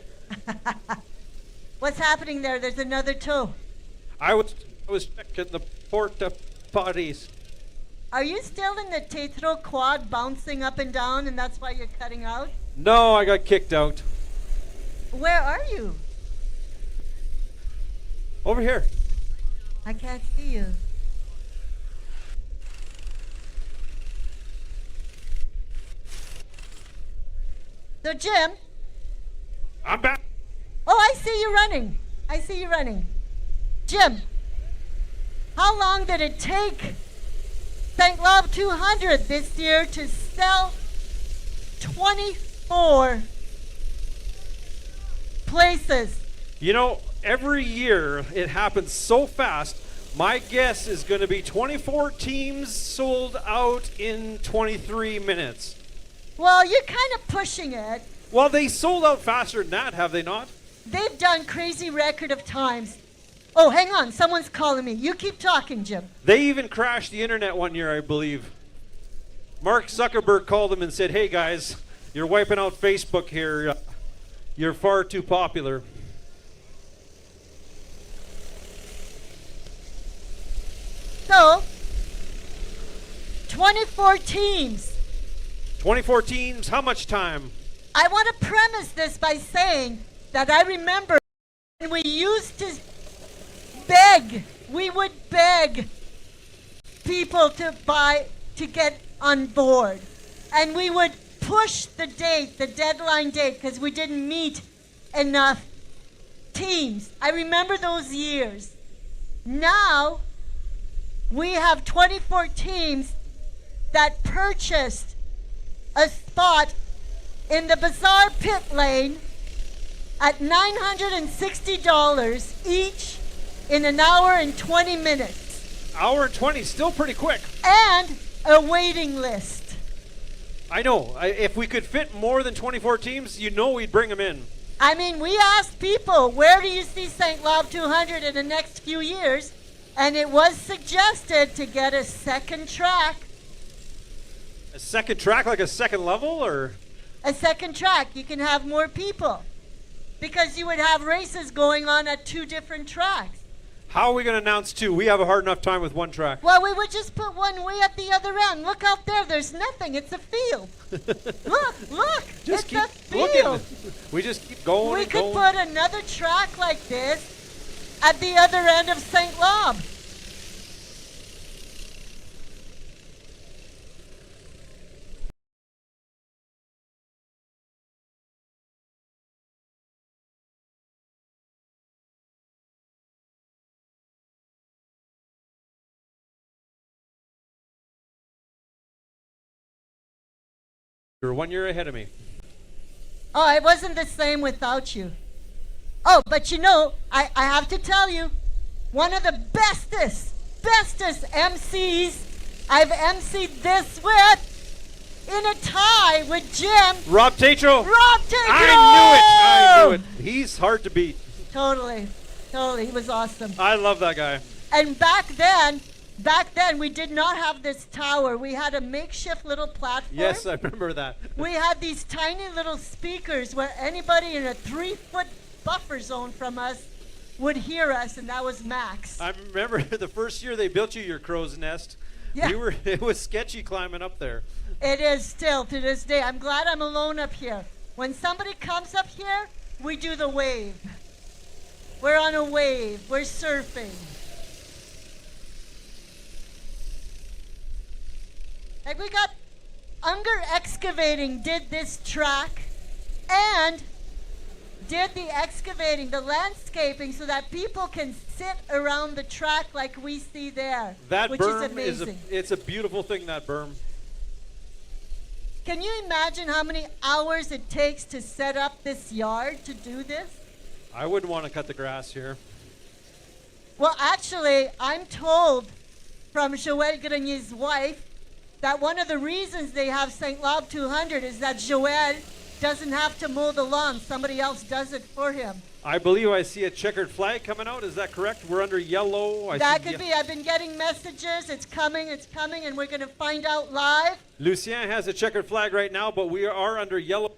What's happening there? There's another tow. I was checking the porta potties. Are you still in the Tetro quad bouncing up and down and that's why you're cutting out? No, I got kicked out. Where are you? Over here. I can't see you. So Jim. I'm back. Oh, I see you running. I see you running. Jim, how long did it take St-Labre 200 this year to sell 24 places? You know, every year it happens so fast. My guess is going to be 24 teams sold out in 23 minutes. Well, you're kind of pushing it. Well, they sold out faster than that, have they not? They've done crazy record of times. Oh, hang on. Someone's calling me. You keep talking, Jim. They even crashed the internet one year, I believe. Mark Zuckerberg called them and said, hey, guys, you're wiping out Facebook here. You're far too popular. So, 24 teams. 24 teams, how much time? I want to premise this by saying that I remember when we used to beg, we would beg people to buy, to get on board. And we would push the date, the deadline date, because we didn't meet enough teams. I remember those years. Now, we have 24 teams that purchased a spot in the Bazaar pit lane at $960 each in an hour and 20 minutes. Hour and 20, still pretty quick. And a waiting list. I know. If we could fit more than 24 teams, you know we'd bring them in. I mean, we asked people, where do you see St-Labre 200 in the next few years? And it was suggested to get a second track. A second track, like a second level, or? A second track. You can have more people. Because you would have races going on at 2 different tracks. How are we going to announce 2? We have a hard enough time with 1 track. Well, we would just put one way at the other end. Look out there. There's nothing. It's a field. Look. Just it's keep a field. looking. We just keep going We and could going. put another track like this at the other end of St-Labre. You're 1 year ahead of me. Oh, it wasn't the same without you. Oh, but you know, I have to tell you, one of the bestest MCs I've MC'd this with, in a tie with Jim. Rob Tatro. Rob Tatro! I knew it. He's hard to beat. Totally. He was awesome. I love that guy. And back then, we did not have this tower. We had a makeshift little platform. Yes, I remember that. We had these tiny little speakers where anybody in a 3-foot buffer zone from us would hear us, and that was max. I remember the first year they built you your crow's nest. Yeah. It was sketchy climbing up there. It is still to this day. I'm glad I'm alone up here. When somebody comes up here, we do the wave. We're on a wave. We're surfing. Like we got Unger Excavating did this track and did the excavating, the landscaping, so that people can sit around the track like we see there, That which berm is amazing. it's a beautiful thing, that berm. Can you imagine how many hours it takes to set up this yard to do this? I wouldn't want to cut the grass here. Well, actually, I'm told from Joël Grenier's wife that one of the reasons they have St-Labre 200 is that Joël doesn't have to mow the lawn. Somebody else does it for him. I believe I see a checkered flag coming out. Is that correct? We're under yellow. That could be. I've been getting messages. It's coming, and we're going to find out live. Lucien has a checkered flag right now, but we are under yellow.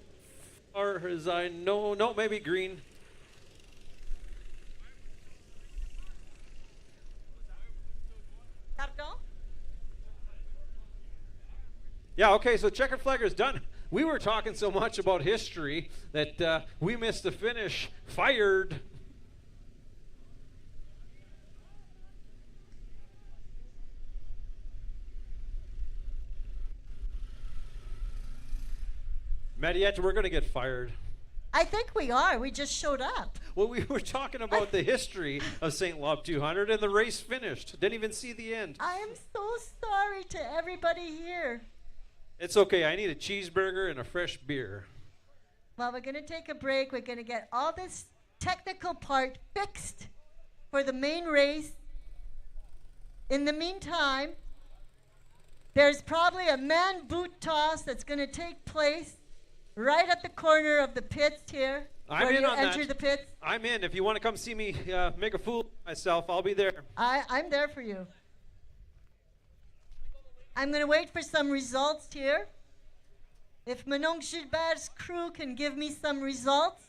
Or as I know, no, maybe green. Pardon? Yeah, okay, so checkered flag is done. We were talking so much about history that we missed the finish. Fired. Mariette, we're going to get fired. I think we are. We just showed up. Well, we were talking about the history of St-Labre 200, and the race finished. Didn't even see the end. I am so sorry to everybody here. It's okay. I need a cheeseburger and a fresh beer. Well, we're going to take a break. We're going to get all this technical part fixed for the main race. In the meantime, there's probably a man boot toss that's going to take place right at the corner of the pits here. I'm where in you on enter that. the pits. I'm in. If you want to come see me make a fool of myself, I'll be there. I'm there for you. I'm going to wait for some results here. If Manon Gilbert's crew can give me some results.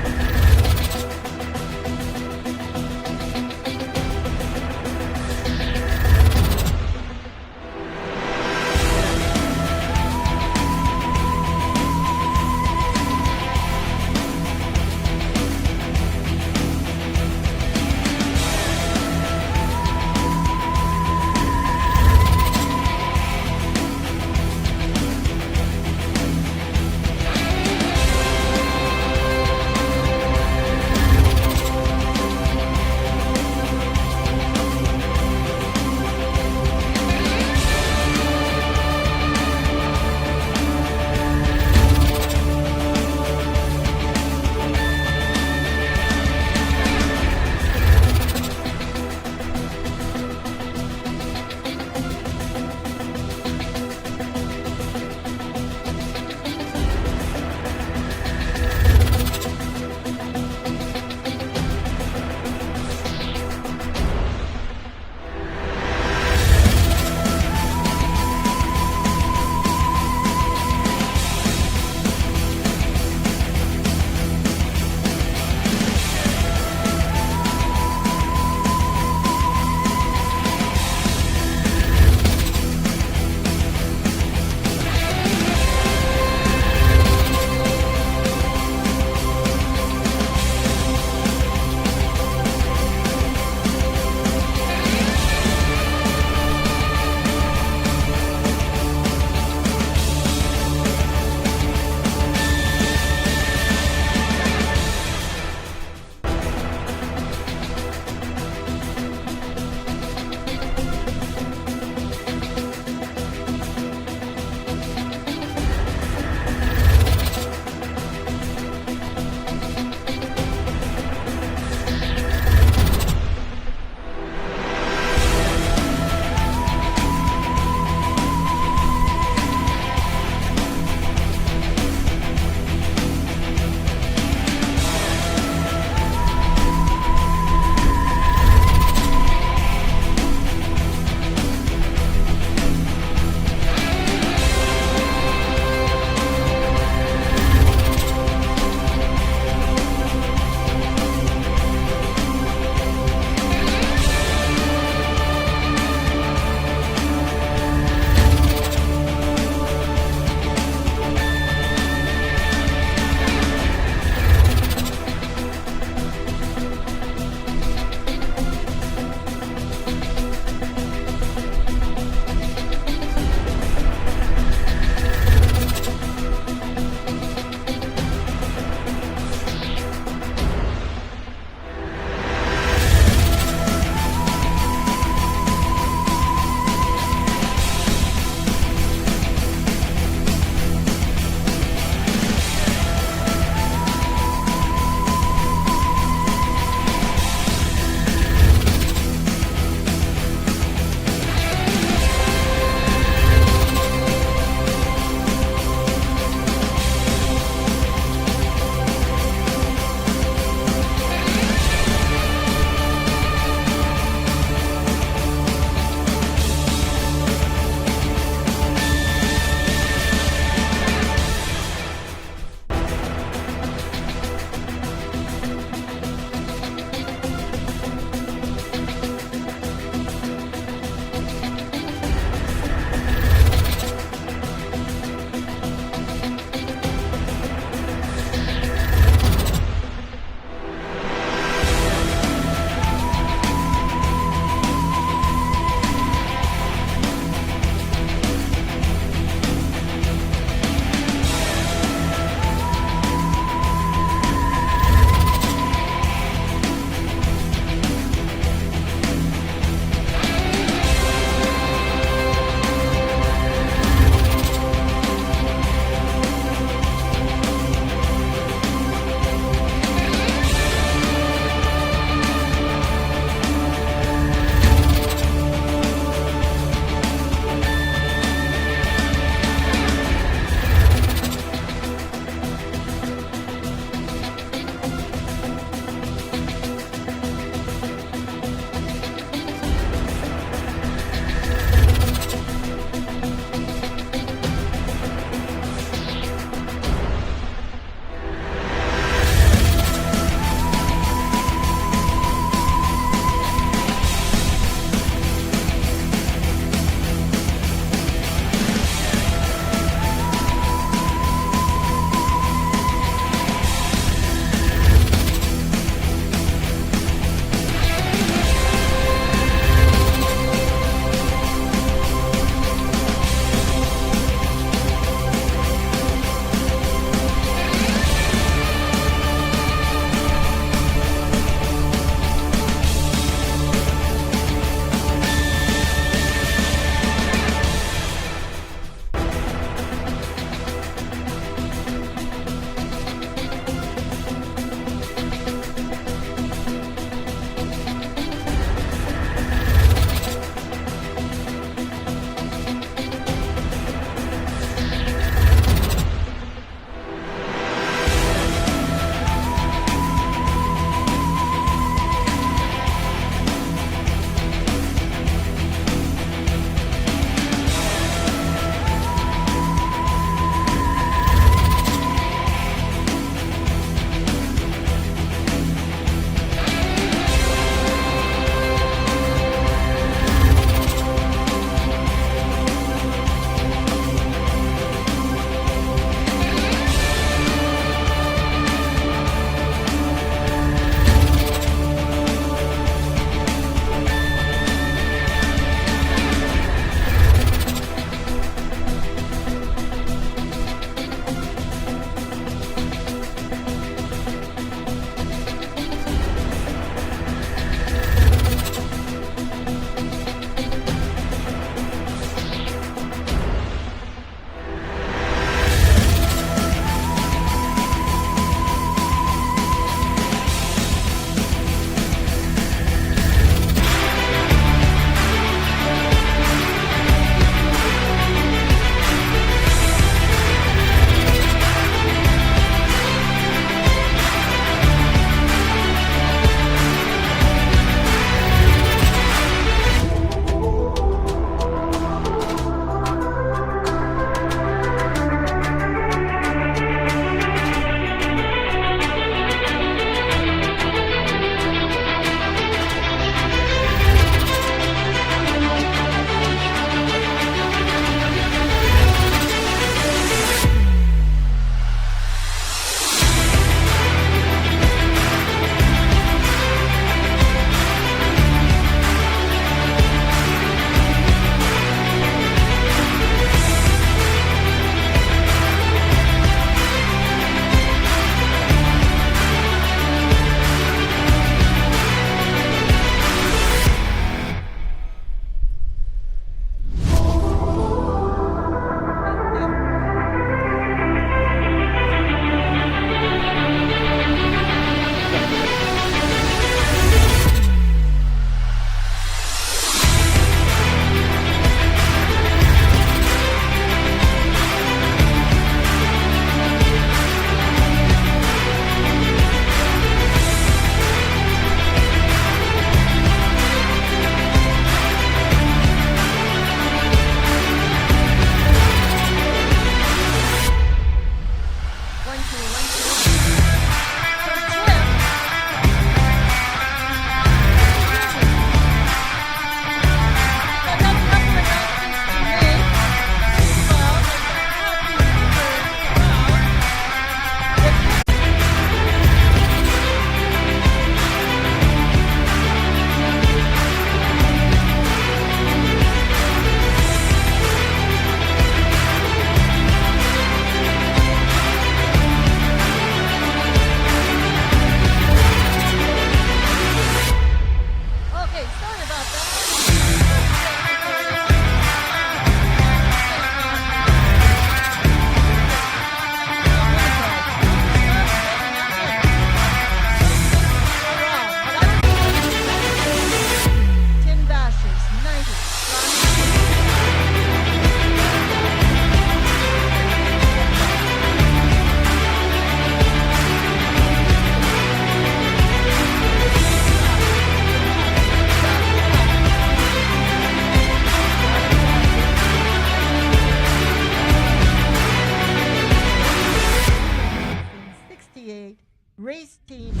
race team people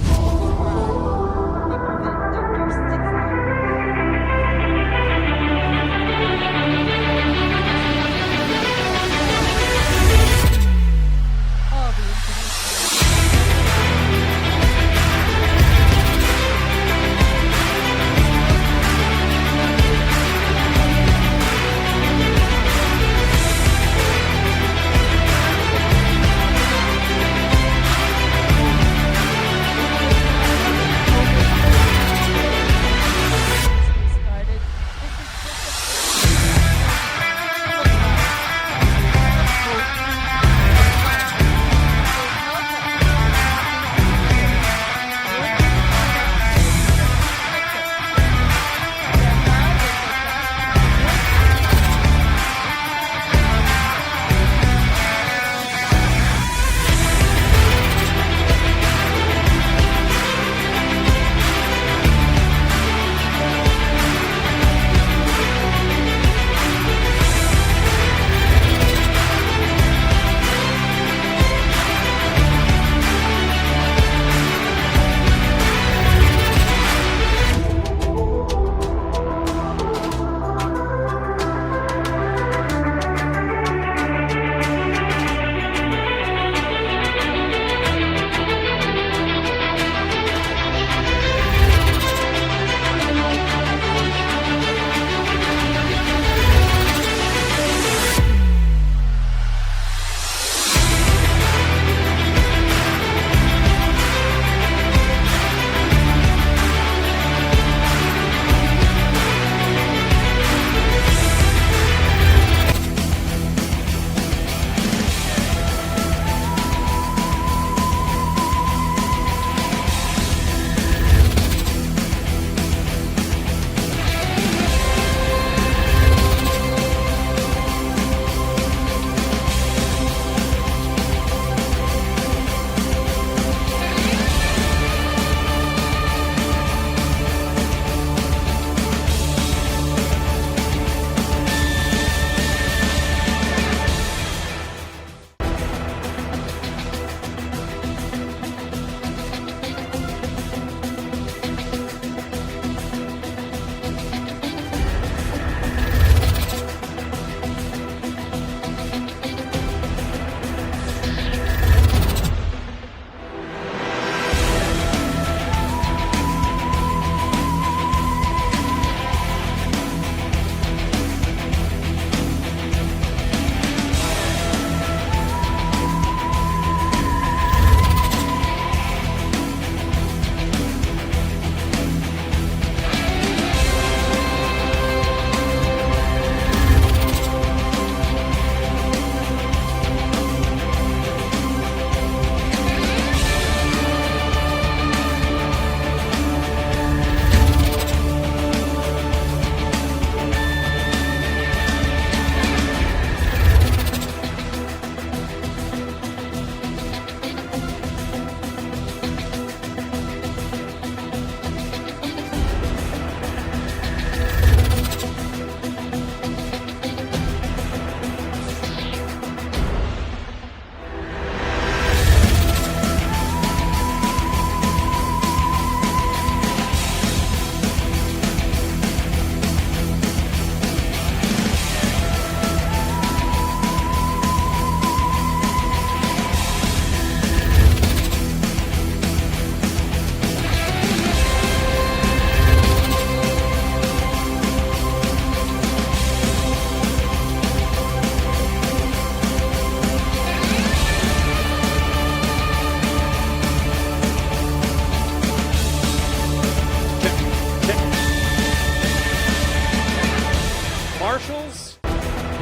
with their 6 all the information. Started. This is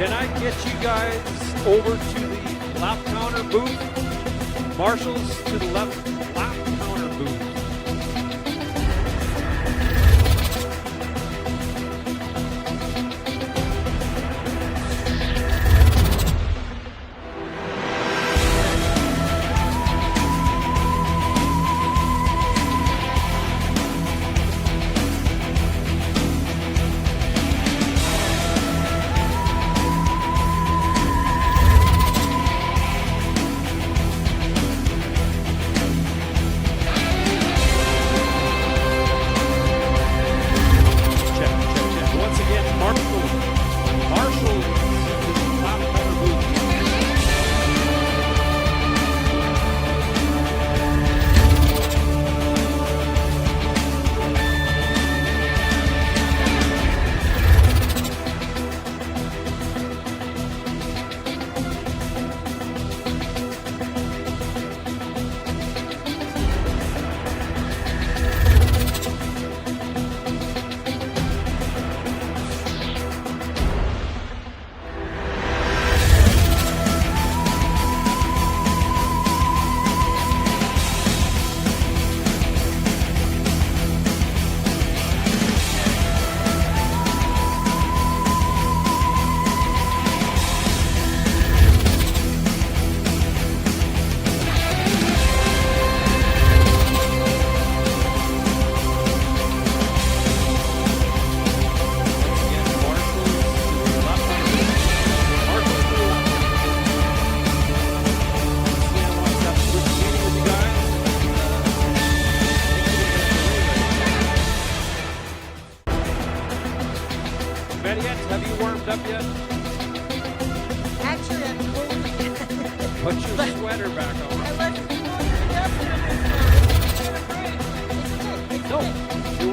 Can I get you guys over to the lap counter booth? Marshals to the lap counter booth.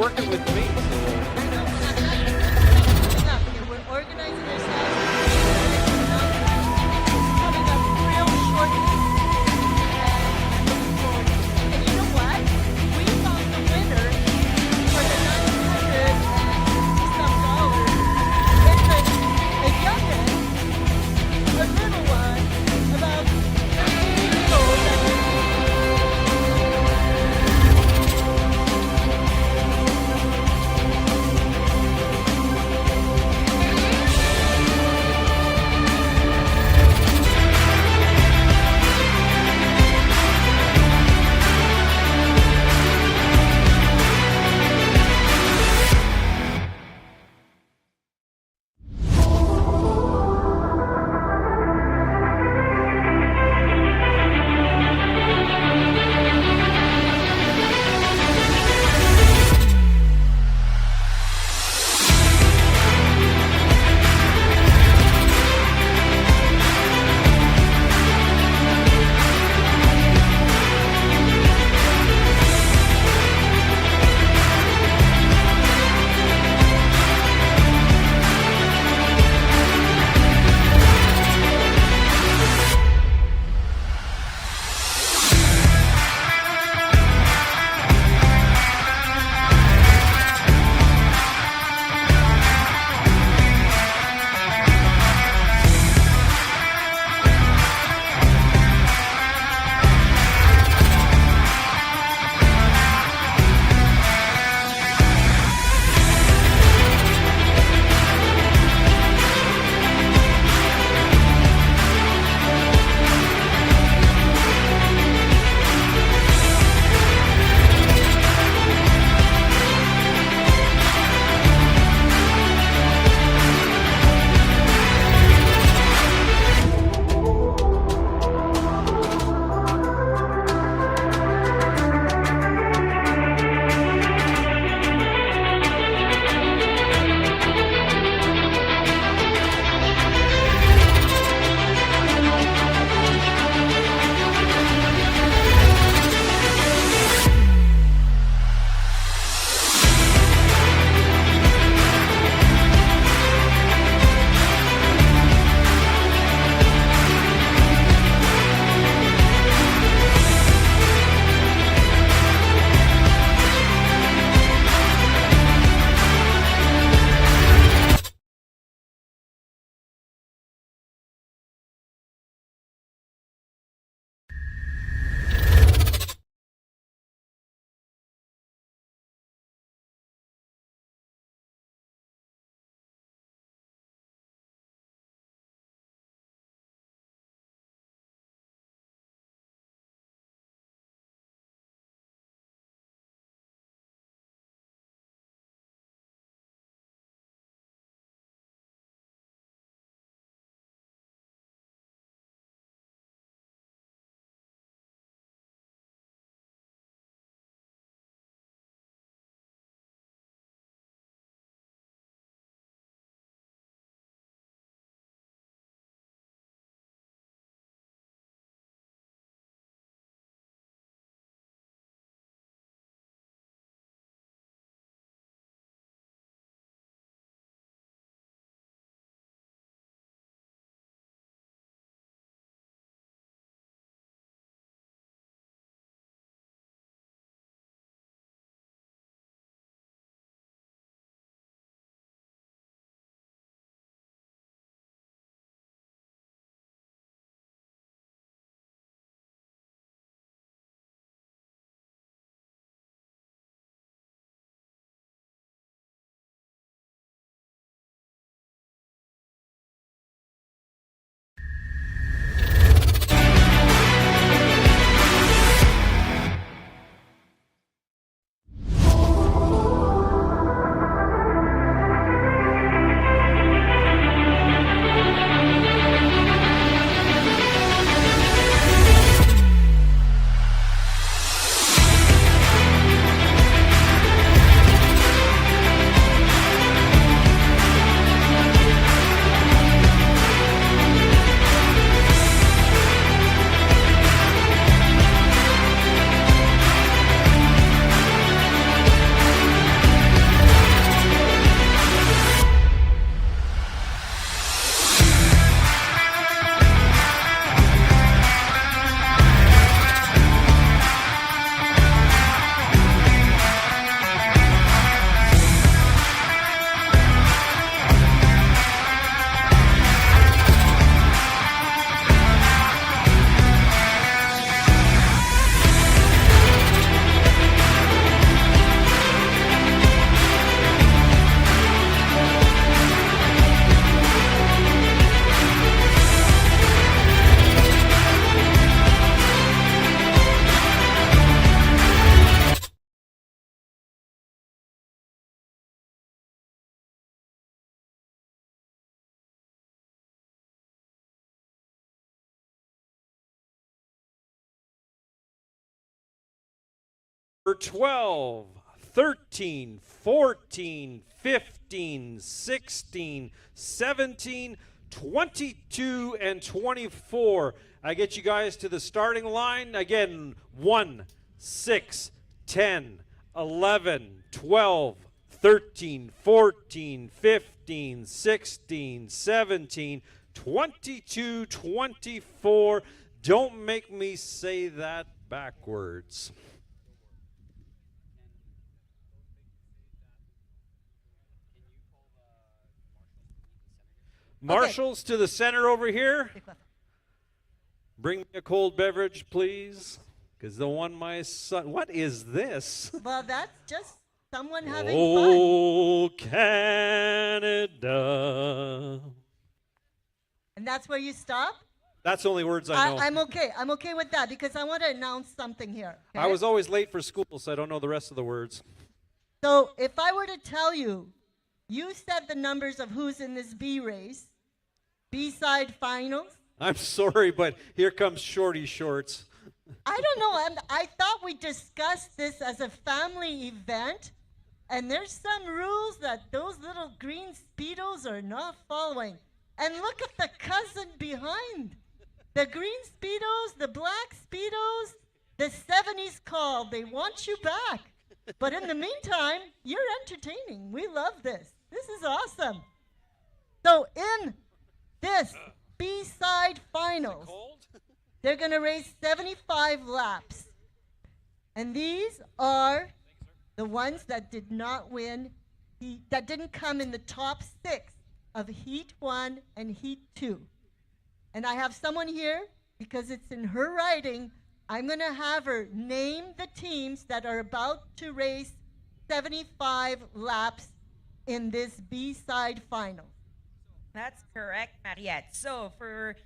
working with me. So. We're organizing ourselves. Coming up real shortly. And you know what? We found the winner for the $900 some dollars. It's a youngin', a little one, about 13 years old. 12, 13, 14, 15, 16, 17, 22, and 24. I get you guys to the starting line. Again, 1, 6, 10, 11, 12, 13, 14, 15, 16, 17, 22, 24. Don't make me say that backwards. Marshals to the center over here. Bring me a cold beverage, please. Because the one my son... What is this? Well, that's just someone having fun. Oh, Canada. And that's where you stop? That's the only words I know. I'm okay. I'm okay with that because I want to announce something here. Okay? I was always late for school, so I don't know the rest of the words. So if I were to tell you, you said the numbers of who's in this B race, B-side finals. I'm sorry, but here comes Shorty Shorts. I don't know. I thought we discussed this as a family event, and there's some rules that those little green Speedos are not following. And look at the cousin behind. The green Speedos, the black Speedos, the 70s call. They want you back. But in the meantime, you're entertaining. We love this. This is awesome. So in this B-side finals, they're going to race 75 laps. And these are the ones that did not win, that didn't come in the top 6 of Heat 1 and Heat 2. And I have someone here, because it's in her writing, I'm going to have her name the teams that are about to race 75 laps in this B-side final. That's correct, Mariette. So for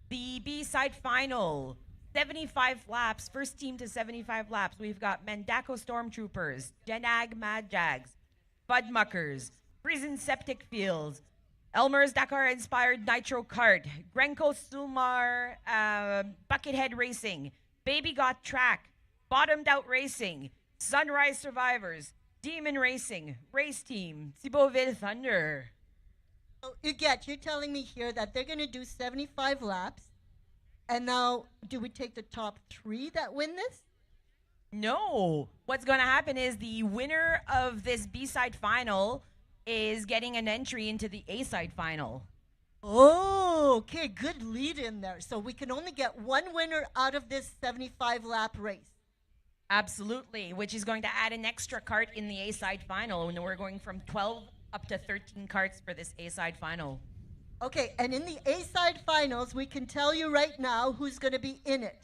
the B-side final, 75 laps, first team to 75 laps, we've got Mendaco Stormtroopers, Genag Mad Jags, Budmuckers, Prison Septic Fields, Elmer's Dakar-inspired Nitro Kart, Grenko Sulmar Buckethead Racing, Baby Got Track, Bottomed Out Racing, Sunrise Survivors, Demon Racing, Race Team, Ciboville Thunder. So you're telling me here that they're going to do 75 laps, and now do we take the top 3 that win this? No. What's going to happen is the winner of this B-side final is getting an entry into the A-side final. Oh, okay, good lead in there. So we can only get one winner out of this 75 lap race. Absolutely, which is going to add an extra cart in the A-side final, and we're going from 12 up to 13 carts for this A-side final. Okay, and in the A-side finals, we can tell you right now who's going to be in it.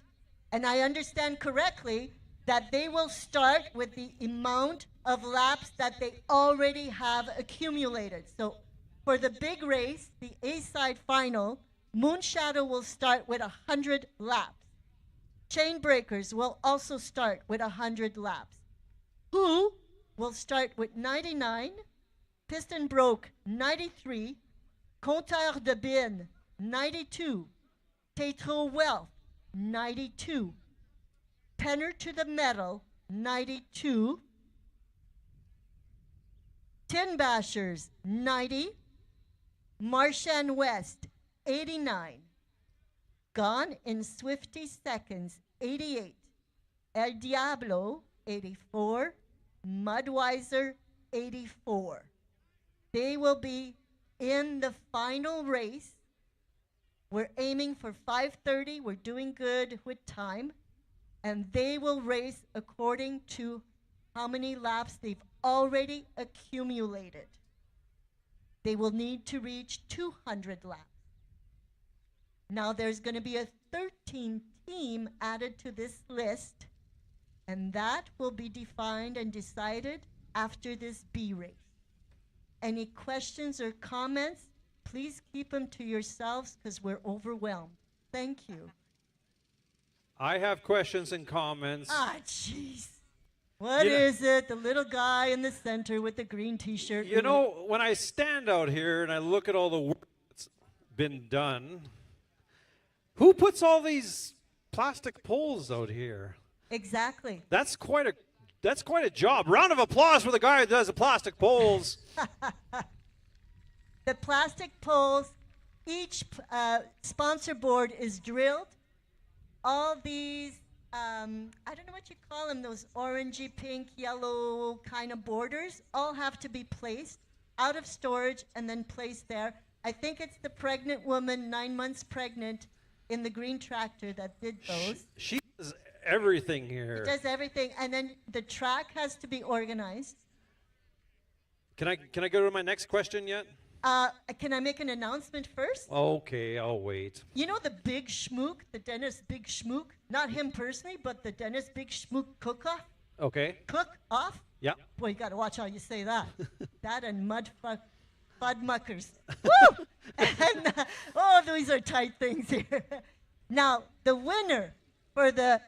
And I understand correctly that they will start with the amount of laps that they already have accumulated. So for the big race, the A-side final, Moonshadow will start with 100 laps. Chainbreakers will also start with 100 laps. Who will start with 99, Piston Broke 93, Compteur de Bin 92, Tetro Wealth 92, Penner to the Metal 92, Tin Bashers 90, Marchand West 89, Gone in Swifty Seconds 88, El Diablo 84, Mudweiser 84. They will be in the final race. We're aiming for 5:30. We're doing good with time. And they will race according to how many laps they've already accumulated. They will need to reach 200 laps. Now there's going to be a 13 team added to this list, and that will be defined and decided after this B race. Any questions or comments, please keep them to yourselves because we're overwhelmed. Thank you. I have questions and comments. Ah, jeez. What is it? The little guy in the center with the green t-shirt. You know, when I stand out here and I look at all the work that's been done, who puts all these plastic poles out here? Exactly. That's quite that's quite a job. Round of applause for the guy who does the plastic poles. The plastic poles, each sponsor board is drilled. All these, I don't know what you call them, those orangey, pink, yellow kind of borders, all have to be placed out of storage and then placed there. I think it's the pregnant woman, 9 months pregnant, in the green tractor that did those. She does everything here. It does everything, and then the track has to be organized. Can I go to my next question yet? Can I make an announcement first? Okay, I'll wait. You know the Big Schmook, the Dennis Big Schmook? Not him personally, but the Dennis Big Schmook cook-off? Okay. Cook-off? Yeah. Boy, you got to watch how you say that. That and Fudmuckers. Woo! And, oh, these are tight things here. Now, the winner for the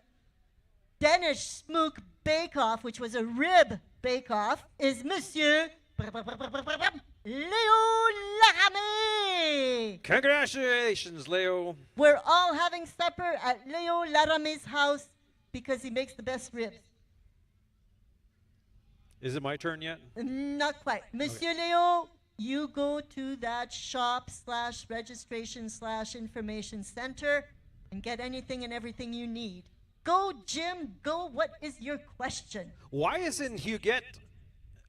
Dennis Schmook Bake-Off, which was a rib bake-off, is Monsieur Leo Laramé. Congratulations, Leo. We're all having supper at Leo Laramé's house because he makes the best ribs. Is it my turn yet? Not quite. Monsieur Leo, you go to that shop/registration/information center and get anything and everything you need. Go, Jim, go. What is your question? Why isn't Huguette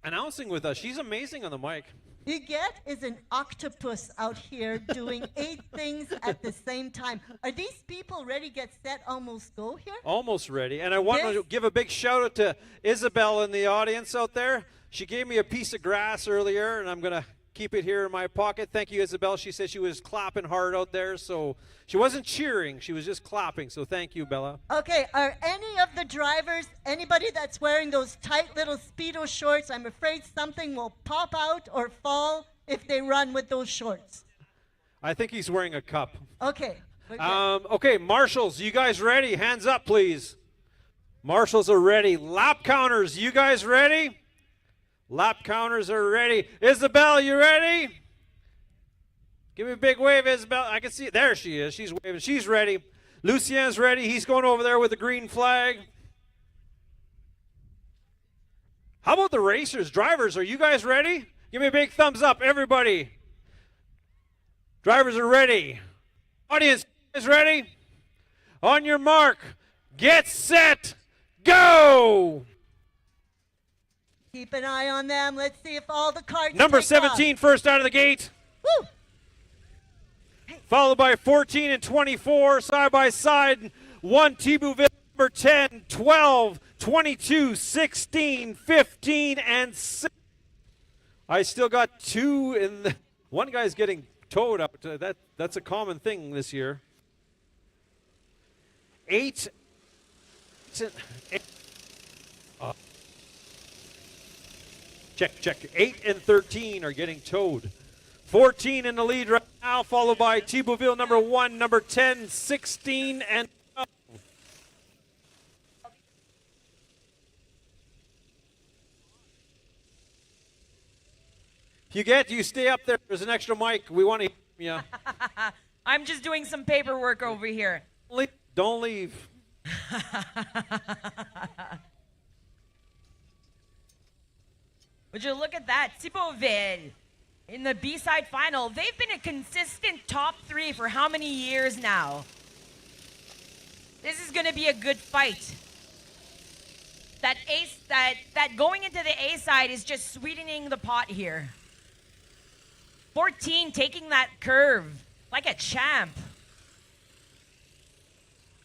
announcing with us? She's amazing on the mic. Huguette is an octopus out here doing 8 things at the same time. Are these people ready, get set, almost go here? Almost ready. And I want to give a big shout out to Isabel in the audience out there. She gave me a piece of grass earlier, and I'm going to keep it here in my pocket. Thank you, Isabel. She said she was clapping hard out there, so she wasn't cheering. She was just clapping, so thank you, Bella. Okay, are any of the drivers, anybody that's wearing those tight little Speedo shorts, I'm afraid something will pop out or fall if they run with those shorts? I think he's wearing a cup. Okay. we're good. Okay, marshals, you guys ready? Hands up, please. Marshals are ready. Lap counters, you guys ready? Lap counters are ready. Isabel, you ready? Give me a big wave, Isabel. I can see it. There she is. She's waving. She's ready. Lucien's ready. He's going over there with the green flag. How about the racers? Drivers, are you guys ready? Give me a big thumbs up, everybody. Drivers are ready. Audience is ready? On your mark. Get set. Go! Keep an eye on them. Let's see if all the cards Number take 17 off. first out of the gate. Woo! Followed by 14 and 24 side by side. 1 Thibauville, number 10, 12, 22, 16, 15, and 6. I still got 2 in the, one guy's getting towed up. That's a common thing this year. 8. Check. 8 and 13 are getting towed. 14 in the lead right now, followed by Thibauville, number 1, number 10, 16, and 12. Huguette, you stay up there. There's an extra mic. We want to hear you. I'm just doing some paperwork over here. Don't leave. Would you look at that? Thibauville in the B-side final. They've been a consistent top 3 for how many years now? This is going to be a good fight. That going into the A side is just sweetening the pot here. 14 taking that curve like a champ.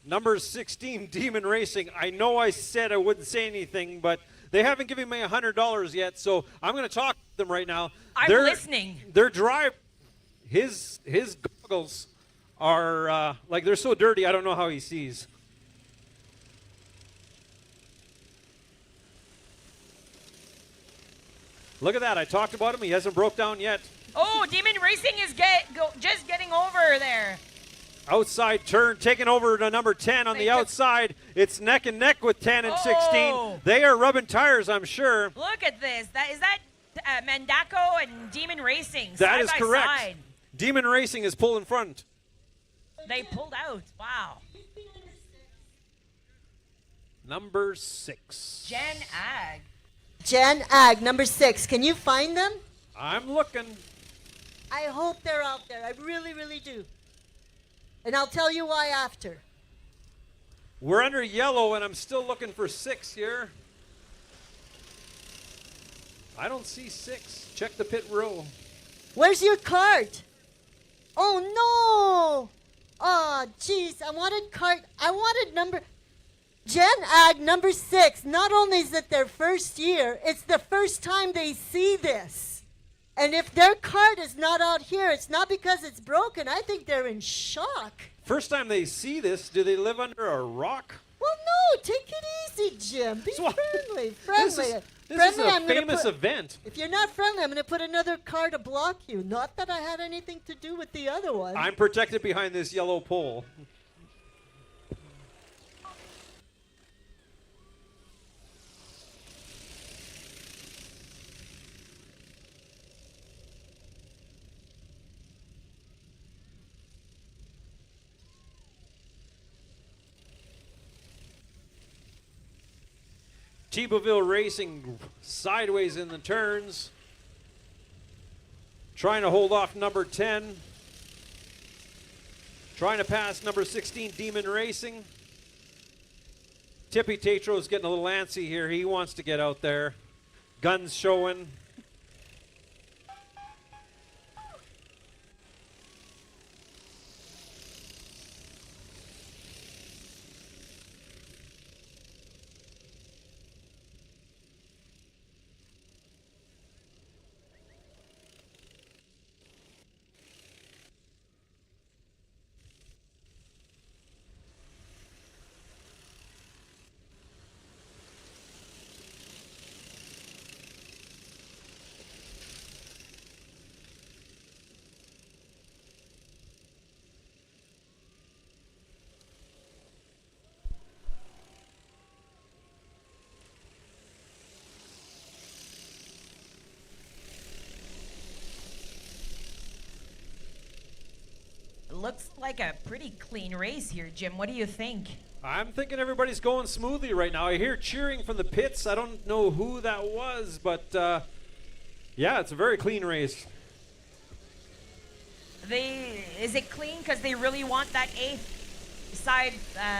Number 16, Demon Racing. I know I said I wouldn't say anything, but they haven't given me $100 yet, so I'm going to talk to them right now. I'm listening. Their drive, his goggles are like they're so dirty. I don't know how he sees. Look at that. I talked about him. He hasn't broke down yet. Oh, Demon Racing is just getting over there. Outside turn, taking over to number 10 on the outside. It's neck and neck with 10 and 16. Oh. They are rubbing tires, I'm sure. Look at this. Is that Mandaco and Demon Racing That is side by correct. side? Demon Racing is pulling front. They pulled out. Wow. number 6. Jen Ag. Jan Ag, number 6. Can you find them? I'm looking. I hope they're out there. I really, really do. And I'll tell you why after. We're under yellow, and I'm still looking for 6 here. I don't see 6. Check the pit row. Where's your cart? Oh, no. Oh, jeez. I wanted number... Jen Ag, number 6. Not only is it their first year, it's the first time they see this. And if their cart is not out here, it's not because it's broken. I think they're in shock. First time they see this, do they live under a rock? Well, no, take it easy, Jim. Be friendly. Friendly. This is a I'm gonna famous event. If you're not friendly, I'm going to put another car to block you. Not that I had anything to do with the other one. I'm protected behind this yellow pole. Thibauville racing sideways in the turns. Trying to hold off number 10. Trying to pass number 16, Demon Racing. Tippy Tatro's getting a little antsy here. He wants to get out there. Guns showing. Looks like a pretty clean race here, Jim. What do you think? I'm thinking everybody's going smoothly right now. I hear cheering from the pits. I don't know who that was, but yeah, it's a very clean race. Is it clean because they really want that 8th side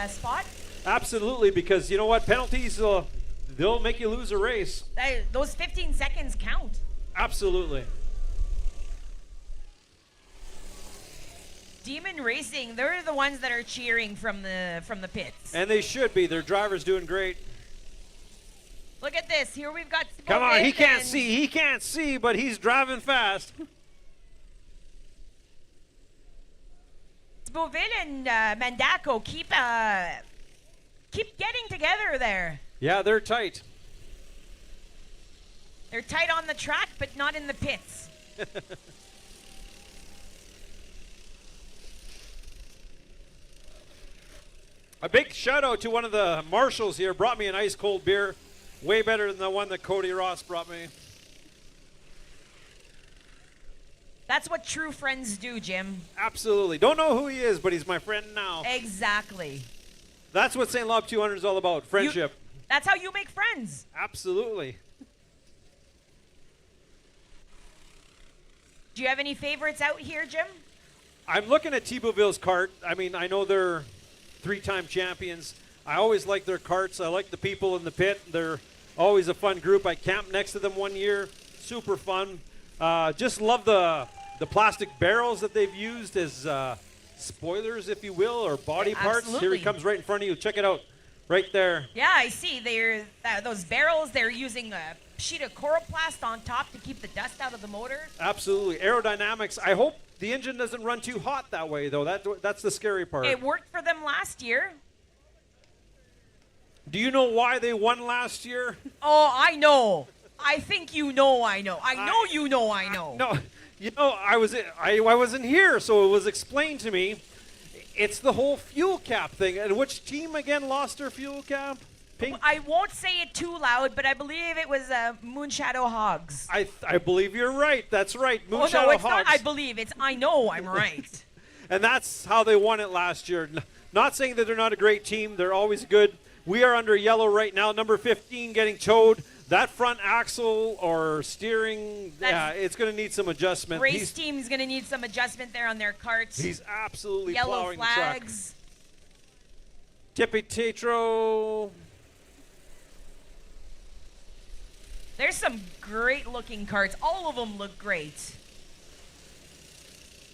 spot? Absolutely, because you know what? Penalties, they'll make you lose a race. Those 15 seconds count. Absolutely. Demon Racing, they're the ones that are cheering from the pits. And they should be. Their driver's doing great. Look at this. Here we've got Come on, he can't and- see. He can't see, but he's driving fast. Boville and Mandaco keep getting together there. Yeah, they're tight. They're tight on the track, but not in the pits. A big shout out to one of the marshals here. Brought me an ice cold beer. Way better than the one that Cody Ross brought me. That's what true friends do, Jim. Absolutely. Don't know who he is, but he's my friend now. Exactly. That's what St-Labre 200 is all about. Friendship. That's how you make friends. Absolutely. Do you have any favorites out here, Jim? I'm looking at Thibauville's cart. I mean, I know they're 3-time champions. I always like their carts. I like the people in the pit. They're always a fun group. I camped next to them one year. Super fun. Just love the plastic barrels that they've used as spoilers, if you will, or body parts. Absolutely. Here he comes right in front of you. Check it out. Right there. Yeah, I see. They're those barrels. They're using a sheet of coroplast on top to keep the dust out of the motor. Absolutely. Aerodynamics. I hope the engine doesn't run too hot that way, though. That's the scary part. It worked for them last year. Do you know why they won last year? Oh, I know. I think you know I know. I know you know I know. No, you know, I wasn't here, so it was explained to me. It's the whole fuel cap thing. And which team again lost their fuel cap? Pink? I won't say it too loud, but I believe it was Moonshadow Hogs. I believe you're right. That's right. Oh, Moonshadow no, it's Hogs. not I believe. It's I know I'm right. And that's how they won it last year. Not saying that they're not a great team. They're always good. We are under yellow right now. Number 15 getting towed. That front axle or steering, it's going to need some adjustment. Race team's going to need some adjustment there on their carts. He's absolutely Yellow plowing flags. the track. Tippy Tatro. There's some great looking carts. All of them look great.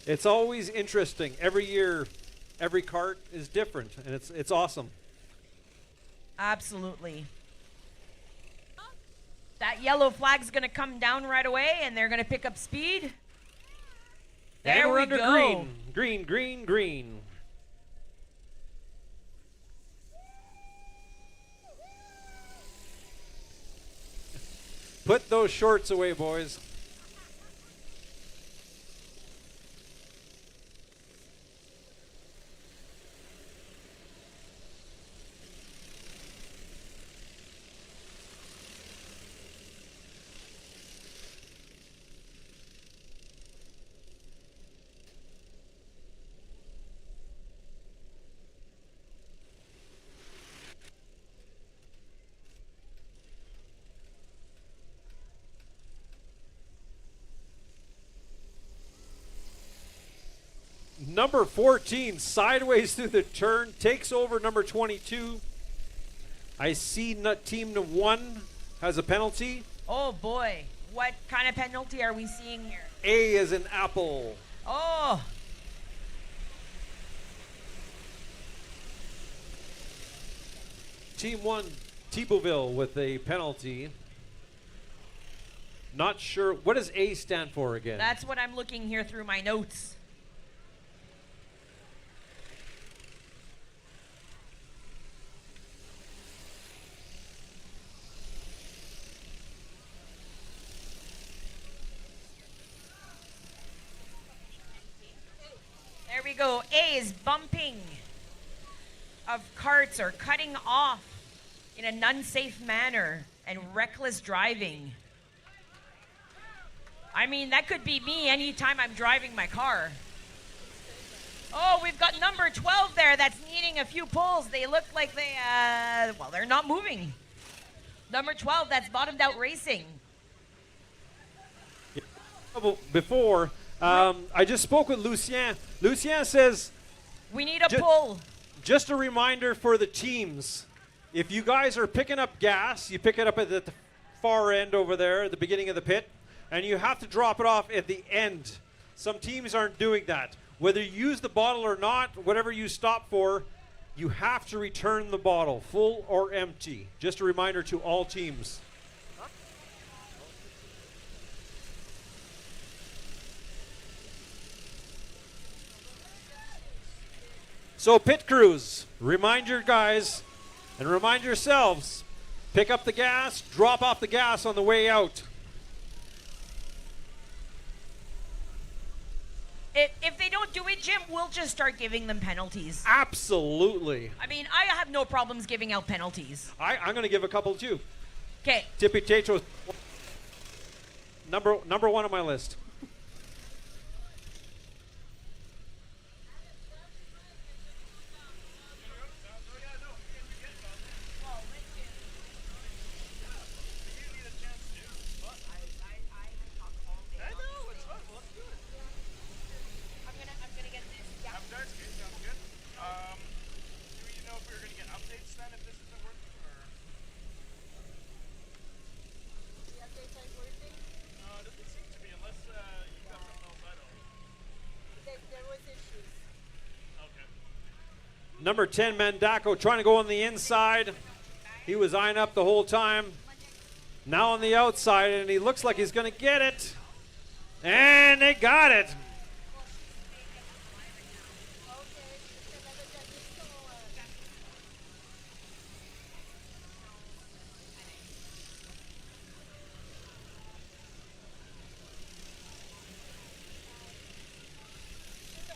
It's always interesting. Every year, every cart is different, and it's awesome. Absolutely. That yellow flag's going to come down right away, and they're going to pick up speed. There and we're we under go. green. Green, green, green. Put those shorts away, boys. Number 14 sideways through the turn, takes over number 22. I see team 1 has a penalty. Oh boy, what kind of penalty are we seeing here? A is an apple. Oh, Team 1, Thibauville with a penalty. Not sure, what does A stand for again? that's what I'm looking here through my notes. There we go. A is bumping of carts or cutting off in an unsafe manner and reckless driving. I mean, that could be me anytime I'm driving my car. Oh, we've got number 12 there that's needing a few pulls. They look like well, they're not moving. Number 12, that's bottomed out racing. Before, I just spoke with Lucien. Lucien says, We need a pull. just a reminder for the teams. If you guys are picking up gas, you pick it up at the far end over there at the beginning of the pit, and you have to drop it off at the end. Some teams aren't doing that. Whether you use the bottle or not, whatever you stop for, you have to return the bottle, full or empty. Just a reminder to all teams. So pit crews, remind your guys and remind yourselves, pick up the gas, drop off the gas on the way out. If they don't do it, Jim, we'll just start giving them penalties. Absolutely. I mean, I have no problems giving out penalties. I'm going to give a couple too. Okay. Tippy Tatro, number 1 on my list. Number 10, Mandaco, trying to go on the inside. He was eyeing up the whole time. Now on the outside, and he looks like he's going to get it. And they got it.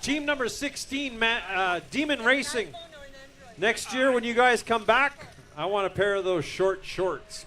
Team number 16, Demon Racing. Next year when you guys come back, I want a pair of those short shorts.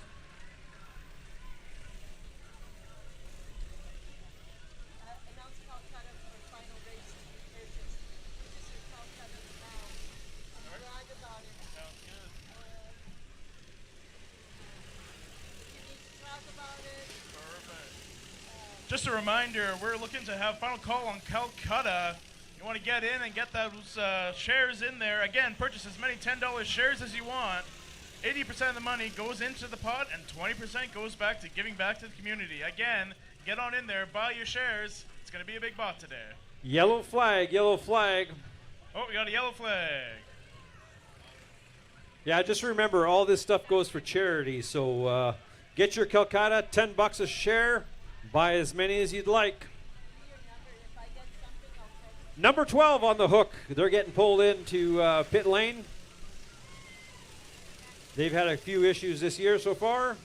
Just a reminder, we're looking to have final call on Calcutta. You want to get in and get those shares in there. Again, purchase as many $10 shares as you want. 80% of the money goes into the pot and 20% goes back to giving back to the community. Again, get on in there, buy your shares. It's going to be a big bot today. Yellow flag, yellow flag. Oh, we got a yellow flag. Yeah, just remember, all this stuff goes for charity. So get your Calcutta, $10 a share. Buy as many as you'd like. Number 12 on the hook. They're getting pulled into pit lane. They've had a few issues this year so far.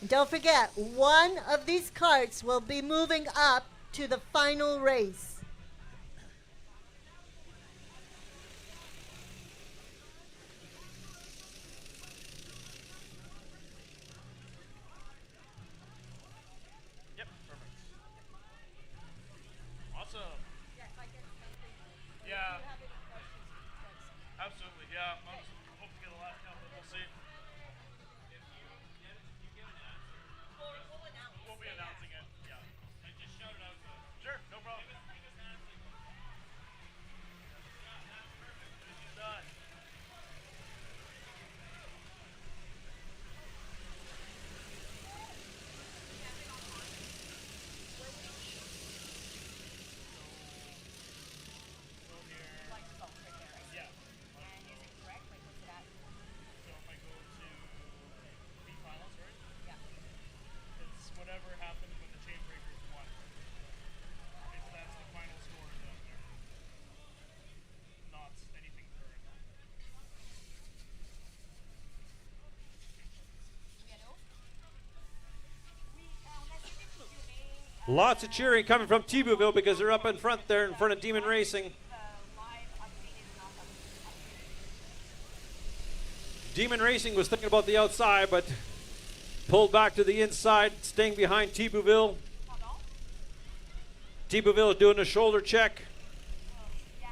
Don't forget, one of these carts will be moving up to the final race. Yep, perfect. Awesome. Yeah. Absolutely, yeah. I'm just hope to get a last count, but we'll see. We'll be announcing it, yeah. And just shout it out to us. Sure, no problem. Done. Yeah. So if I go to B finals, right? Yeah. It's whatever happened when the chain breakers won. That's the final score down there. Not anything current. Lots of cheering coming from Thibauville because they're up in front there in front of Demon Racing. Demon Racing was thinking about the outside, but pulled back to the inside, staying behind Thibauville. Thibauville is doing a shoulder check. It's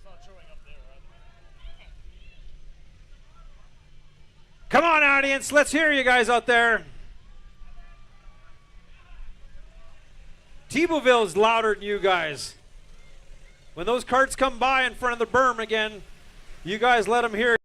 not showing up there, right? Come on, audience, let's hear you guys out there. Thibauville is louder than you guys. When those carts come by in front of the berm again, you guys let them hear.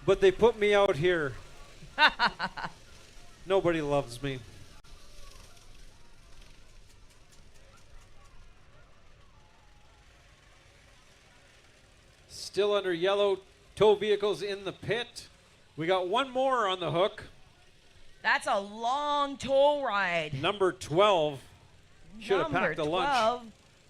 but they put me out here. Nobody loves me. Still under yellow, tow vehicles in the pit. We got one more on the hook. That's a long tow ride. Number 12. Should have packed a lunch. 12.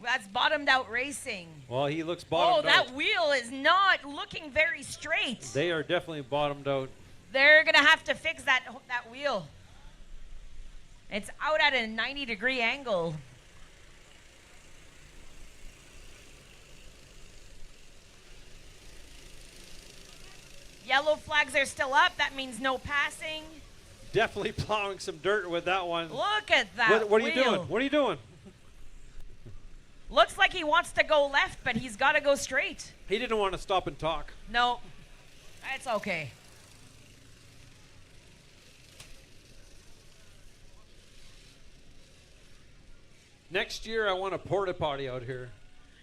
That's bottomed out racing. Well, he looks bottomed out. Oh, that wheel is not looking very straight. They are definitely bottomed out. They're going to have to fix that wheel. It's out at a 90-degree angle. Yellow flags are still up. That means no passing. Definitely plowing some dirt with that one. Look at that What are you wheel. doing? What are you doing? Looks like he wants to go left, but he's got to go straight. He didn't want to stop and talk. No, it's okay. Next year, I want a porta potty out here.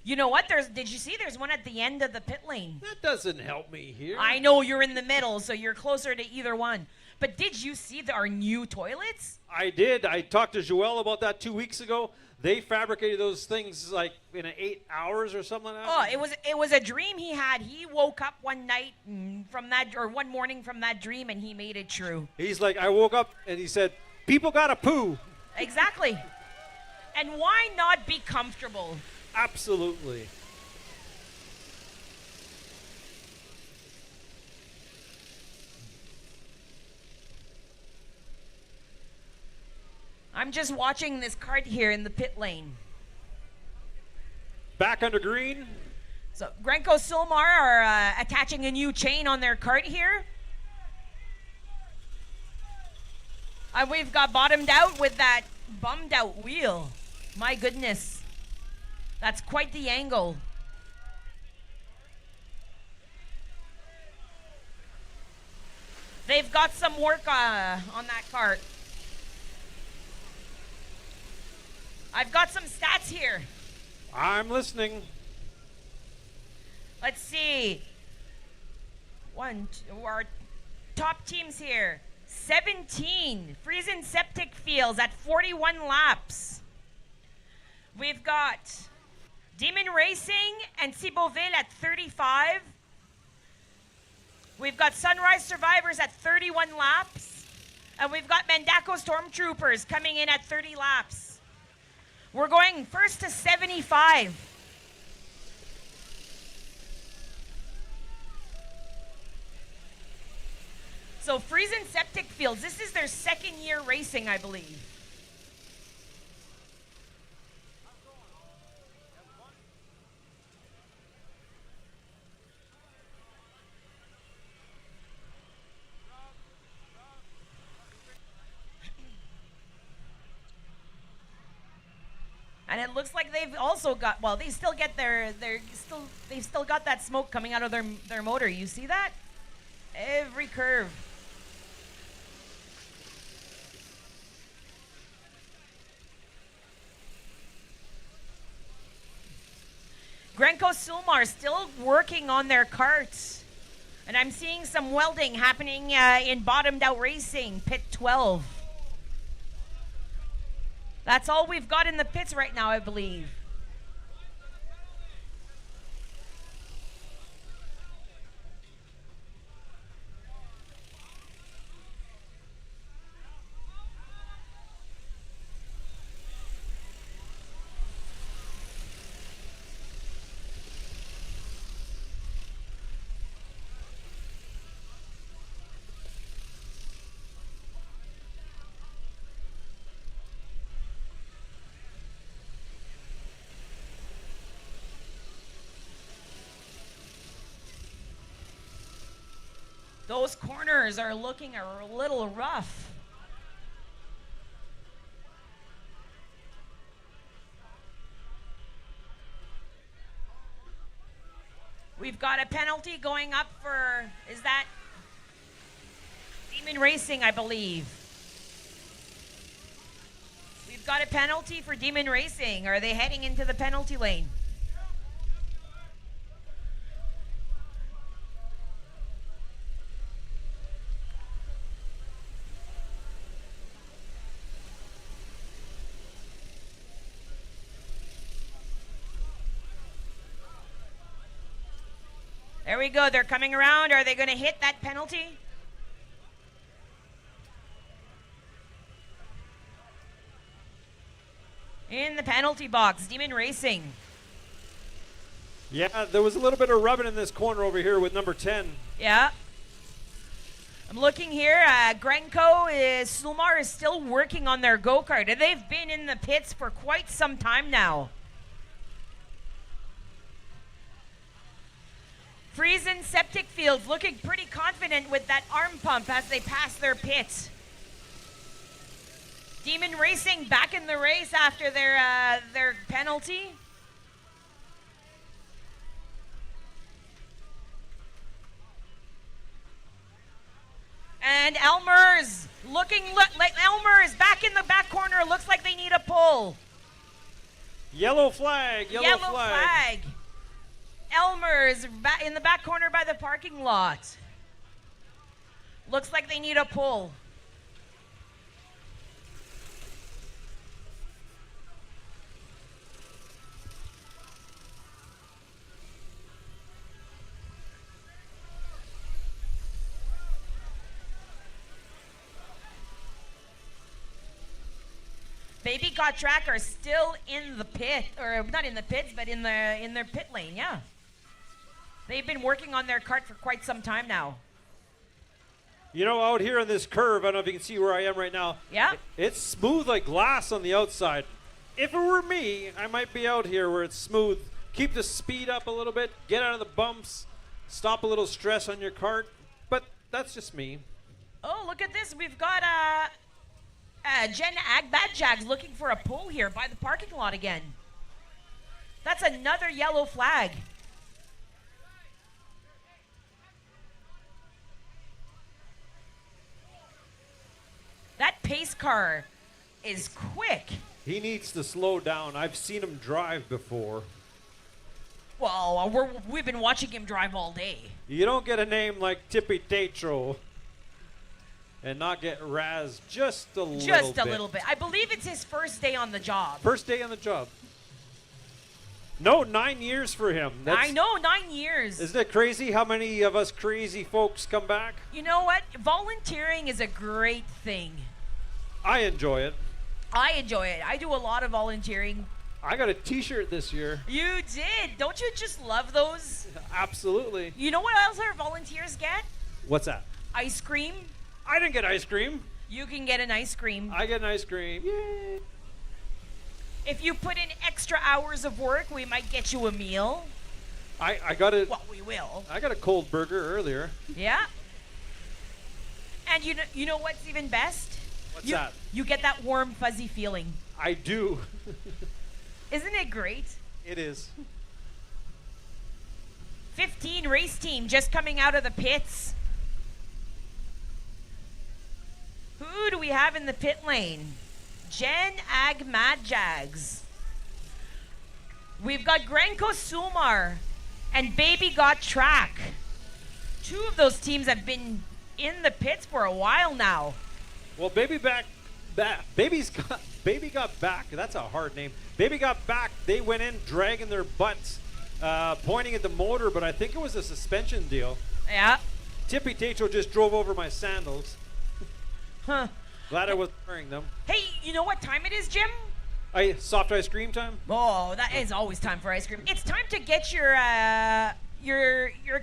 You know what? Did you see there's one at the end of the pit lane? That doesn't help me here. I know you're in the middle, so you're closer to either one. But did you see our new toilets? I did. I talked to Joelle about that 2 weeks ago. They fabricated those things like in 8 hours or something like that. Oh, it was a dream he had. He woke up one night from that, or one morning from that dream, and he made it true. He's like, I woke up and he said, people gotta poo. Exactly. And why not be comfortable? Absolutely. I'm just watching this cart here in the pit lane. Back under green. So Grenco Silmar are attaching a new chain on their cart here. And we've got bottomed out with that bummed out wheel. My goodness. That's quite the angle. They've got some work on that cart. I've got some stats here. I'm listening. Let's see. Our top teams here. 17. Friesen Septic Fields at 41 laps. We've got Demon Racing and Ciboville at 35. We've got Sunrise Survivors at 31 laps. And we've got Mandaco Stormtroopers coming in at 30 laps. We're going first to 75. So Friesen Septic Fields, this is their second year racing, I believe. And it looks like they've also got, well, they still get they've still got that smoke coming out of their motor. You see that? Every curve. Grenco Silmar still working on their carts. And I'm seeing some welding happening in bottomed out racing, pit 12. That's all we've got in the pits right now, I believe. Those corners are looking a little rough. We've got a penalty going up for, is that Demon Racing, I believe. We've got a penalty for Demon Racing. Are they heading into the penalty lane? There we go. They're coming around. Are they going to hit that penalty? In the penalty box, Demon Racing. Yeah, there was a little bit of rubbing in this corner over here with number 10. Yeah. I'm looking here. Grenko Sulmar is still working on their go-kart. And they've been in the pits for quite some time now. Friesen Septic Fields looking pretty confident with that arm pump as they pass their pit. Demon Racing back in the race after their penalty. And Elmer's like Elmer's back in the back corner. Looks like they need a pull. Yellow flag. Yellow flag. Elmer's in the back corner by the parking lot. Looks like they need a pull. Baby Got Track are still in the pit, or not in the pits, but in their pit lane. Yeah, they've been working on their kart for quite some time now. You know, out here on this curve, I don't know if you can see where I am right now. Yeah. It's smooth like glass on the outside. If it were me, I might be out here where it's smooth. Keep the speed up a little bit, get out of the bumps, stop a little stress on your kart. But that's just me. Oh, look at this. We've got Jen Ag Bad Jags looking for a pull here by the parking lot again. That's another yellow flag. That pace car is quick. He needs to slow down. I've seen him drive before. Well, we've been watching him drive all day. You don't get a name like Tippy Tatro and not get razzed just a little bit. Just a little bit. I believe it's his first day on the job. First day on the job. No, 9 years for him. I know, 9 years. Isn't it crazy how many of us crazy folks come back? You know what? Volunteering is a great thing. I enjoy it. I enjoy it. I do a lot of volunteering. I got a t-shirt this year. You did. Don't you just love those? Absolutely. You know what else our volunteers get? What's that? Ice cream. I didn't get ice cream. You can get an ice cream. I get an ice cream. Yay. If you put in extra hours of work, we might get you a meal. I got it. Well, we will. I got a cold burger earlier. Yeah. And you know what's even best? What's that? You get that warm, fuzzy feeling. I do. Isn't it great? It is. 15 race team just coming out of the pits. Who do we have in the pit lane? Jen Ag Mad Jags. We've got Grenko Sulmar and Baby Got Track. Two of those teams have been in the pits for a while now. Well, Baby got back. That's a hard name. Baby got back. They went in dragging their butts, pointing at the motor, but I think it was a suspension deal. Yeah. Tippy Tacho just drove over my sandals. Huh. Glad I was wearing them. Hey, you know what time it is, Jim? Soft ice cream time? Oh, that is always time for ice cream. It's time to get your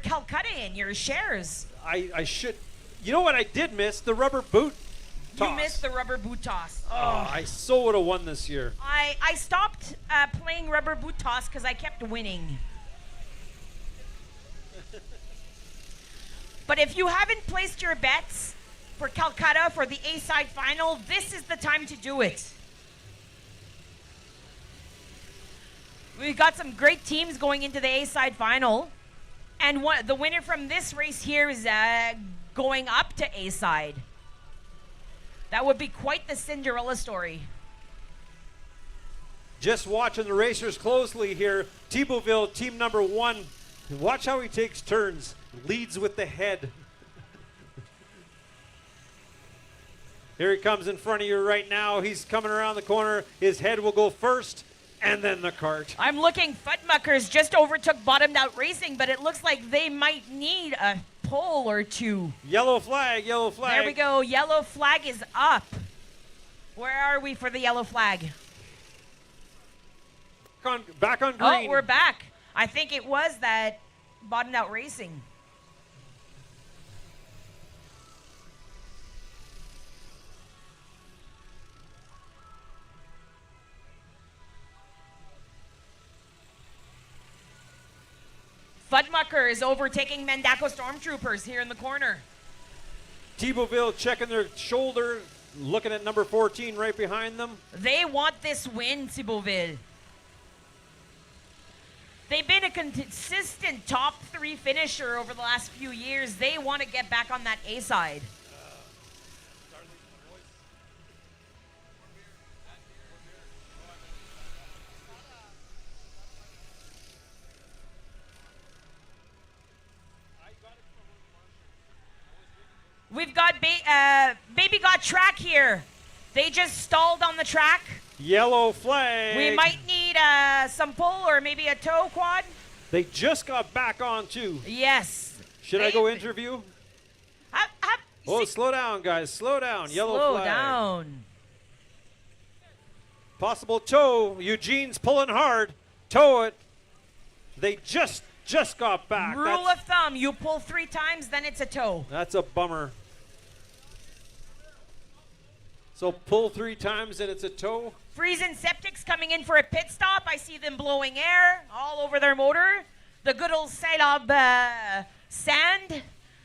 Calcutta in, your shares. I should. You know what I did miss? The rubber boot toss. You missed the rubber boot toss. Oh, I so would have won this year. I stopped playing rubber boot toss because I kept winning. But if you haven't placed your bets for Calcutta for the A-side final, this is the time to do it. We've got some great teams going into the A-side final. And the winner from this race here is going up to A-side. That would be quite the Cinderella story. Just watching the racers closely here. Thibauville, team number 1. Watch how he takes turns. Leads with the head. Here he comes in front of you right now. He's coming around the corner. His head will go first, and then the cart. I'm looking. Futmuckers just overtook Bottomed Out Racing, but it looks like they might need a pole or two. Yellow flag, yellow flag. There we go. Yellow flag is up. Where are we for the yellow flag? Back on green. Oh, we're back. I think it was that Bottomed Out Racing. Fudmucker is overtaking Mendaco Stormtroopers here in the corner. Thibauville checking their shoulder, looking at number 14 right behind them. They want this win, Thibauville. They've been a consistent top 3 finisher over the last few years. They want to get back on that A side. We've got Baby Got Track here. They just stalled on the track. Yellow flag. We might need some pull or maybe a tow quad. They just got back on too. Yes. Should I go interview? Oh, slow down, guys. Slow down. Yellow slow flag. down. Possible tow. Eugene's pulling hard. Tow it. They just got back. Rule of thumb, you pull 3 times, then it's a tow. That's a bummer. So pull 3 times and it's a tow. Friesen Septic's coming in for a pit stop. I see them blowing air all over their motor. The good old St-Labre sand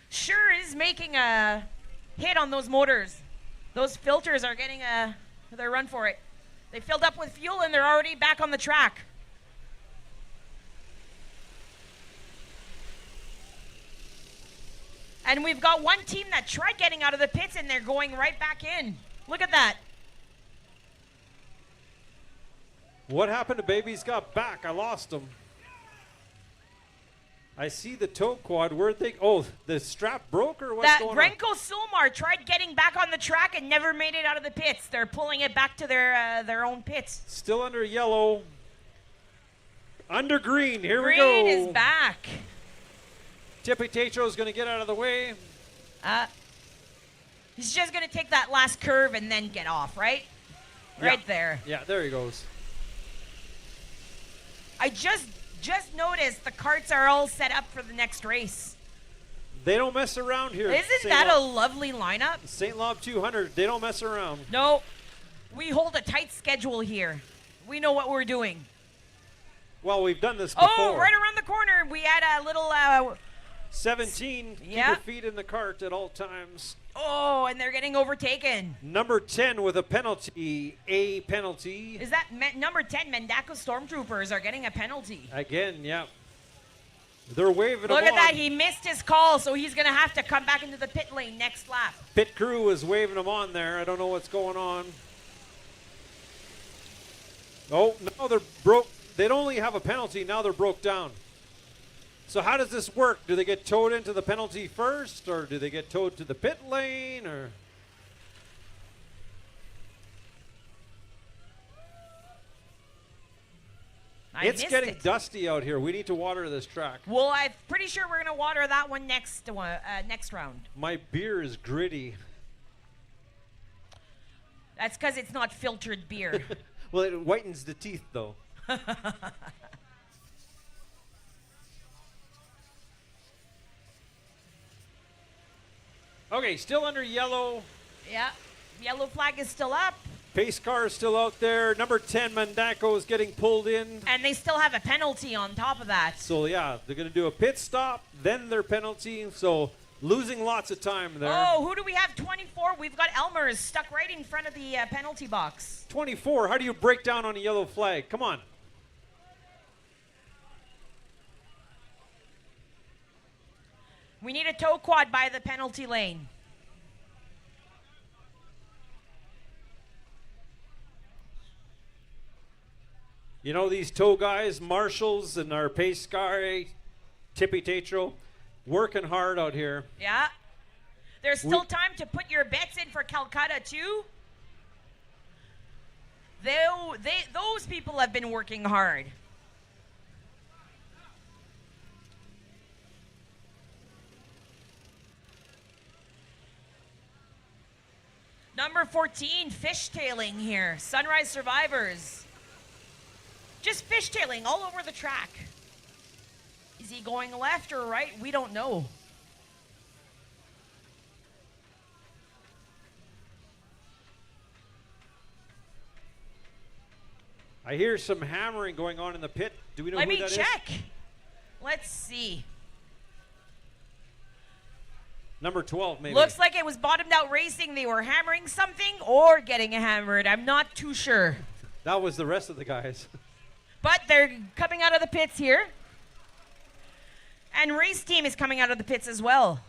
sure is making a hit on those motors. Those filters are getting their run for it. They filled up with fuel and they're already back on the track. And we've got one team that tried getting out of the pits and they're going right back in. Look at that. What happened to Baby's Got Back? I lost him. I see the tow quad. Where'd they? Oh, the strap broke or what's going on? Renko Sulmar tried getting back on the track and never made it out of the pits. They're pulling it back to their own pits. Still under yellow. Under green. Here we go. Green is back. Tippy Tetro's going to get out of the way. He's just going to take that last curve and then get off, right? Right there. Yeah, there he goes. I just noticed the carts are all set up for the next race. They don't mess around here. Isn't that a lovely lineup? St-Labre 200. They don't mess around. No, we hold a tight schedule here. We know what we're doing. Well, we've done this before. Oh, right around the corner, we had a little... 17. Keep your feet in the cart at all times. Oh, and they're getting overtaken. Number 10 with a penalty. A penalty. Is that number 10? Mendaco Stormtroopers are getting a penalty. Again, yeah. They're waving him on. Look at that. He missed his call, so he's going to have to come back into the pit lane next lap. Pit crew is waving him on there. I don't know what's going on. Oh, no, they're broke. They'd only have a penalty. Now they're broke down. So how does this work? Do they get towed into the penalty first, or do they get towed to the pit lane, or? It's getting dusty out here. We need to water this track. Well, I'm pretty sure we're going to water that one next round. My beer is gritty. That's because it's not filtered beer. Well, it whitens the teeth, though. Okay, still under yellow. Yeah, yellow flag is still up. Pace car is still out there. Number 10, Mendaco, is getting pulled in. And they still have a penalty on top of that. So, yeah, they're going to do a pit stop, then their penalty. So, losing lots of time there. Oh, who do we have? 24. We've got Elmer's stuck right in front of the penalty box. 24. How do you break down on a yellow flag? Come on. We need a tow quad by the penalty lane. You know, these tow guys, marshals and our pace guy, Tippy Tetro, working hard out here. Yeah. There's still time to put your bets in for Calcutta, too. those people have been working hard. Number 14, fishtailing here. Sunrise Survivors. Just fishtailing all over the track. Is he going left or right? We don't know. I hear some hammering going on in the pit. Do we know who that is? Let me check. Let's see. Number 12, maybe. Looks like it was bottomed out racing. They were hammering something or getting hammered. I'm not too sure. That was the rest of the guys. But they're coming out of the pits here. And race team is coming out of the pits as well.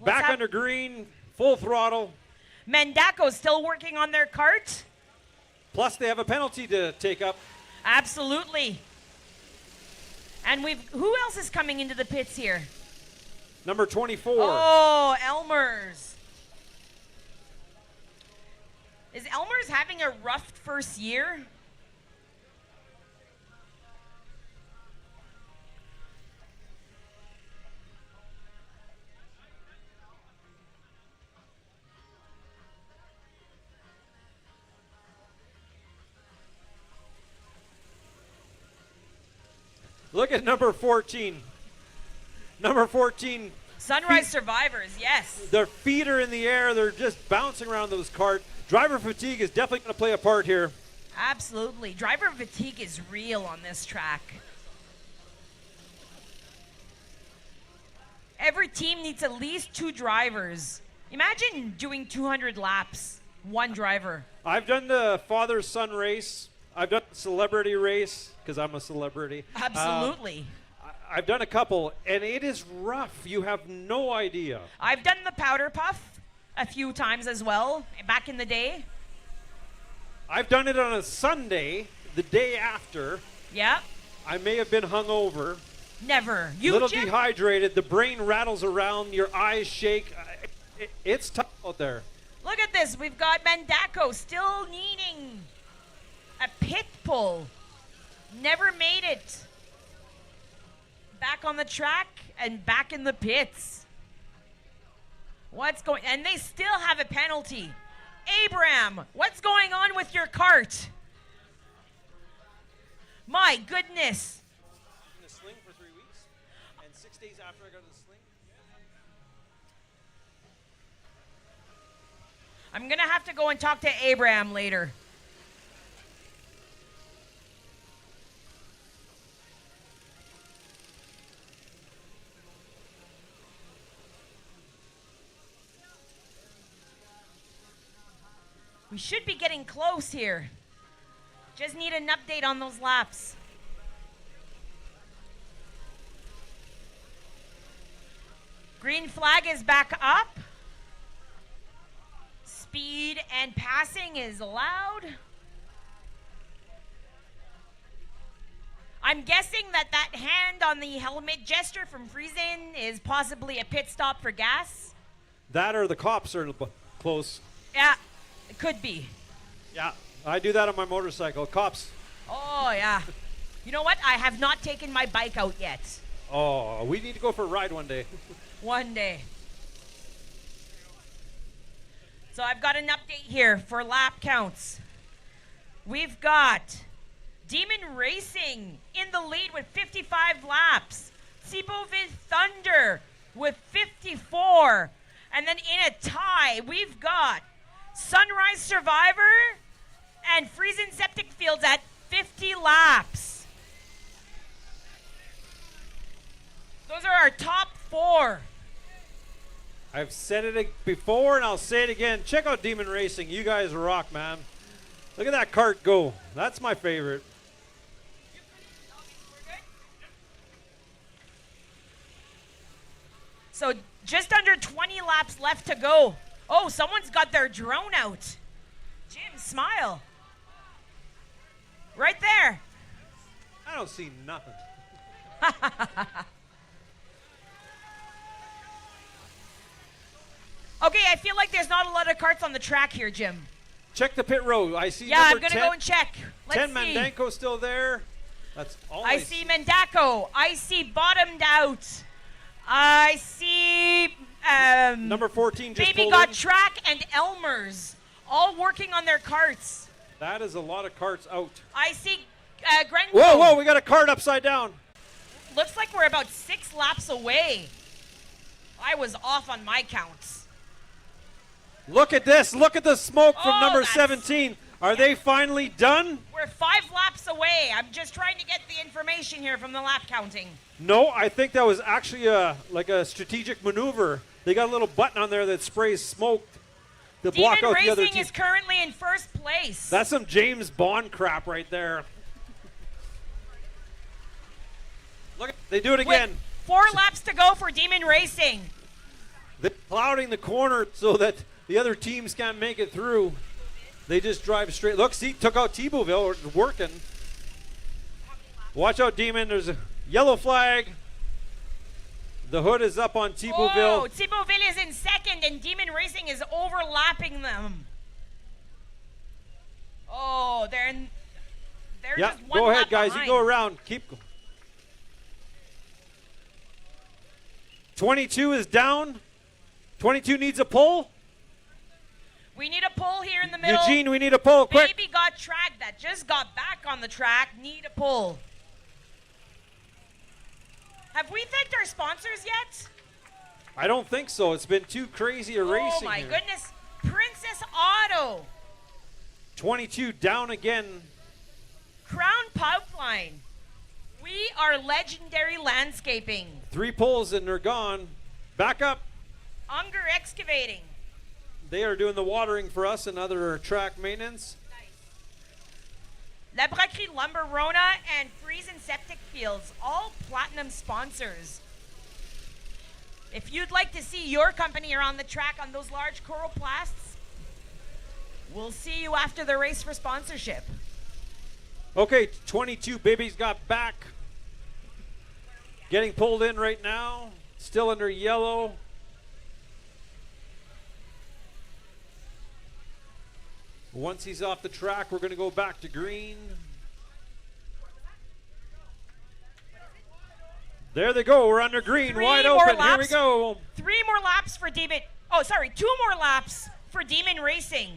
Back under green, full throttle. Mendaco's still working on their cart. Plus they have a penalty to take up. Absolutely. And who else is coming into the pits here? Number 24. Oh, Elmer's. Is Elmer's having a rough first year? Look at number 14. Number 14. Sunrise Survivors, yes. Their feet are in the air. They're just bouncing around those carts. Driver fatigue is definitely going to play a part here. Absolutely. Driver fatigue is real on this track. Every team needs at least 2 drivers. Imagine doing 200 laps, 1 driver. I've done the father-son race. I've done the celebrity race because I'm a celebrity. Absolutely. I've done a couple, and it is rough. You have no idea. I've done the powder puff a few times as well, back in the day. I've done it on a Sunday, the day after. Yeah. I may have been hungover. Never. Little dehydrated. The brain rattles around. Your eyes shake. It's tough out there. Look at this. We've got Mendaco still needing a pit pull. Never made it. Back on the track and back in the pits. What's going... And they still have a penalty. Abram, what's going on with your cart? My goodness. In the sling for 3 weeks, and 6 days after I got the sling. I'm going to have to go and talk to Abram later. We should be getting close here. Just need an update on those laps. Green flag is back up. Speed and passing is allowed. I'm guessing that hand on the helmet gesture from Friesen is possibly a pit stop for gas. That or the cops are close. Yeah, it could be. Yeah, I do that on my motorcycle. Cops. Oh, yeah. You know what? I have not taken my bike out yet. Oh, we need to go for a ride one day. One day. So I've got an update here for lap counts. We've got Demon Racing in the lead with 55 laps. Sibovid Thunder with 54. And then in a tie, we've got Sunrise Survivor and Friesen Septic Fields at 50 laps. Those are our top 4. I've said it before and I'll say it again. Check out Demon Racing. You guys rock, man. Look at that cart go. That's my favorite. So just under 20 laps left to go. Oh, someone's got their drone out. Jim, smile. Right there. I don't see nothing. Okay, I feel like there's not a lot of carts on the track here, Jim. check the pit row. I see Yeah, I'm number gonna 10. go and check. Let's 10 see. Mandanko still there. That's all I see Mendako. I see bottomed out. I see Number 14 just Baby pulled Got in. Track and Elmer's all working on their carts. That is a lot of carts out. I see Grenko. Whoa, whoa, we got a cart upside down. Looks like we're about 6 laps away. I was off on my counts. Look at this. Look at the smoke from Oh, number that's- 17. Are they finally done? We're 5 laps away. I'm just trying to get the information here from the lap counting. No, I think that was actually like a strategic maneuver. They got a little button on there that sprays smoke to block Demon out the other Racing team. is currently in first place. That's some James Bond crap right there. Look, they do it again. With 4 laps to go for Demon Racing. They're clouding the corner so that the other teams can't make it through. They just drive straight. Look, see, took out Thibauville. It's working. Watch out, Demon. There's a yellow flag. The hood is up on Thibauville. Oh, Thibauville is in second and Demon Racing is overlapping them. Oh, they're Yeah, just one go ahead, lap guys. behind. You go around. Keep. 22 is down. 22 needs a pull. We need a pull here in the middle. Eugene, we need a pull. Quick. Baby Got Track that just got back on the track. Need a pull. Have we thanked our sponsors yet? I don't think so. It's been too crazy a racing. Oh my here. goodness. Princess Auto. 22 down again. Crown Pipeline. We are Legendary Landscaping. 3 pulls and they're gone. Back up. Unger Excavating. They are doing the watering for us and other track maintenance. La Braquerie Lumber Rona and Friesen Septic Fields, all platinum sponsors. If you'd like to see your company around the track on those large coroplasts, we'll see you after the race for sponsorship. Okay, 22 Baby's got back. Getting pulled in right now. Still under yellow. Once he's off the track, we're going to go back to green. There they go. We're under green, 3 wide more open. Here we laps. go. 3 more laps for Demon. Oh, sorry, 2 more laps for Demon Racing.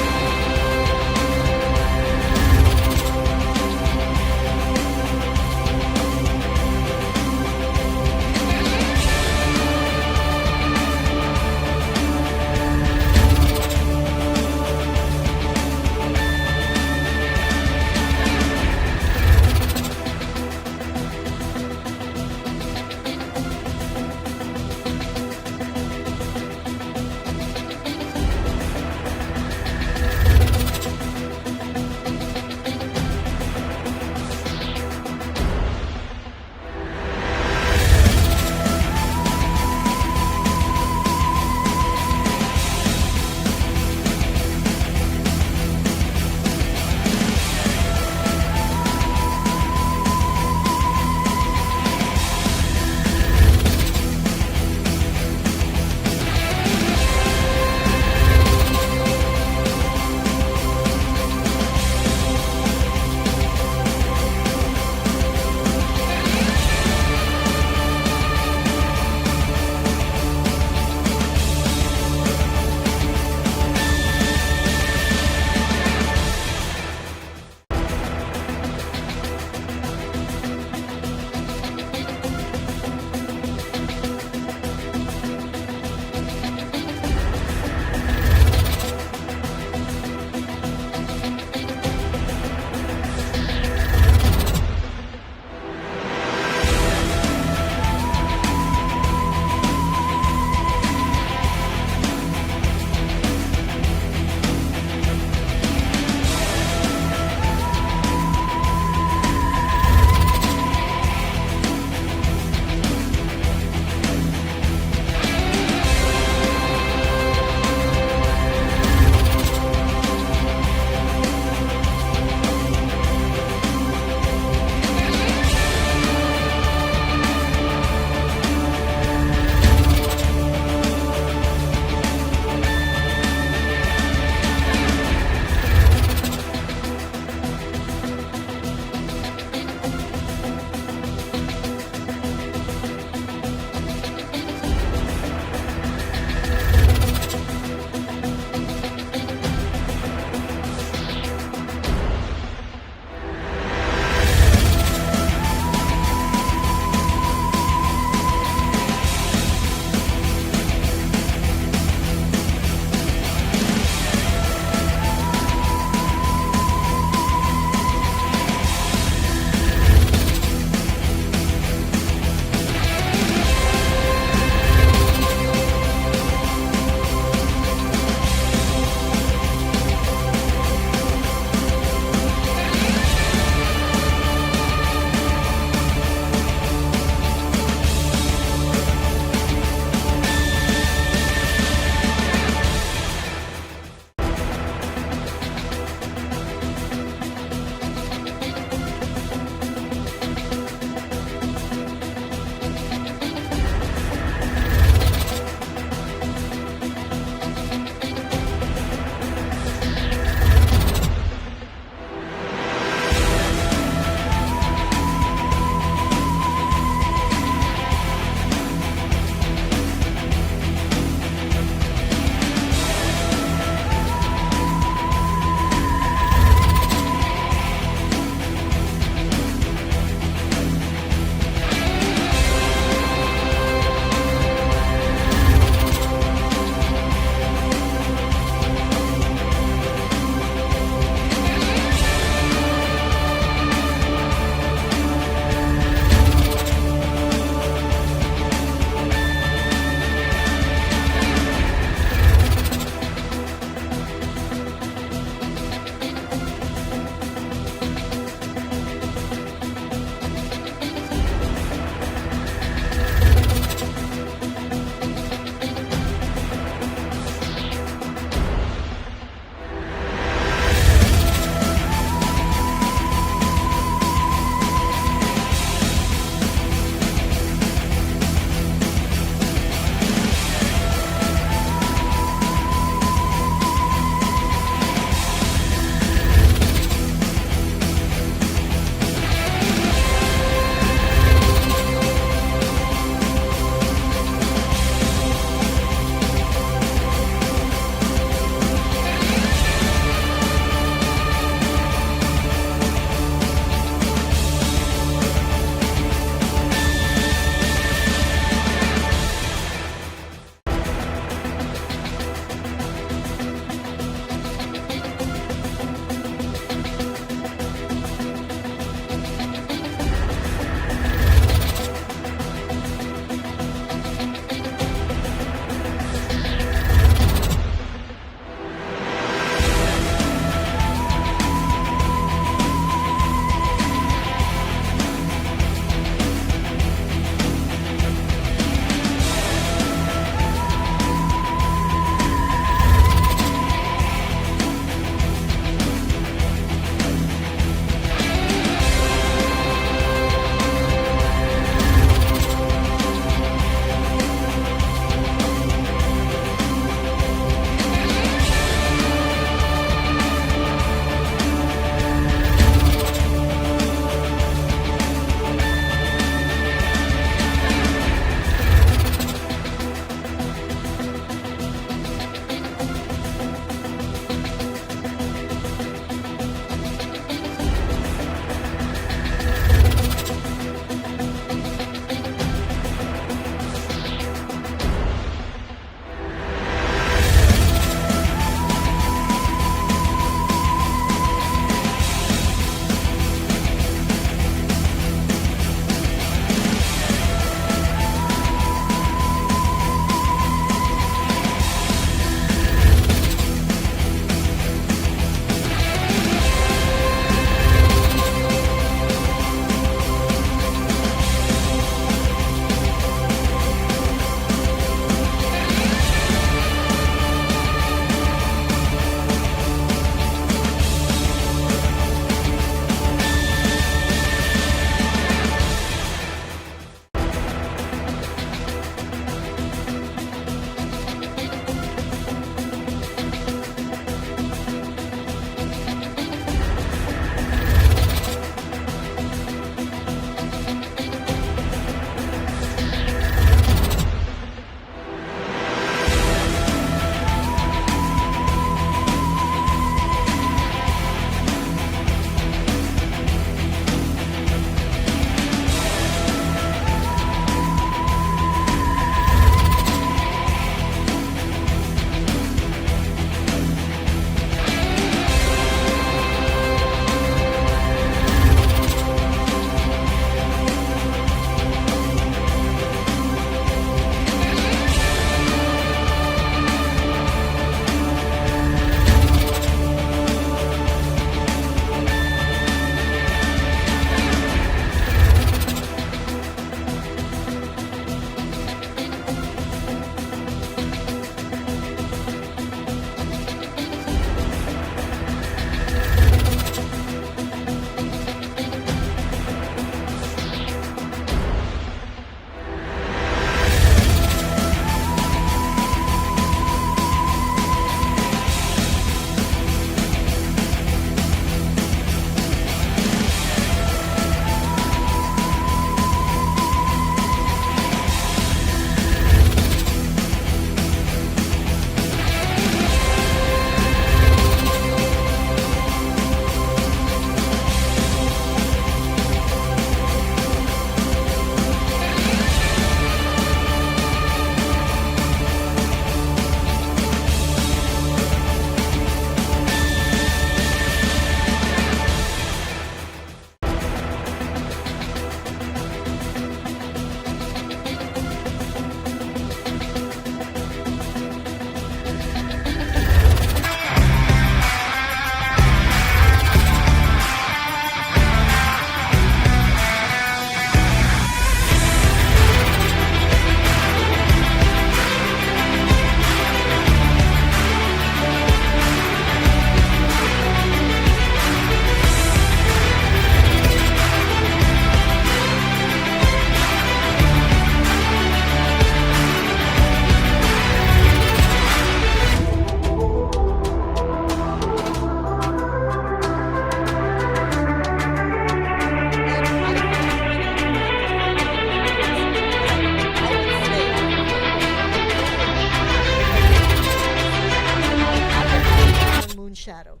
Shadow?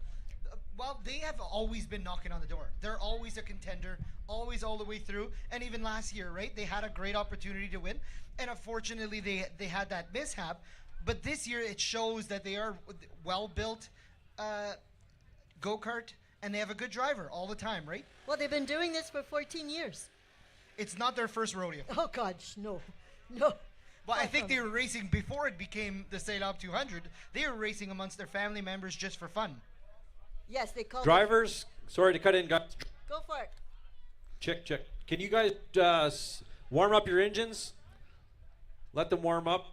Well, they have always been knocking on the door. They're always a contender, always all the way through. And even last year, right? They had a great opportunity to win. And unfortunately, they had that mishap. But this year, it shows that they are well-built go-kart, and they have a good driver all the time, right? Well, they've been doing this for 14 years. It's not their first rodeo. Oh, gosh, no. No. Well, I think they were racing before it became the St-Labre 200. They were racing amongst their family members just for fun. Yes, they call Drivers, sorry to cut in, guys. Go for it. Check. Can you guys warm up your engines? Let them warm up.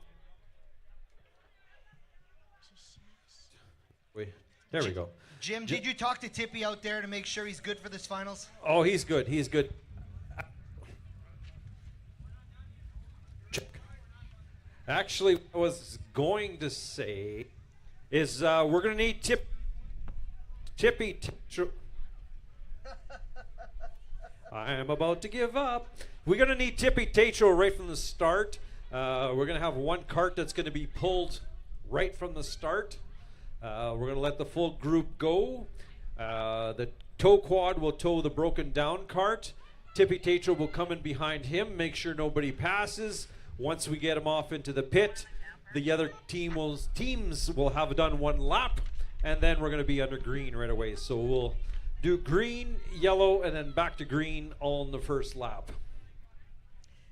Wait, there we go. Jim, did you talk to Tippy out there to make sure he's good for this finals? Oh, he's good. He's good. Check. Actually, what I was going to say is we're going to need Tippy. I am about to give up. We're going to need Tippy Tatro right from the start. We're going to have one cart that's going to be pulled right from the start. We're going to let the full group go. The tow quad will tow the broken down cart. Tippy Tatro will come in behind him, make sure nobody passes. Once we get him off into the pit, the other teams will have done one lap, and then we're going to be under green right away. So we'll do green, yellow, and then back to green all in the first lap.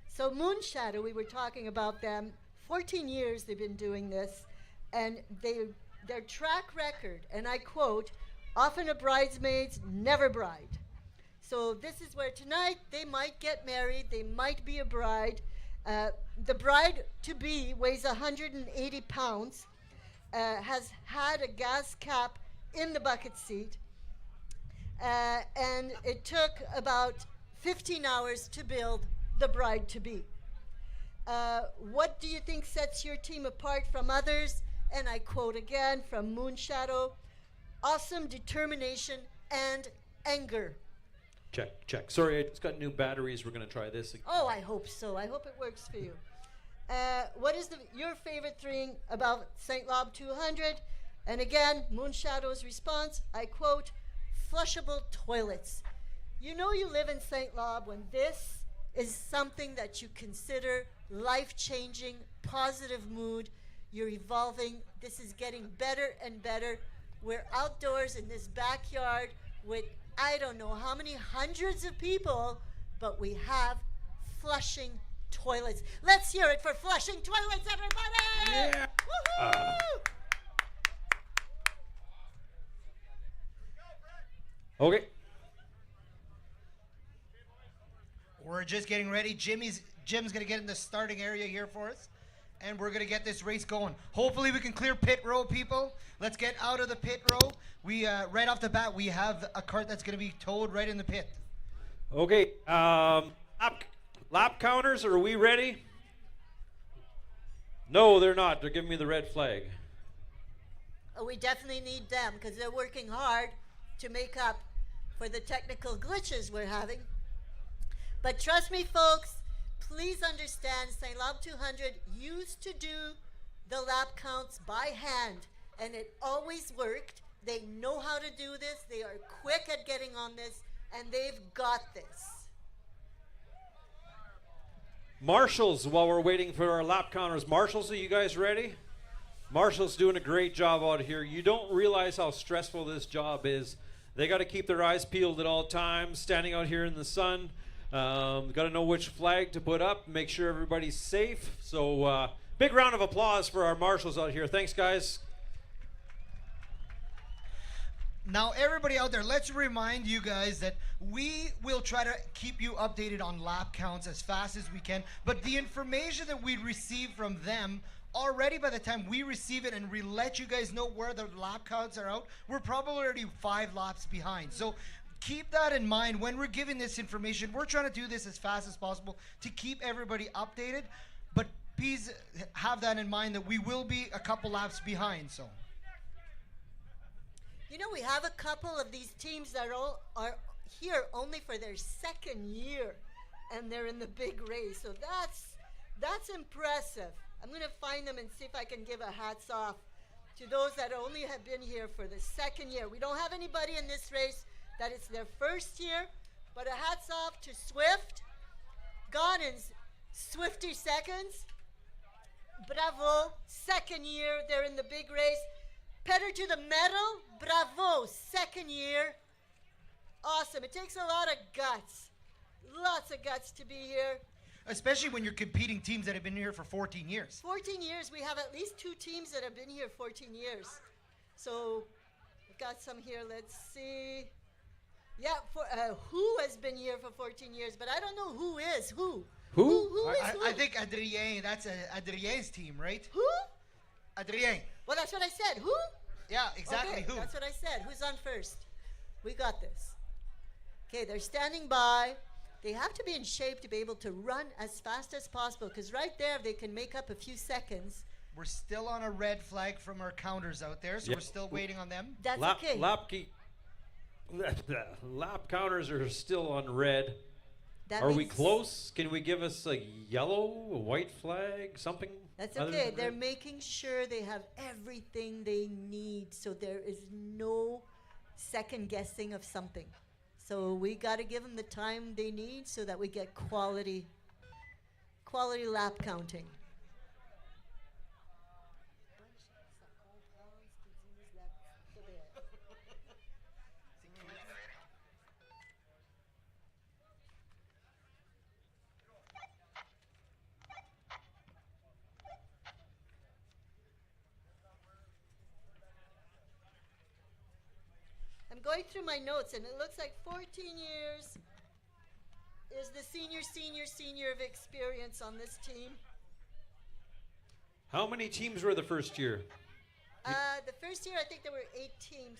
So Moon Shadow, we were talking about them. 14 years they've been doing this, and their track record, and I quote, often a bridesmaid, never bride. So this is where tonight they might get married, they might be a bride. The bride-to-be weighs 180 pounds, has had a gas cap in the bucket seat, and it took about 15 hours to build the bride-to-be. What do you think sets your team apart from others? And I quote again from Moon Shadow, awesome determination and anger. Check. Sorry, I just got new batteries. We're going to try this again. Oh, I hope so. I hope it works for you. What is your favorite thing about St-Labre 200? And again, Moon Shadow's response, I quote, flushable toilets. You know you live in St-Labre when this is something that you consider life-changing, positive mood. You're evolving. This is getting better and better. We're outdoors in this backyard with I don't know how many hundreds of people, but we have flushing toilets. Let's hear it for flushing toilets, everybody! Yeah. Woohoo! Okay. We're just getting ready. Jim's going to get in the starting area here for us, and we're going to get this race going. Hopefully we can clear pit row, people. Let's get out of the pit row. We right off the bat, we have a cart that's going to be towed right in the pit. Okay. Lap counters, are we ready? No, they're not. They're giving me the red flag. Oh, we definitely need them because they're working hard to make up for the technical glitches we're having. But trust me, folks, please understand St-Labre 200 used to do the lap counts by hand, and it always worked. They know how to do this. They are quick at getting on this, and they've got this. Marshals, while we're waiting for our lap counters. Marshals, are you guys ready? Marshals doing a great job out here. You don't realize how stressful this job is. They got to keep their eyes peeled at all times, standing out here in the sun. Got to know which flag to put up, make sure everybody's safe. So big round of applause for our marshals out here. Thanks, guys. Now, everybody out there, let's remind you guys that we will try to keep you updated on lap counts as fast as we can. But the information that we receive from them already, by the time we receive it and we let you guys know where the lap counts are out, we're probably already 5 laps behind. So keep that in mind when we're giving this information. We're trying to do this as fast as possible to keep everybody updated. But please have that in mind that we will be a couple laps behind. So. You know, we have a couple of these teams that are here only for their second year, and they're in the big race. So that's impressive. I'm going to find them and see if I can give a hats off to those that only have been here for the second year. We don't have anybody in this race that it's their first year, but a hats off to Swift. Gone in Swifty seconds. Bravo, second year, they're in the big race. Pedder to the metal, bravo, second year. Awesome, it takes a lot of guts. Lots of guts to be here. Especially when you're competing teams that have been here for 14 years. 14 years, we have at least 2 teams that have been here 14 years. So, we've got some here, let's see. Yeah, who has been here for 14 years, but I don't know who is who. Who is who? I think Adrien, that's Adrien's team, right? Who? Adrien. Well, that's what I said. Who? Yeah, exactly. Okay, Who? that's what I said. Who's on first? We got this. Okay, they're standing by. They have to be in shape to be able to run as fast as possible, because right there they can make up a few seconds. We're still on a red flag from our counters out there, so Yep. we're still waiting on them. That's okay. Lap counters are still on red. That Are we means- close? Can we give us a yellow, a white flag, something? That's other okay. than They're red? making sure they have everything they need, so there is no second guessing of something. So we got to give them the time they need so that we get quality lap counting. I'm going through my notes, and it looks like 14 years is the senior of experience on this team. How many teams were the first year? The first year, I think there were 8 teams.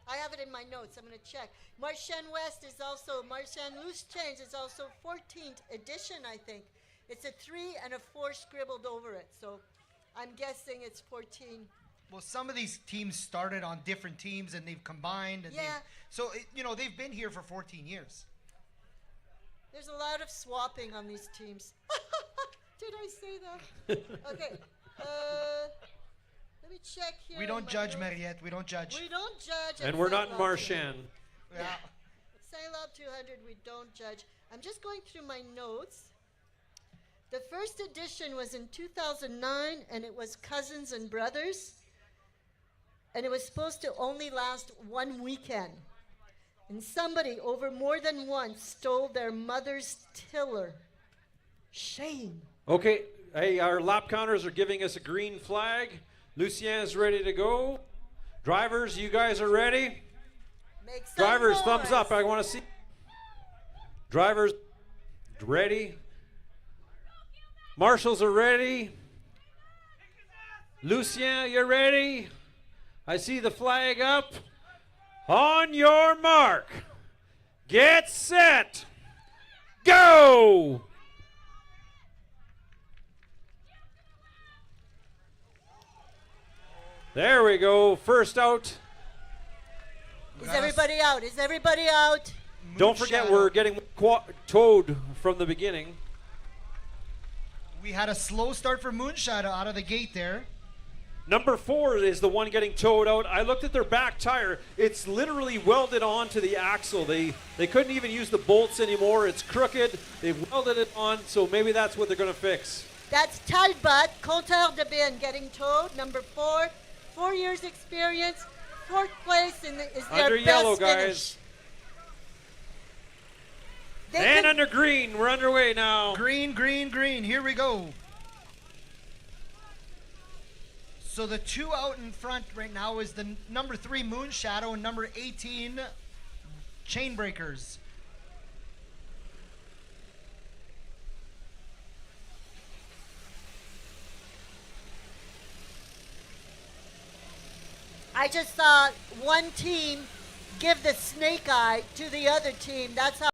I have it in my notes. I'm going to check. Marchand West is also, Marchand Loose Change is also 14th edition, I think. It's a 3 and a 4 scribbled over it, so I'm guessing it's 14. Well, some of these teams started on different teams and they've combined. And Yeah. they've been here for 14 years. There's a lot of swapping on these teams. Did I say that? Okay. Let me check here. We in don't my judge, notes. Mariette. We don't judge. We don't judge. And at we're not in St-Labre. Marchand. Yeah. St-Labre 200, we don't judge. I'm just going through my notes. The first edition was in 2009, and it was cousins and brothers. And it was supposed to only last 1 weekend. And somebody, over more than once, stole their mother's tiller. Shame. Okay, hey, our lap counters are giving us a green flag. Lucien's ready to go. Drivers, you guys are ready? Make some Drivers, noise. thumbs up. I want to see. Drivers, ready. Marshals are ready. Lucien, you're ready? I see the flag up. On your mark. Get set. Go! There we go. First out. Is everybody out? Is everybody out? Don't forget we're getting towed from the beginning. We had a slow start for Moonshadow out of the gate there. Number 4 is the one getting towed out. I looked at their back tire. It's literally welded onto the axle. They couldn't even use the bolts anymore. It's crooked. They've welded it on, so maybe that's what they're going to fix. That's Talbot, Compteur de Bin, getting towed. Number 4, 4 years experience, 4th place is their Under best yellow, finish. guys. They And can- under green. We're underway now. Green, green, green. Here we go. So the 2 out in front right now is the number 3 Moonshadow and number 18 Chainbreakers. I just saw one team give the snake eye to the other team. That's how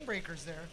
breakers there.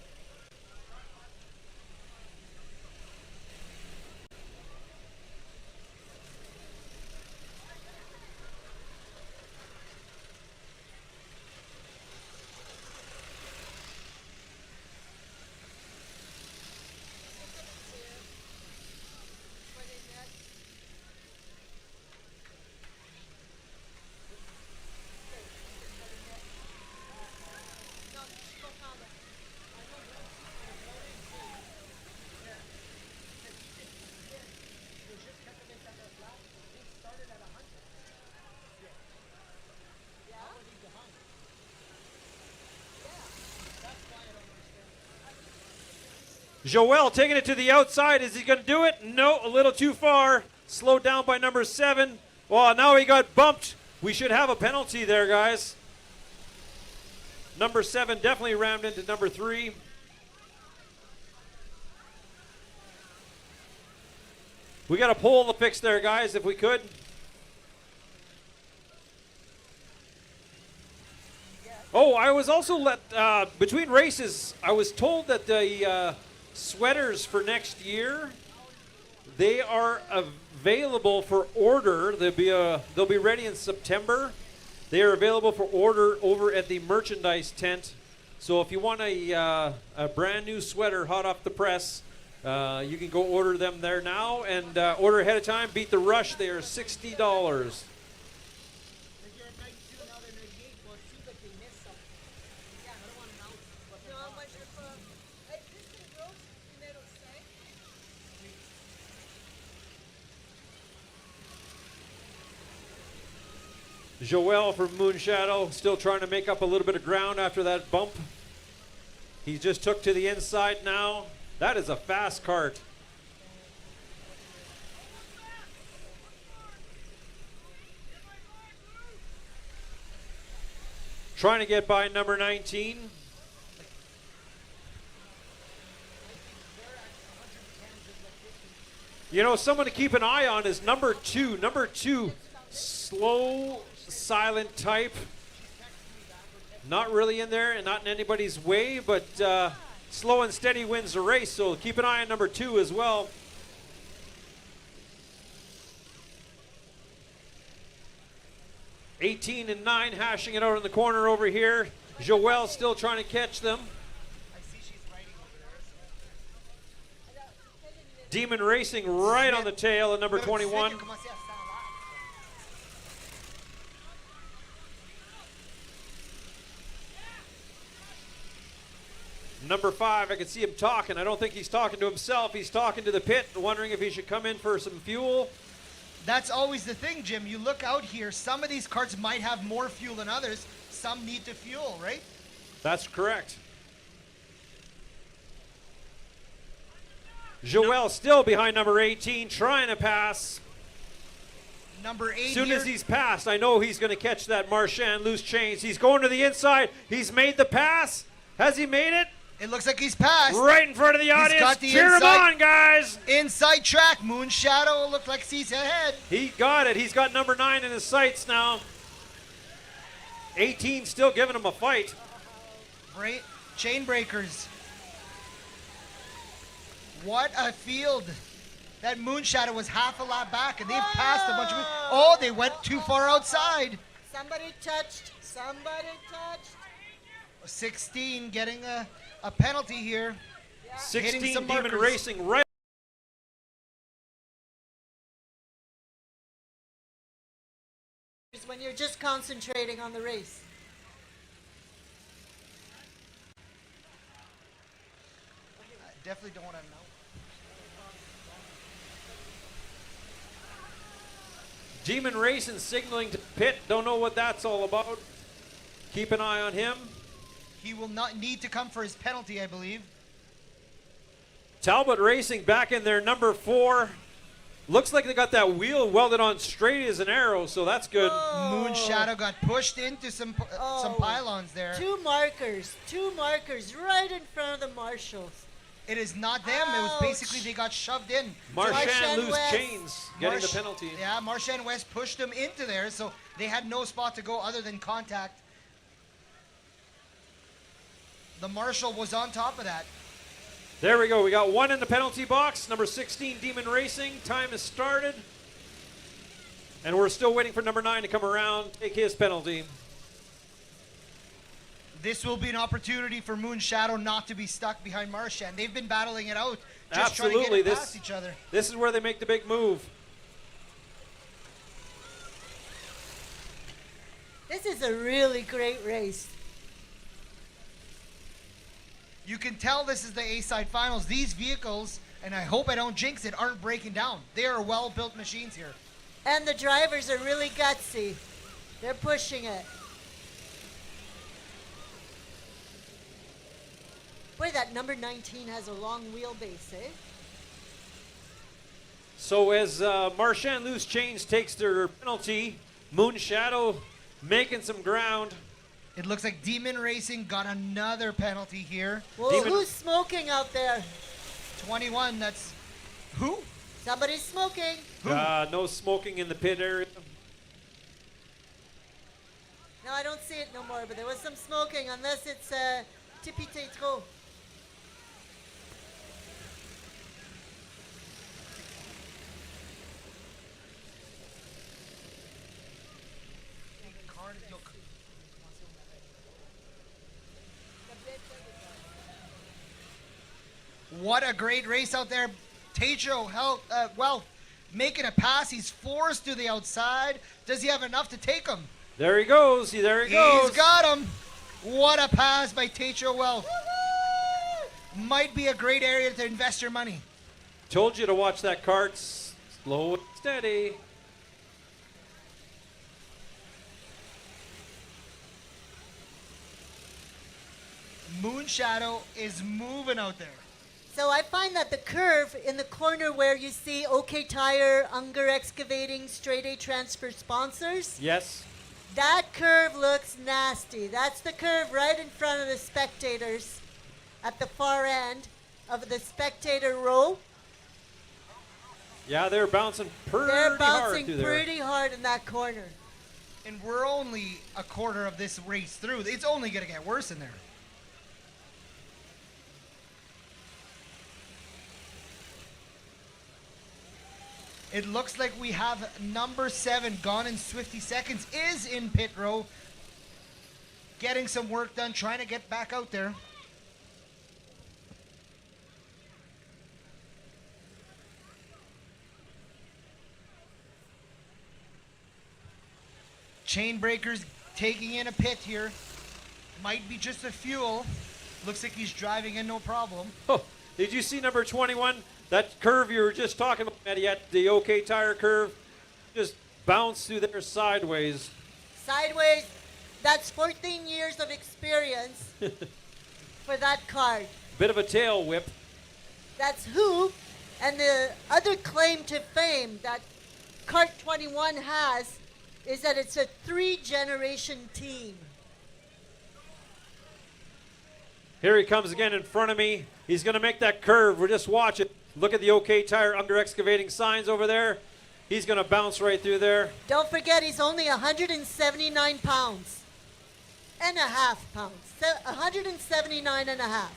Joel taking it to the outside. Is he going to do it? No, a little too far. Slowed down by number 7. Well, now he got bumped. We should have a penalty there, guys. Number 7 definitely rammed into number 3. We got to pull the fix there, guys, if we could. Oh, I was also between races, I was told that the sweaters for next year, they are available for order. They'll be ready in September. They are available for order over at the merchandise tent. So if you want a brand new sweater hot off the press, you can go order them there now and order ahead of time. Beat the rush. They are $60. Joel from Moonshadow still trying to make up a little bit of ground after that bump. He just took to the inside now. That is a fast kart. Trying to get by number 19. You know, someone to keep an eye on is number 2. Number 2, slow, silent type. Not really in there and not in anybody's way, but slow and steady wins the race, so keep an eye on number 2 as well. (18 and 9) hashing it out in the corner over here. Joel still trying to catch them. Demon Racing right on the tail of number 21. Number 5, I can see him talking. I don't think he's talking to himself. He's talking to the pit, wondering if he should come in for some fuel. That's always the thing, Jim. You look out here, some of these carts might have more fuel than others. Some need to fuel, right? That's correct. Joel still behind number 18, trying to pass. Number 8 As soon here. as he's passed, I know he's going to catch that Marchand loose chains. He's going to the inside. He's made the pass. Has he made it? It looks like he's passed. Right in front of the audience. Got the Cheer him inside- on, guys. Inside track. Moonshadow looked like he's ahead. He got it. He's got number 9 in his sights now. 18 still giving him a fight. Right? Chain breakers. What a field. That Moonshadow was half a lap back, and they've passed a bunch of... Oh, they went too far outside. Somebody touched. Somebody touched. 16 getting a penalty here. 16 some Demon markers. Racing right. When you're just concentrating on the race. I definitely don't want to know. Demon Racing signaling to pit. Don't know what that's all about. Keep an eye on him. He will not need to come for his penalty, I believe. Talbot Racing back in there, number 4. Looks like they got that wheel welded on straight as an arrow, so that's good. Moonshadow got pushed into some pylons there. Two markers right in front of the marshals. It is not them. It was basically they got shoved in. Marchand loose West. chains, getting the penalty. Yeah, Marchand West pushed them into there, so they had no spot to go other than contact. The marshal was on top of that. There we go. We got one in the penalty box. Number 16, Demon Racing. Time has started. And we're still waiting for number 9 to come around, take his penalty. This will be an opportunity for Moon Shadow not to be stuck behind Marshan. They've been battling it out, just trying to get it past each other. This is where they make the big move. This is a really great race. You can tell this is the A-side finals. These vehicles, and I hope I don't jinx it, aren't breaking down. They are well-built machines here. And the drivers are really gutsy. They're pushing it. Boy, that number 19 has a long wheelbase, eh? So as Marchand Loose Chains takes their penalty, Moon Shadow making some ground. It looks like Demon Racing got another penalty here. Whoa, who's smoking out there? 21, that's... Who? Somebody's smoking. No smoking in the pit area. No, I don't see it no more, but there was some smoking, unless it's Tippy Tétro. What a great race out there. Tejo, well, making a pass. He's forced to the outside. Does he have enough to take him? There he goes. There he goes. He's got him. What a pass by Tejo Wealth. Might be a great area to invest your money. Told you to watch that cart. Slow and steady. Moon Shadow is moving out there. So I find that the curve in the corner where you see OK Tire, Unger Excavating, Straight A Transfer sponsors, Yes. that curve looks nasty. That's the curve right in front of the spectators at the far end of the spectator row. Yeah, they're bouncing pretty They're hard bouncing through there. pretty hard in that corner. And we're only a quarter of this race through. It's only going to get worse in there. It looks like we have number 7, Gone in Swifty Seconds, is in pit row. Getting some work done, trying to get back out there. Chainbreaker's taking in a pit here. Might be just a fuel. Looks like he's driving in no problem. Oh, did you see number 21? That curve you were just talking about, Mariette, the OK Tire curve, just bounced through there sideways. Sideways, that's 14 years of experience for that card. Bit of a tail whip. That's who, and the other claim to fame that Kart 21 has is that it's a 3-generation team. Here he comes again in front of me. He's going to make that curve. We're just watching. Look at the OK Tire Under Excavating signs over there. He's going to bounce right through there. Don't forget, he's only 179 pounds and a half pounds. 179 and a half.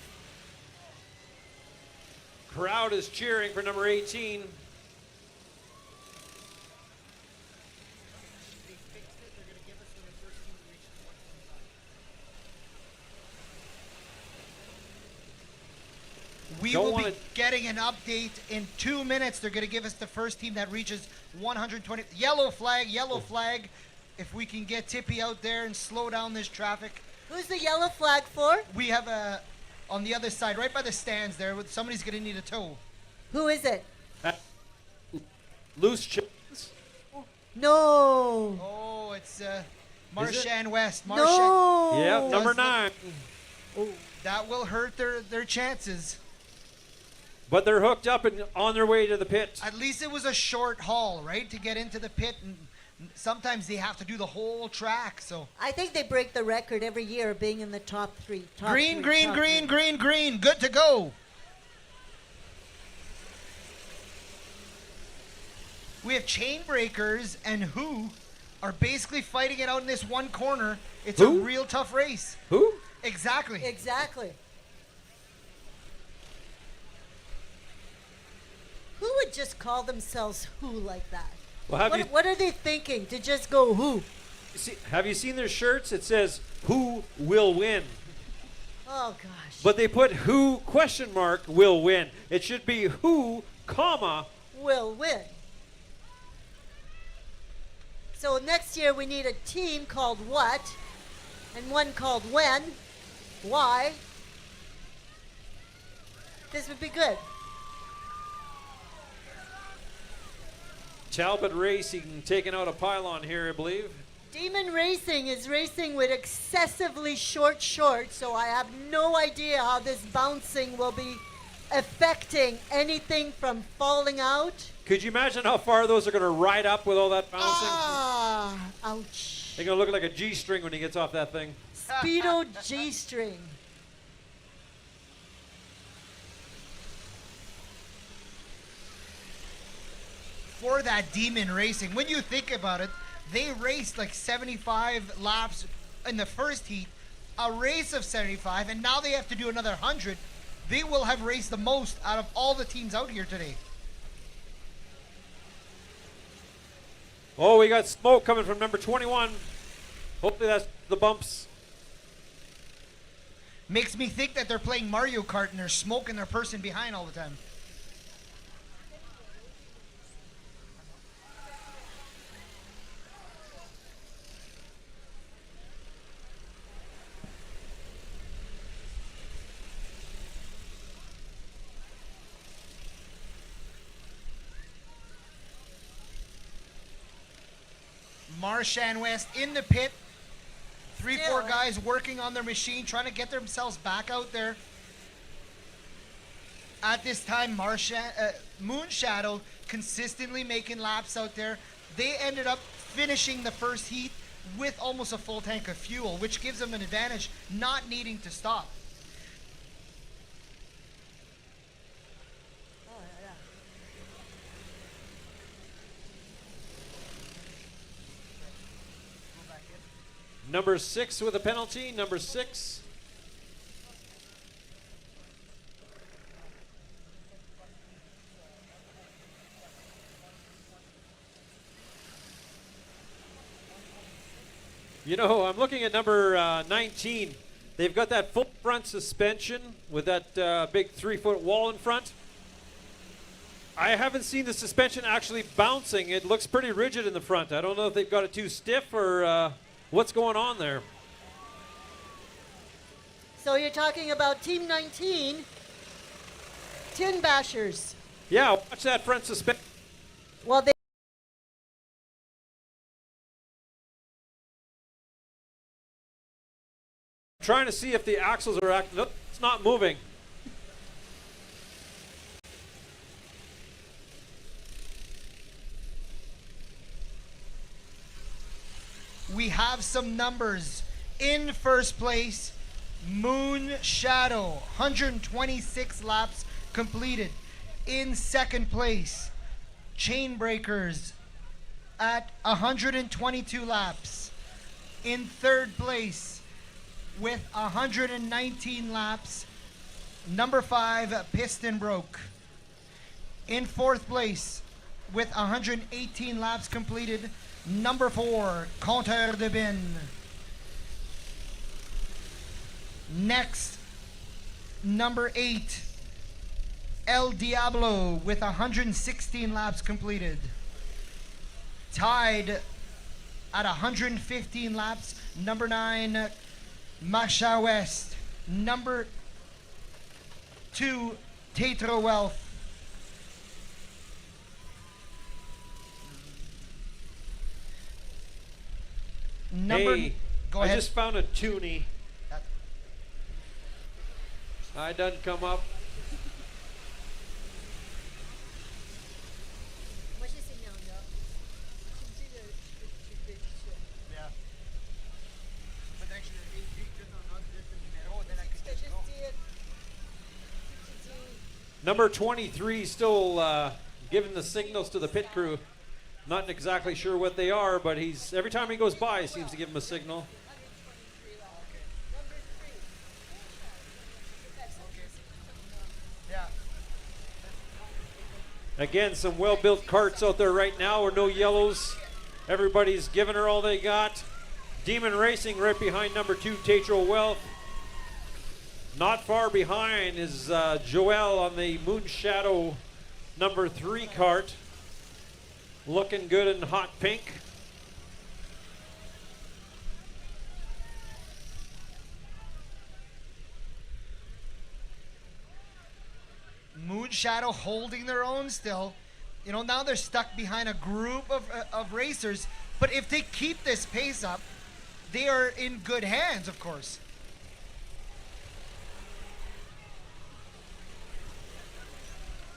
Crowd is cheering for number 18. We will be getting an update in 2 minutes. They're going to give us the first team that reaches 120. Yellow flag. If we can get Tippy out there and slow down this traffic. Who's the yellow flag for? We have on the other side, right by the stands there, somebody's going to need a tow. Who is it? Loose Chains. No. Oh, it's Marchand West. No. Yeah, number 9. Oh, that will hurt their chances. But they're hooked up and on their way to the pit. At least it was a short haul, right, to get into the pit. And sometimes they have to do the whole track. So I think they break the record every year of being in the top 3. Green. Good to go. We have Chainbreakers and Who are basically fighting it out in this one corner. It's a real tough race. Who? Exactly. Exactly. Who would just call themselves who like that? Well, have What are they thinking to just go who? have you seen their shirts? It says "Who will win," Oh gosh. but they put "Who question mark will win." It should be "Who comma." Will win. So next year we need a team called what, and one called when, why. This would be good. Talbot Racing taking out a pylon here, I believe. Demon Racing is racing with excessively short shorts, so I have no idea how this bouncing will be affecting anything from falling out. Could you imagine how far those are going to ride up with all that bouncing? Ah, ouch. They're going to look like a G-string when he gets off that thing. Speedo G-string. For that Demon Racing, when you think about it, they raced like 75 laps in the first heat, a race of 75, and now they have to do another 100. They will have raced the most out of all the teams out here today. Oh, we got smoke coming from number 21. Hopefully that's the bumps. Makes me think that they're playing Mario Kart and they're smoking their person behind all the time. Marshan West in the pit. 3-4 guys working on their machine, trying to get themselves back out there. At this time, Moonshadow consistently making laps out there. They ended up finishing the first heat with almost a full tank of fuel, which gives them an advantage, not needing to stop. Number 6 with a penalty. Number 6. You know, I'm looking at number 19. They've got that full front suspension with that big 3-foot wall in front. I haven't seen the suspension actually bouncing. It looks pretty rigid in the front. I don't know if they've got it too stiff or what's going on there. So you're talking about Team 19, Tin Bashers. Yeah, watch that front suspension. Well, they Trying to see if the axles are acting. Nope, it's not moving. We have some numbers. In first place, Moon Shadow, 126 laps completed. In second place, Chainbreakers at 122 laps. In third place, with 119 laps, number 5, Piston Broke. In fourth place, with 118 laps completed, number 4, Compteur de Bin. Next, number 8, El Diablo with 116 laps completed. Tied at 115 laps, number 9, Masha West. Number 2, Tetra Wealth. Hey, go I ahead. just found a toonie. I done come up. Number 23 still giving the signals to the pit crew. Not exactly sure what they are, but he's every time he goes by, he seems to give him a signal. Again, some well-built carts out there right now with no yellows. Everybody's giving her all they got. Demon Racing right behind number 2, Tetro Wealth. Not far behind is Joel on the Moonshadow number 3 cart. Looking good in hot pink. Moonshadow holding their own still. You know, now they're stuck behind a group of racers. But if they keep this pace up, they are in good hands, of course.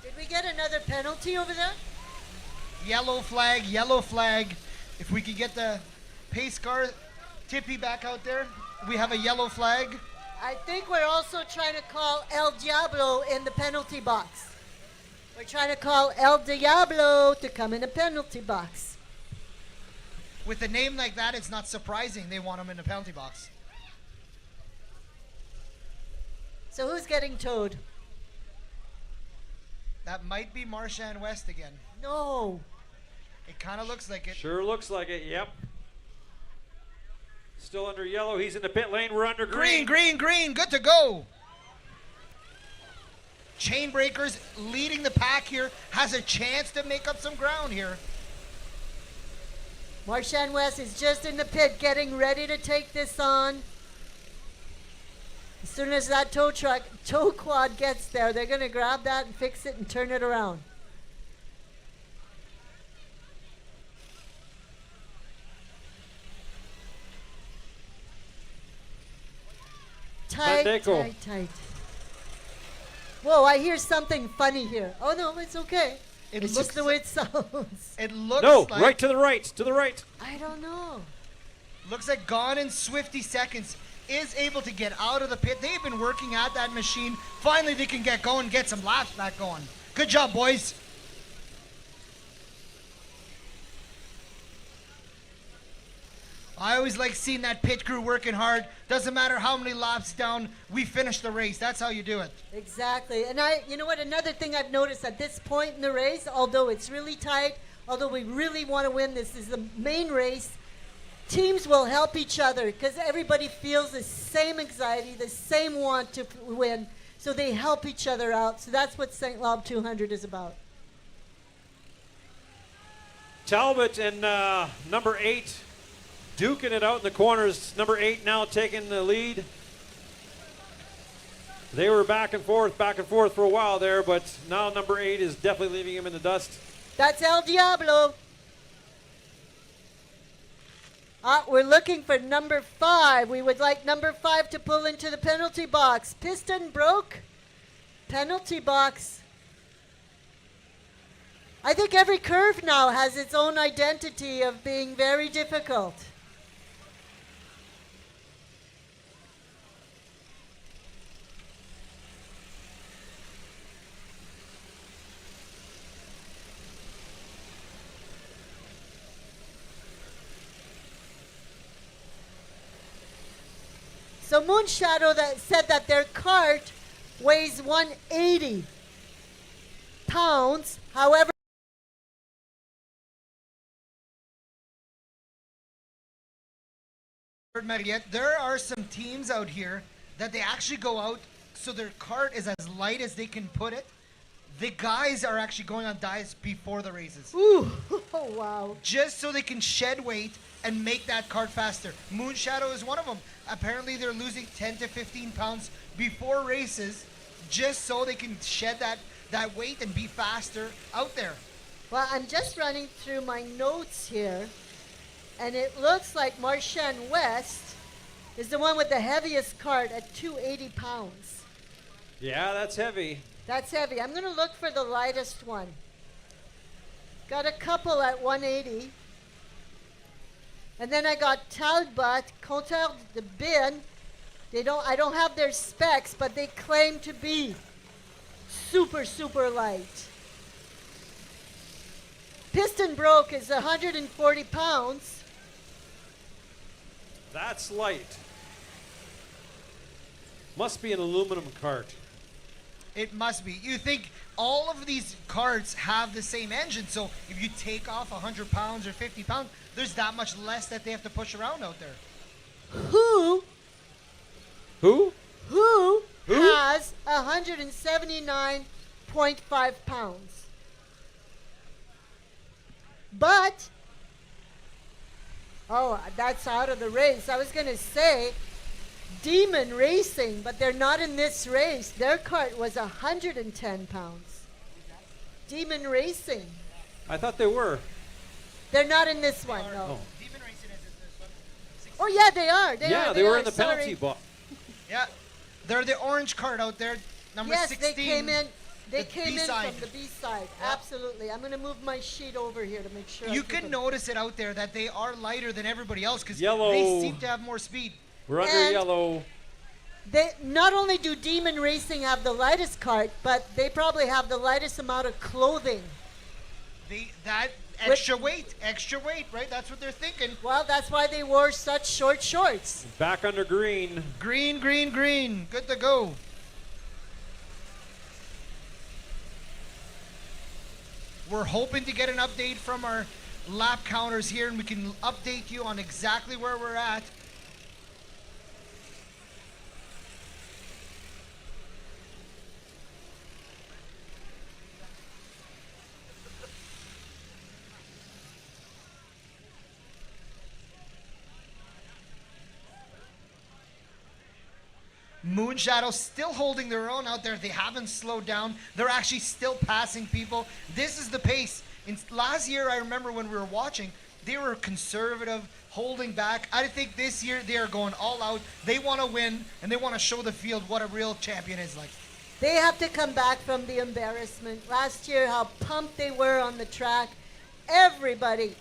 Did we get another penalty over there? Yellow flag, yellow flag. If we could get the pace car Tippy back out there, we have a yellow flag. I think we're also trying to call El Diablo in the penalty box. We're trying to call El Diablo to come in the penalty box. With a name like that, it's not surprising they want him in the penalty box. So who's getting towed? That might be Marshan West again. No. It kind of looks like it. Sure looks like it, yep. Still under yellow. He's in the pit lane. We're under green. Green. Good to go. Chainbreakers leading the pack here. Has a chance to make up some ground here. Marshan West is just in the pit getting ready to take this on. As soon as that tow quad gets there, they're going to grab that and fix it and turn it around. Tight. Whoa, I hear something funny here. Oh, no, it's okay. It's just the way it sounds. It looks like... No, right to the right. I don't know. Looks like Gone in Swifty Seconds is able to get out of the pit. They've been working at that machine. Finally, they can get going, get some laps back going. Good job, boys. I always like seeing that pit crew working hard. Doesn't matter how many laps down, we finish the race. That's how you do it. Exactly. And you know what? Another thing I've noticed at this point in the race, although it's really tight, although we really want to win, this is the main race, teams will help each other because everybody feels the same anxiety, the same want to win. So they help each other out. So that's what St-Labre 200 is about. Talbot and number 8 duking it out in the corners. Number 8 now taking the lead. They were back and forth for a while there, but now number 8 is definitely leaving him in the dust. That's El Diablo. We're looking for number 5. We would like number 5 to pull into the penalty box. Piston broke. Penalty box. I think every curve now has its own identity of being very difficult. So Moonshadow said that their cart weighs 180 pounds. However, there are some teams out here that they actually go out so their cart is as light as they can put it. The guys are actually going on diets before the races. Ooh, oh, wow. Just so they can shed weight and make that cart faster. Moonshadow is one of them. Apparently they're losing 10 to 15 pounds before races just so they can shed that weight and be faster out there. Well, I'm just running through my notes here, and it looks like Marshan West is the one with the heaviest cart at 280 pounds. Yeah, that's heavy. That's heavy. I'm going to look for the lightest one. Got a couple at 180. And then I got Talbot, Compteur de Bin. I don't have their specs, but they claim to be super, super light. Piston broke is 140 pounds. That's light. Must be an aluminum cart. It must be. You think all of these carts have the same engine, so if you take off 100 pounds or 50 pounds, there's that much less that they have to push around out there. Who? Who has 179.5 pounds? But, oh, that's out of the race. I was going to say Demon Racing, but they're not in this race. Their cart was 110 pounds. Demon Racing. I thought they were. They're not in this one, no. Oh. Demon Racing is this one. Oh, yeah, they are. They were are. in the Sorry. penalty box. Yeah, they're the orange cart out there, number Yes, 16. they came in. They the came in B-side. from the B side. Yeah. Absolutely. I'm going to move my sheet over here to make sure. You I keep can them. notice it out there that they are lighter than everybody else because Yellow. they seem to have more speed. We're under And- yellow. They not only do Demon Racing have the lightest cart, but they probably have the lightest amount of clothing. That extra weight, right? That's what they're thinking. Well, that's why they wore such short shorts. Back under green. Green. Good to go. We're hoping to get an update from our lap counters here, and we can update you on exactly where we're at. Moonshadow still holding their own out there. They haven't slowed down. They're actually still passing people. This is the pace. Last year, I remember when we were watching, they were conservative, holding back. I think this year they are going all out. They want to win, and they want to show the field what a real champion is like. They have to come back from the embarrassment. Last year, how pumped they were on the track. Everybody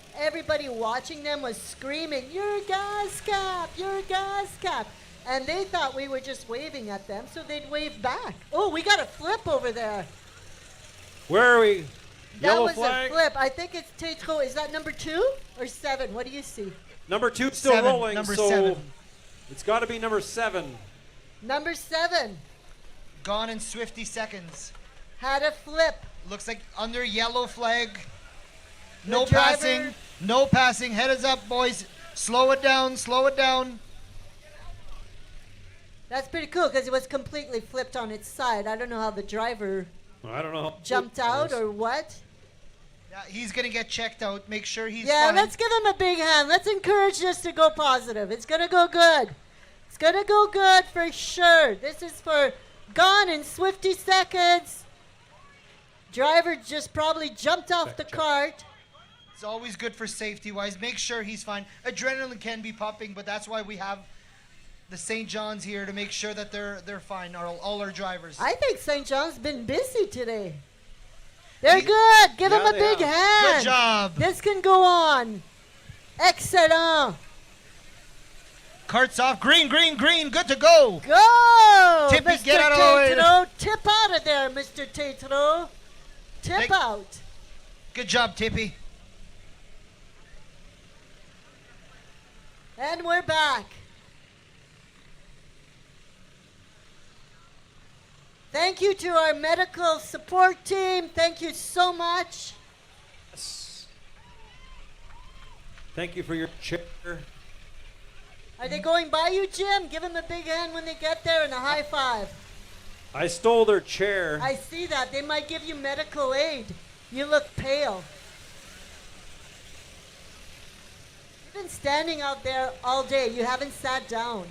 watching them was screaming, "You're a gas cap! You're a gas cap!" And they thought we were just waving at them, so they'd wave back. Oh, we got a flip over there. Where are we? That Yellow was flag. a flip. I think it's Tetro. Is that number 2 or 7? What do you see? Number 2 still 7, rolling, number so 7. it's got to be number 7. Number 7 Gone in Swifty seconds. had a flip. Looks like under yellow flag. The No driver- passing. No passing. Head is up, boys. Slow it down. Slow it down. That's pretty cool because it was completely flipped on its side. I don't know how the driver I don't know. jumped out or what. Yeah, he's going to get checked out. Make sure he's Yeah, fine. let's give him a big hand. Let's encourage this to go positive. It's going to go good. It's going to go good for sure. This is for gone in Swifty seconds. Driver just probably jumped off the cart. It's always good for safety-wise. Make sure he's fine. Adrenaline can be pumping, but that's why we have the St. John's here to make sure that they're fine, all our drivers. I think St. John's been busy today. They're good. Give Yeah, them a they big have. hand. Good job. This can go on. Excellent. Carts off. Green. Good to go. Go! Tippy, Mr. get out of the way. Tetro. Tip out of there, Mr. Tetro. Tip Thank- out. Good job, Tippy. And we're back. Thank you to our medical support team. Thank you so much. Thank you for your chair. Are they going by you, Jim? Give them a big hand when they get there and a high five. I stole their chair. I see that. They might give you medical aid. You look pale. You've been standing out there all day. You haven't sat down.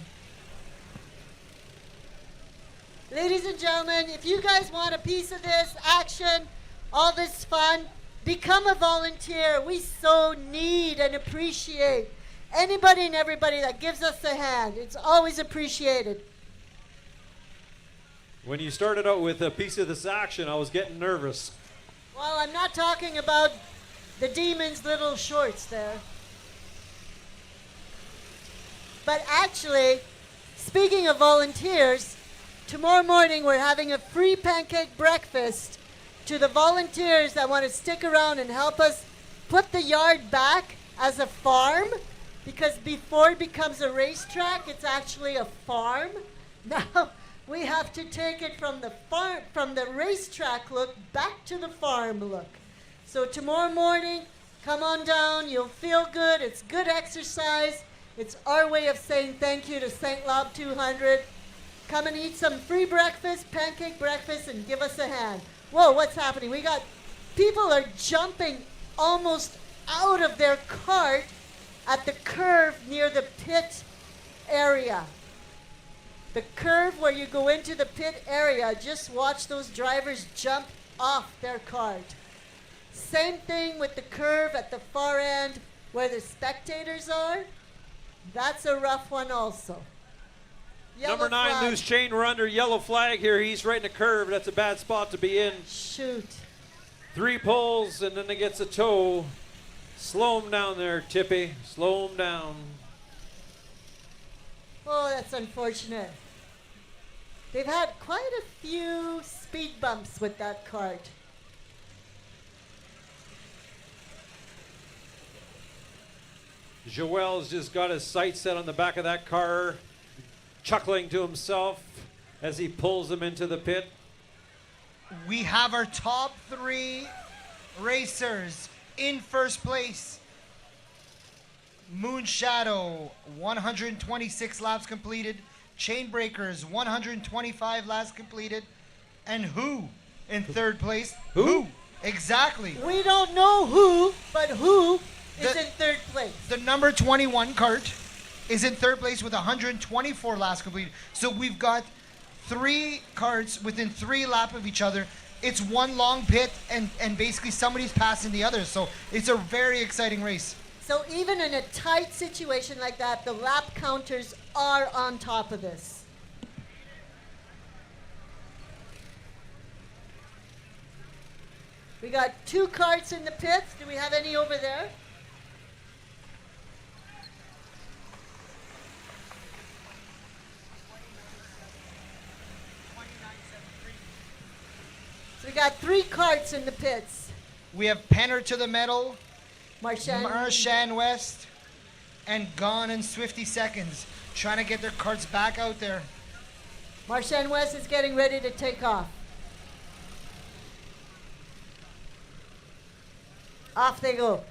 Ladies and gentlemen, if you guys want a piece of this action, all this fun, become a volunteer. We so need and appreciate anybody and everybody that gives us a hand. It's always appreciated. When you started out with a piece of this action, I was getting nervous. Well, I'm not talking about the demon's little shorts there. But actually, speaking of volunteers, tomorrow morning we're having a free pancake breakfast to the volunteers that want to stick around and help us put the yard back as a farm, because before it becomes a racetrack, it's actually a farm. We have to take it from the farm, from the racetrack look back to the farm look. So tomorrow morning, come on down. You'll feel good. It's good exercise. It's our way of saying thank you to St-Labre 200. Come and eat some free breakfast, pancake breakfast, and give us a hand. Whoa, what's happening? We got people are jumping almost out of their cart at the curve near the pit area. The curve where you go into the pit area, just watch those drivers jump off their cart. Same thing with the curve at the far end where the spectators are. That's a rough one also. Yellow Number 9, flag. loose chain. We're under yellow flag here. He's right in the curve. That's a bad spot to be in. Shoot. 3 pulls, and then he gets a toe. Slow him down there, Tippy. Slow him down. Oh, that's unfortunate. They've had quite a few speed bumps with that cart. Joel's just got his sights set on the back of that car, chuckling to himself as he pulls him into the pit. We have our top 3 racers in first place. Moon Shadow, 126 laps completed. Chainbreakers, 125 laps completed. And who in third place? Who? Exactly. We don't know who, but who is in third place? The number 21 cart is in third place with 124 laps completed. So we've got 3 carts within 3 laps of each other. It's one long pit, and basically somebody's passing the other. So it's a very exciting race. So even in a tight situation like that, the lap counters are on top of this. We got 2 carts in the pits. Do we have any over there? So we got 3 carts in the pits. We have Penner to the metal, Marchand West, and Gone in Swifty Seconds, trying to get their carts back out there. Marchand West is getting ready to take off. Off they go.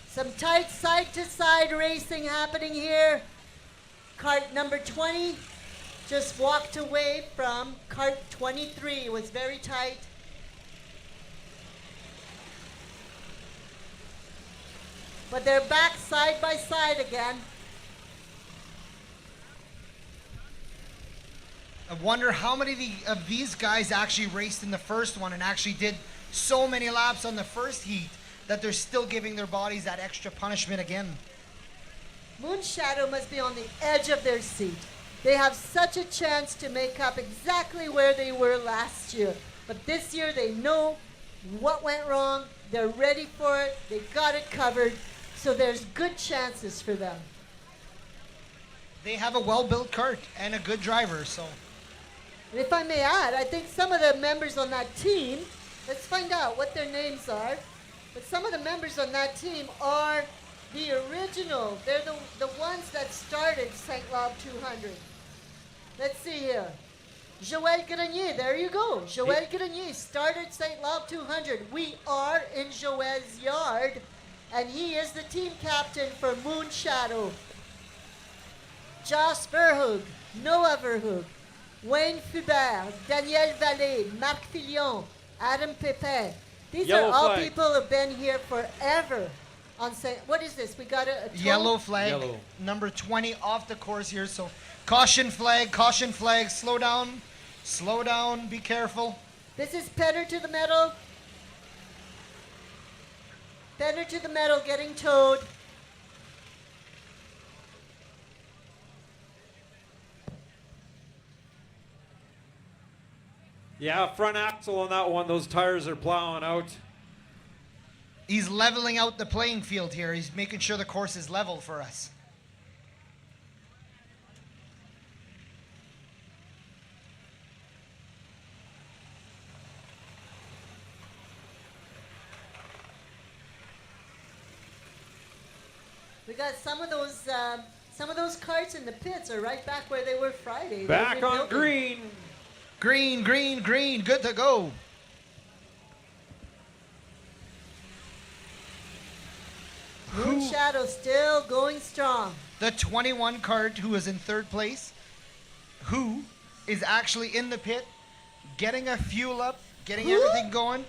Some tight side-to-side racing happening here. Cart number 20 just walked away from cart 23. It was very tight. But they're back side by side again. I wonder how many of these guys actually raced in the first one and actually did so many laps on the first heat that they're still giving their bodies that extra punishment again. Moon Shadow must be on the edge of their seat. They have such a chance to make up exactly where they were last year. But this year they know what went wrong. They're ready for it. They got it covered. So there's good chances for them. They have a well-built cart and a good driver, so. And if I may add, I think some of the members on that team, let's find out what their names are. But some of the members on that team are the original. They're the ones that started St-Labre 200. Let's see here. Joël Grenier, there you go. Joël Grenier started St-Labre 200. We are in Joël's yard, and he is the team captain for Moon Shadow. Joss Verhoog, Noah Verhoog, Wayne Fubert, Daniel Vallée, Marc Fillon, Adam Pépin. These Yellow are all flag. people who have been here forever. On what is this? We got a tow? Yellow flag, Yellow. number 20 off the course here. So caution flag, slow down, be careful. This is Penner to the metal. Penner to the metal, getting towed. Yeah, front axle on that one. Those tires are plowing out. He's leveling out the playing field here. He's making sure the course is level for us. We got some of those carts in the pits are right back where they were Friday. Back They're on rebuilding. Green, good to go. Moon Shadow still going strong. The 21 cart who is in third place, who is actually in the pit, getting a fuel up, getting Who? everything going.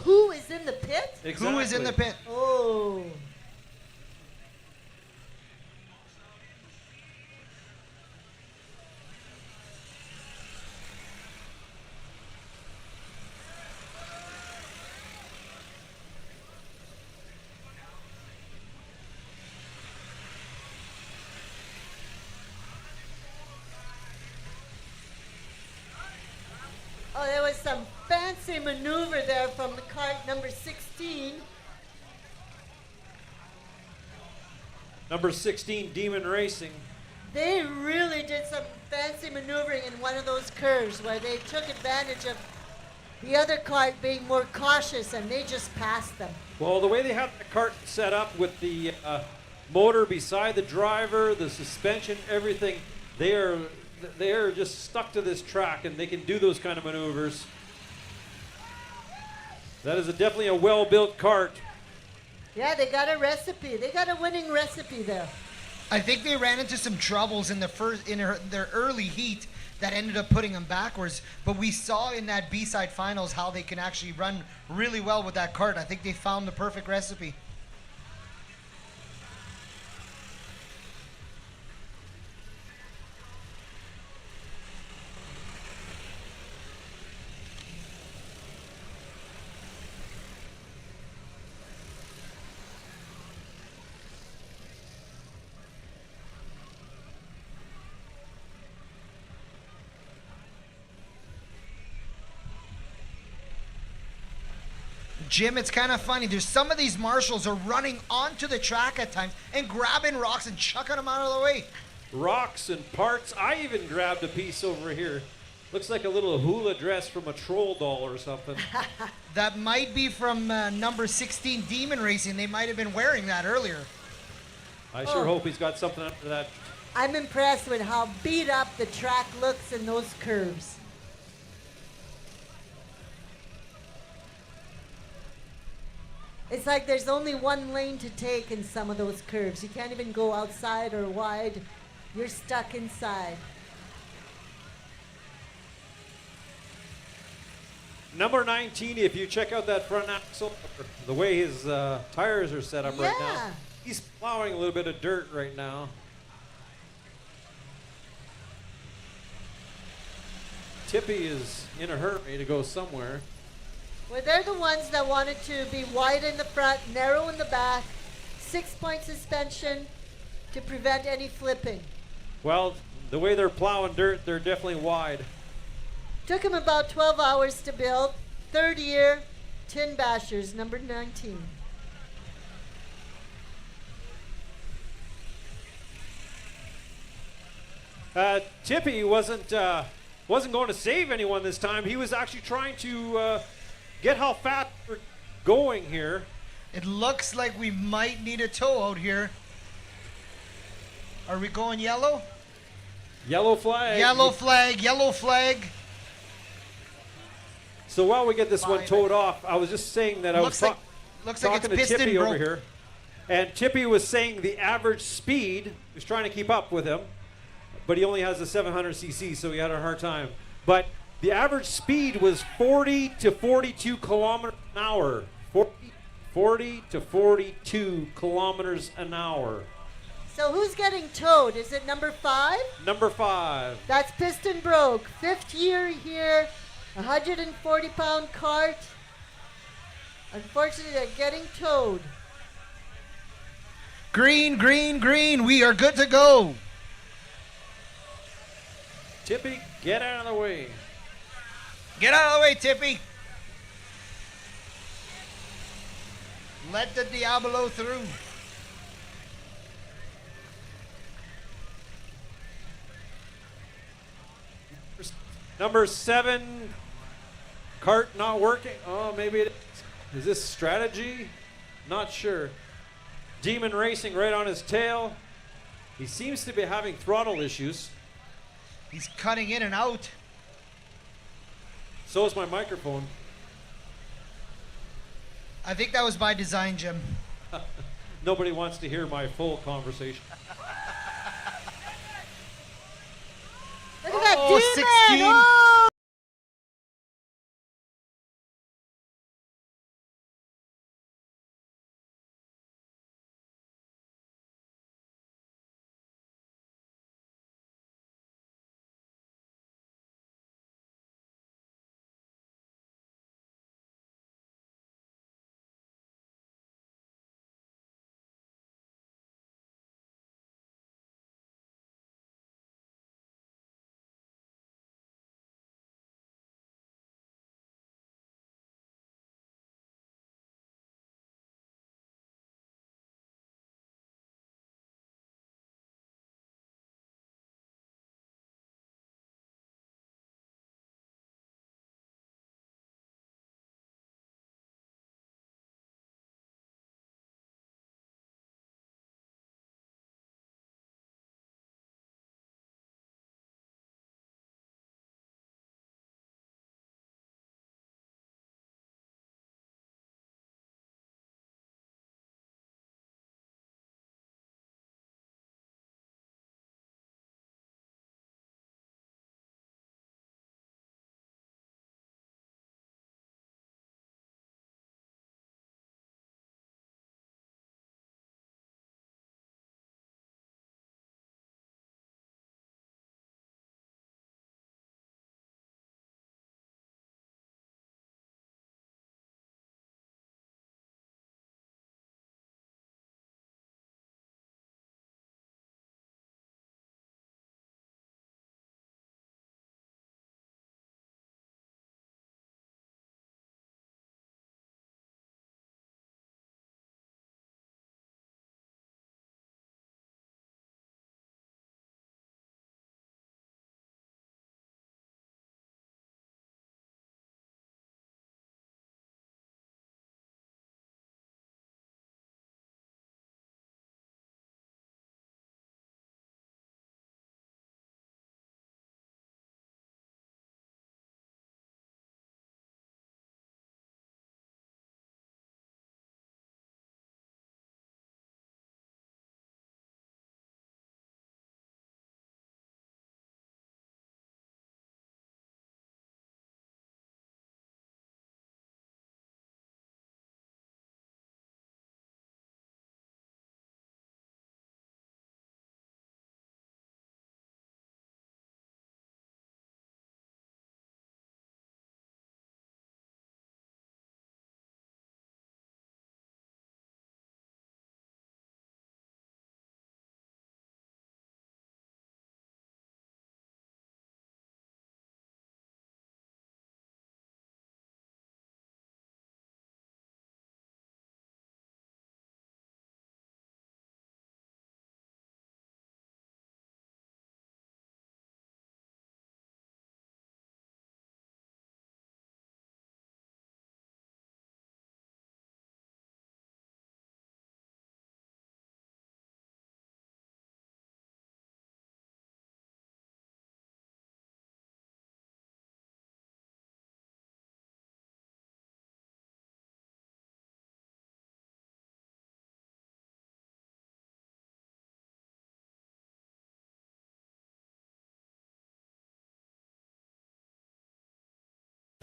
Who is in the pit? Who is in the pit? Oh. Oh, there was some fancy maneuver there from the cart number 16. Number 16, Demon Racing. They really did some fancy maneuvering in one of those curves where they took advantage of the other cart being more cautious and they just passed them. Well, the way they have the cart set up with the motor beside the driver, the suspension, everything, they are just stuck to this track, and they can do those kind of maneuvers. That is definitely a well-built cart. Yeah, they got a recipe. They got a winning recipe there. I think they ran into some troubles in their early heat that ended up putting them backwards. But we saw in that B-side finals how they can actually run really well with that cart. I think they found the perfect recipe. Jim, it's kind of funny. There's some of these marshals are running onto the track at times and grabbing rocks and chucking them out of the way. Rocks and parts. I even grabbed a piece over here. Looks like a little hula dress from a troll doll or something. That might be from number 16 Demon Racing. They might have been wearing that earlier. I sure hope he's got something under that. I'm impressed with how beat up the track looks in those curves. It's like there's only one lane to take in some of those curves. You can't even go outside or wide. You're stuck inside. Number 19, if you check out that front axle, the way his tires are set up right now, he's plowing a little bit of dirt right now. Tippy is in a hurry to go somewhere. Well, they're the ones that wanted to be wide in the front, narrow in the back, 6-point suspension to prevent any flipping. Well, the way they're plowing dirt, they're definitely wide. Took him about 12 hours to build. Third year, Tin Bashers, number 19. Tippy wasn't going to save anyone this time. He was actually trying to get how fast we're going here. It looks like we might need a tow out here. Are we going yellow? Yellow flag. Yellow flag, yellow flag. So while we get this one towed off, I was just saying that I was looks like talking it's to Tippy piston over broke. here. And Tippy was saying the average speed, he was trying to keep up with him, but he only has a 700cc, so he had a hard time. But the average speed was 40 to 42 kilometers an hour. 40 to 42 kilometers an hour. So who's getting towed? Is it number 5? Number 5. That's Piston Broke. 5th year here, 140-pound cart. Unfortunately, they're getting towed. Green, green, green. We are good to go. Tippy, get out of the way. Get out of the way, Tippy. Let the Diablo through. Number 7, cart not working. Oh, maybe it is. Is this strategy? Not sure. Demon Racing right on his tail. He seems to be having throttle issues. He's cutting in and out. So is my microphone. I think that was by design, Jim. Nobody wants to hear my full conversation. Look at that Oh, demon! 16. Oh!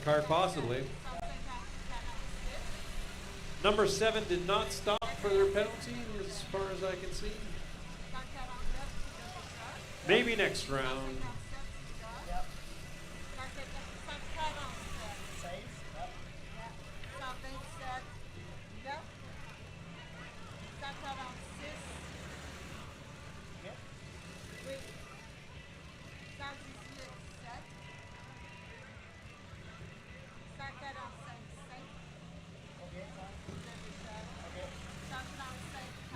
Card possibly. Number 7 did not stop for their penalty, as far as I can see. Maybe next round.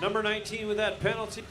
Number 19 with that penalty.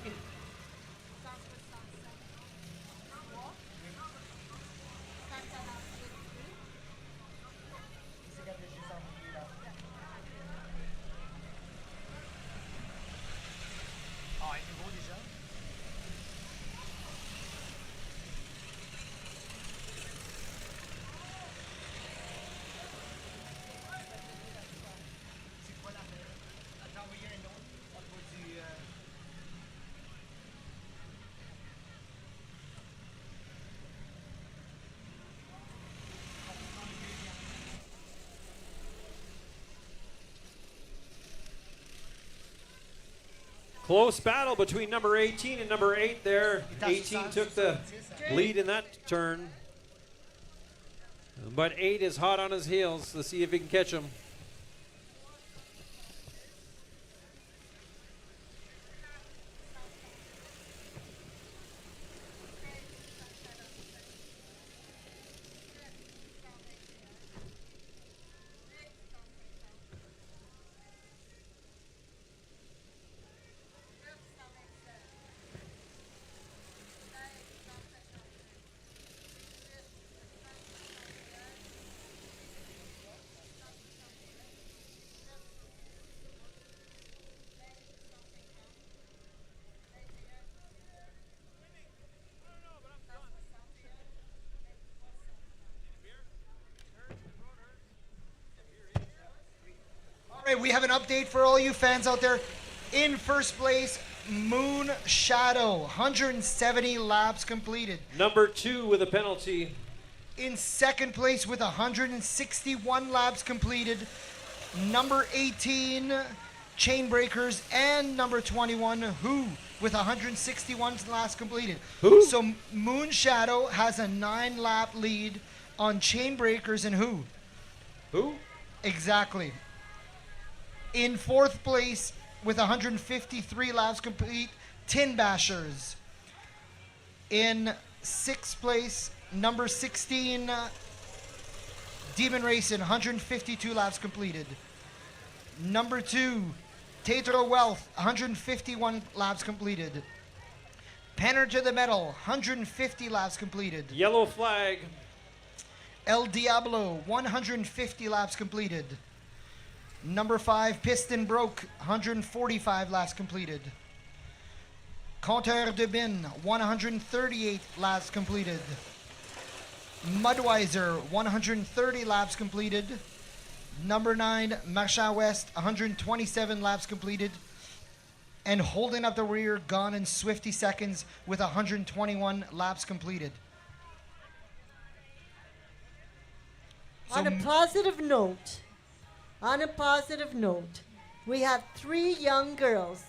Close battle between number 18 and number 8 there. 18 took the lead in that turn. But 8 is hot on his heels. Let's see if he can catch him. All right, we have an update for all you fans out there. In first place, Moon Shadow, 170 laps completed. Number 2 with a penalty. In second place with 161 laps completed, number 18, Chainbreakers, and number 21, Who, with 161 laps completed. Who? So Moon Shadow has a 9-lap lead on Chainbreakers and Who. Who? Exactly. In fourth place with 153 laps complete, Tin Bashers. In sixth place, number 16, Demon Racing, 152 laps completed. Number 2, Tatro Wealth, 151 laps completed. Penner to the Metal, 150 laps completed. Yellow flag. El Diablo, 150 laps completed. Number 5, Piston Broke, 145 laps completed. Compteur de Bin, 138 laps completed. Mudweiser, 130 laps completed. Number 9, Marchand West, 127 laps completed. And holding up the rear, Gone in Swifty Seconds with 121 laps completed. On a positive note, we have 3 young girls,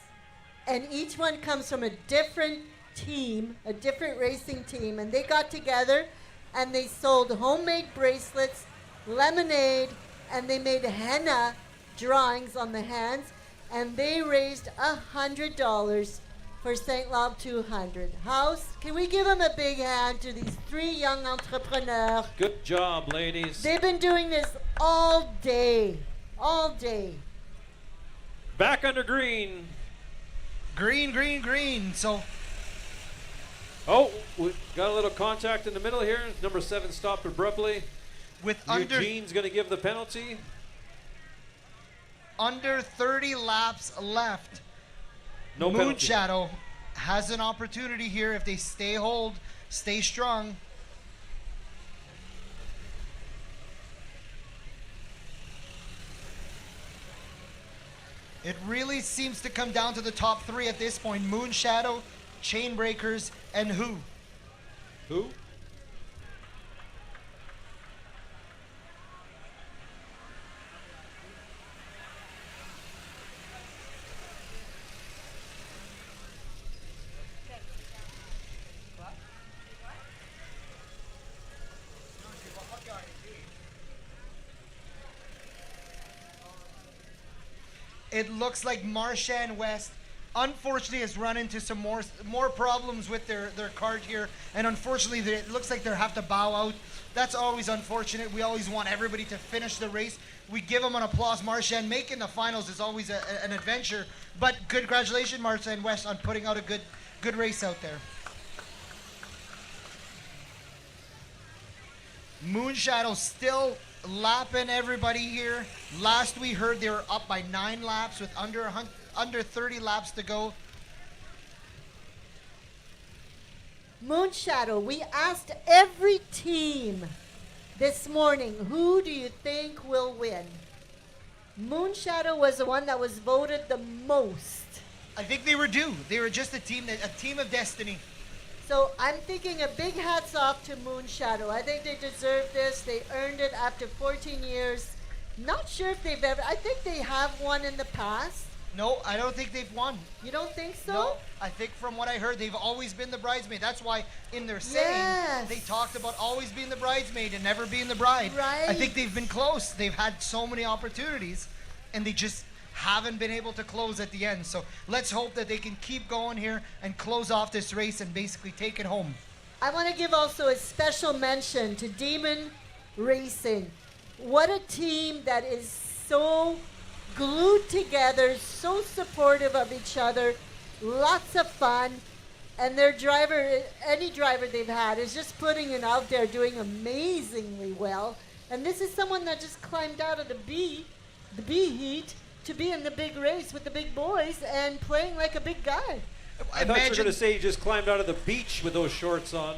and each one comes from a different team, a different racing team, and they got together and they sold homemade bracelets, lemonade, and they made henna drawings on the hands, and they raised $100 for St-Labre 200. House, can we give them a big hand to these 3 young entrepreneurs? Good job, ladies. They've been doing this all day. All day. Back under green. Green. So, oh, we got a little contact in the middle here. Number 7 stopped abruptly. with Eugene's going to give the penalty. under 30 laps left, No Moon penalty. Shadow has an opportunity here if they stay strong. It really seems to come down to the top 3 at this point. Moon Shadow, Chainbreakers, and Who. Who? it looks like Marchand West unfortunately has run into some more problems with their cart here, and unfortunately it looks like they'll have to bow out. That's always unfortunate. We always want everybody to finish the race. We give them an applause. Marchand making the finals is always an adventure, but congratulations Marchand West on putting out a good race out there. Moonshadow still lapping everybody here. Last we heard they were up by 9 laps with under 30 laps to go. Moonshadow, we asked every team this morning, who do you think will win? Moonshadow was the one that was voted the most. I think they were due. They were just a team of destiny. So I'm thinking a big hats off to Moonshadow. I think they deserve this. They earned it after 14 years. Not sure if they've ever, I think they have won in the past. No, I don't think they've won. You don't think so? No, I think from what I heard, they've always been the bridesmaid. That's why in their saying, they talked about always being the bridesmaid and never being the bride. Right. I think they've been close. They've had so many opportunities, and they just haven't been able to close at the end. So let's hope that they can keep going here and close off this race and basically take it home. I want to give also a special mention to Demon Racing. What a team that is so glued together, so supportive of each other, lots of fun, and their driver, any driver they've had, is just putting it out there, doing amazingly well. And this is someone that just climbed out of the B heat to be in the big race with the big boys and playing like a big guy. I thought you were going to say he just climbed out of the beach with those shorts on.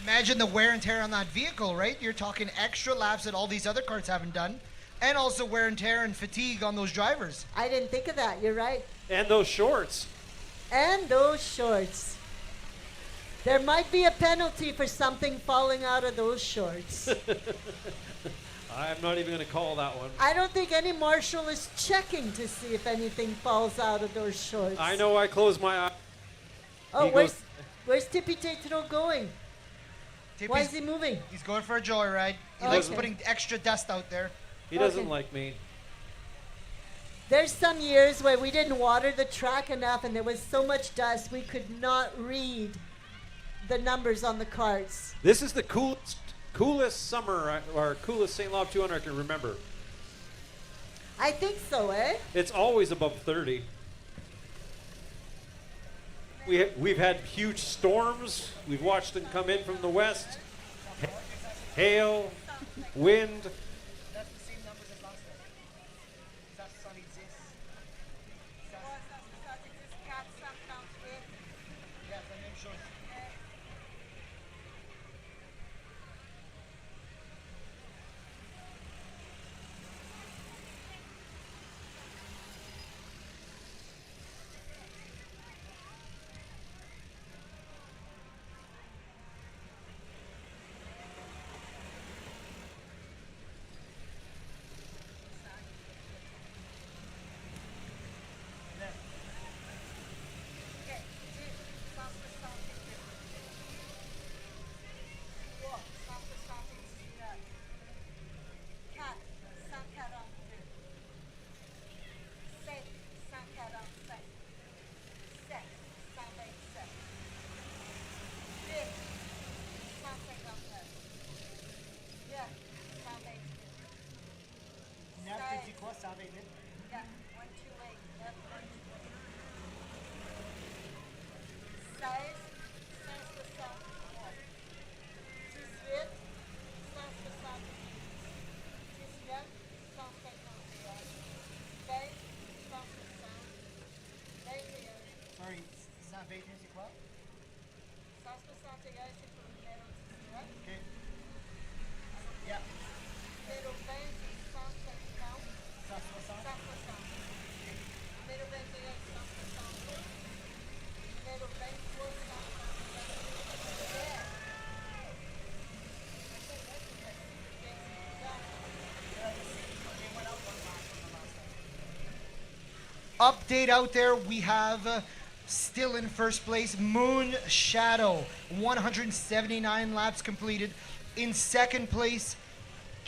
Imagine the wear and tear on that vehicle, right? You're talking extra laps that all these other karts haven't done. And also wear and tear and fatigue on those drivers. I didn't think of that. You're right. And those shorts. And those shorts. There might be a penalty for something falling out of those shorts. I'm not even going to call that one. I don't think any marshal is checking to see if anything falls out of those shorts. I know I closed my eyes. Oh, where's Tippy Tetro going? Why is he moving? He's going for a joyride. He likes putting extra dust out there. He doesn't like me. There's some years where we didn't water the track enough and there was so much dust we could not read the numbers on the carts. This is the coolest summer or coolest St-Labre 200 I can remember. I think so, eh? It's always above 30. We've had huge storms. We've watched them come in from the west. Hail, wind. That's the same numbers as last time. That sun exists. Yeah, the name shows. Sorry, 120 c'est quoi? 161 c'est pour le numéro 19. Ok. Yeah. Numéro 20 c'est 150. 160. 160. Numéro 21 162. Numéro 23 Update out there, we have still in first place Moon Shadow, 179 laps completed. In second place,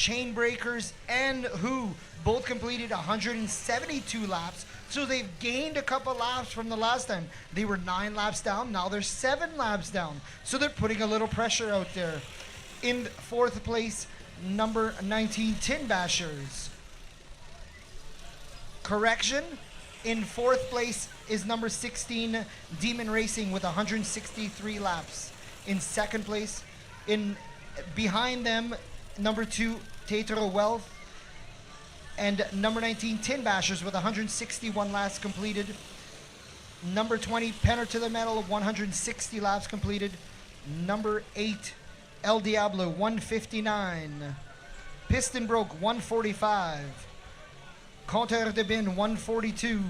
Chainbreakers and Who both completed 172 laps. So they've gained a couple laps from the last time. They were 9 laps down. Now they're 7 laps down. So they're putting a little pressure out there. In 4th place, number 19, Tin Bashers. Correction, in 4th place is number 16, Demon Racing with 163 laps. In 2nd place, behind them, number 2, Tatero Wealth, and number 19, Tin Bashers with 161 laps completed. Number 20, Penner to the Metal, 160 laps completed. Number 8, El Diablo, 159. Piston Broke, 145. Compteur de Bin, 142.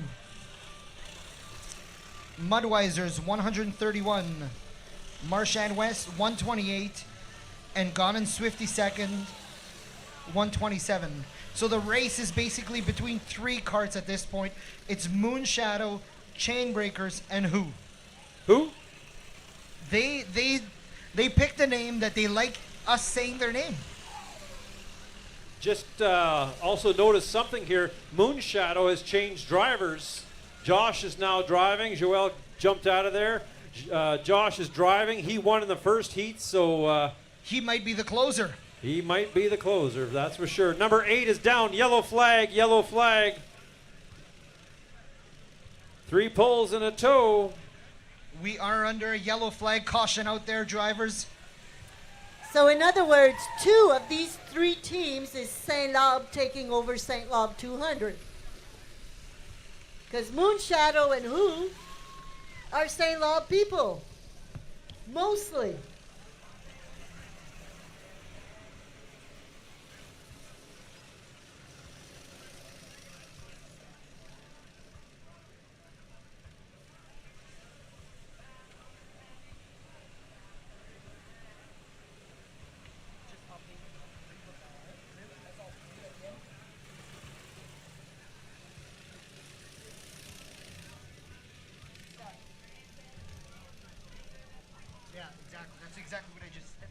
Mudwisers, 131. Marchand West, 128. And Gone and Swifty second, 127. So the race is basically between 3 carts at this point. It's Moonshadow, Chainbreakers, and Who. Who? They picked a name that they like us saying their name. Just also notice something here. Moonshadow has changed drivers. Josh is now driving. Joel jumped out of there. Josh is driving. He won in the first heat, so... he might be the closer. He might be the closer, that's for sure. Number 8 is down. Yellow flag, yellow flag. 3 pulls and a tow. We are under a yellow flag caution out there, drivers. So in other words, 2 of these 3 teams is St-Labre taking over St-Labre 200. Because Moonshadow and Who are St-Labre people. Mostly. Yeah, exactly. That's exactly what I just said.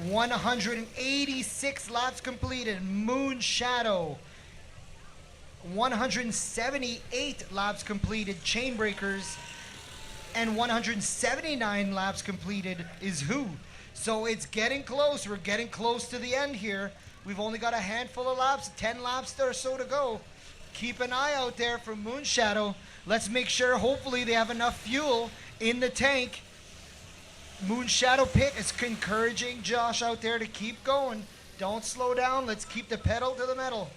$186 laps completed. Moonshadow. 178 laps completed. Chainbreakers. And 179 laps completed is Who. So it's getting close. We're getting close to the end here. We've only got a handful of laps, 10 laps or so to go. Keep an eye out there for Moonshadow. Let's make sure, hopefully, they have enough fuel in the tank. Moonshadow Pit is encouraging Josh out there to keep going. Don't slow down. Let's keep the pedal to the metal.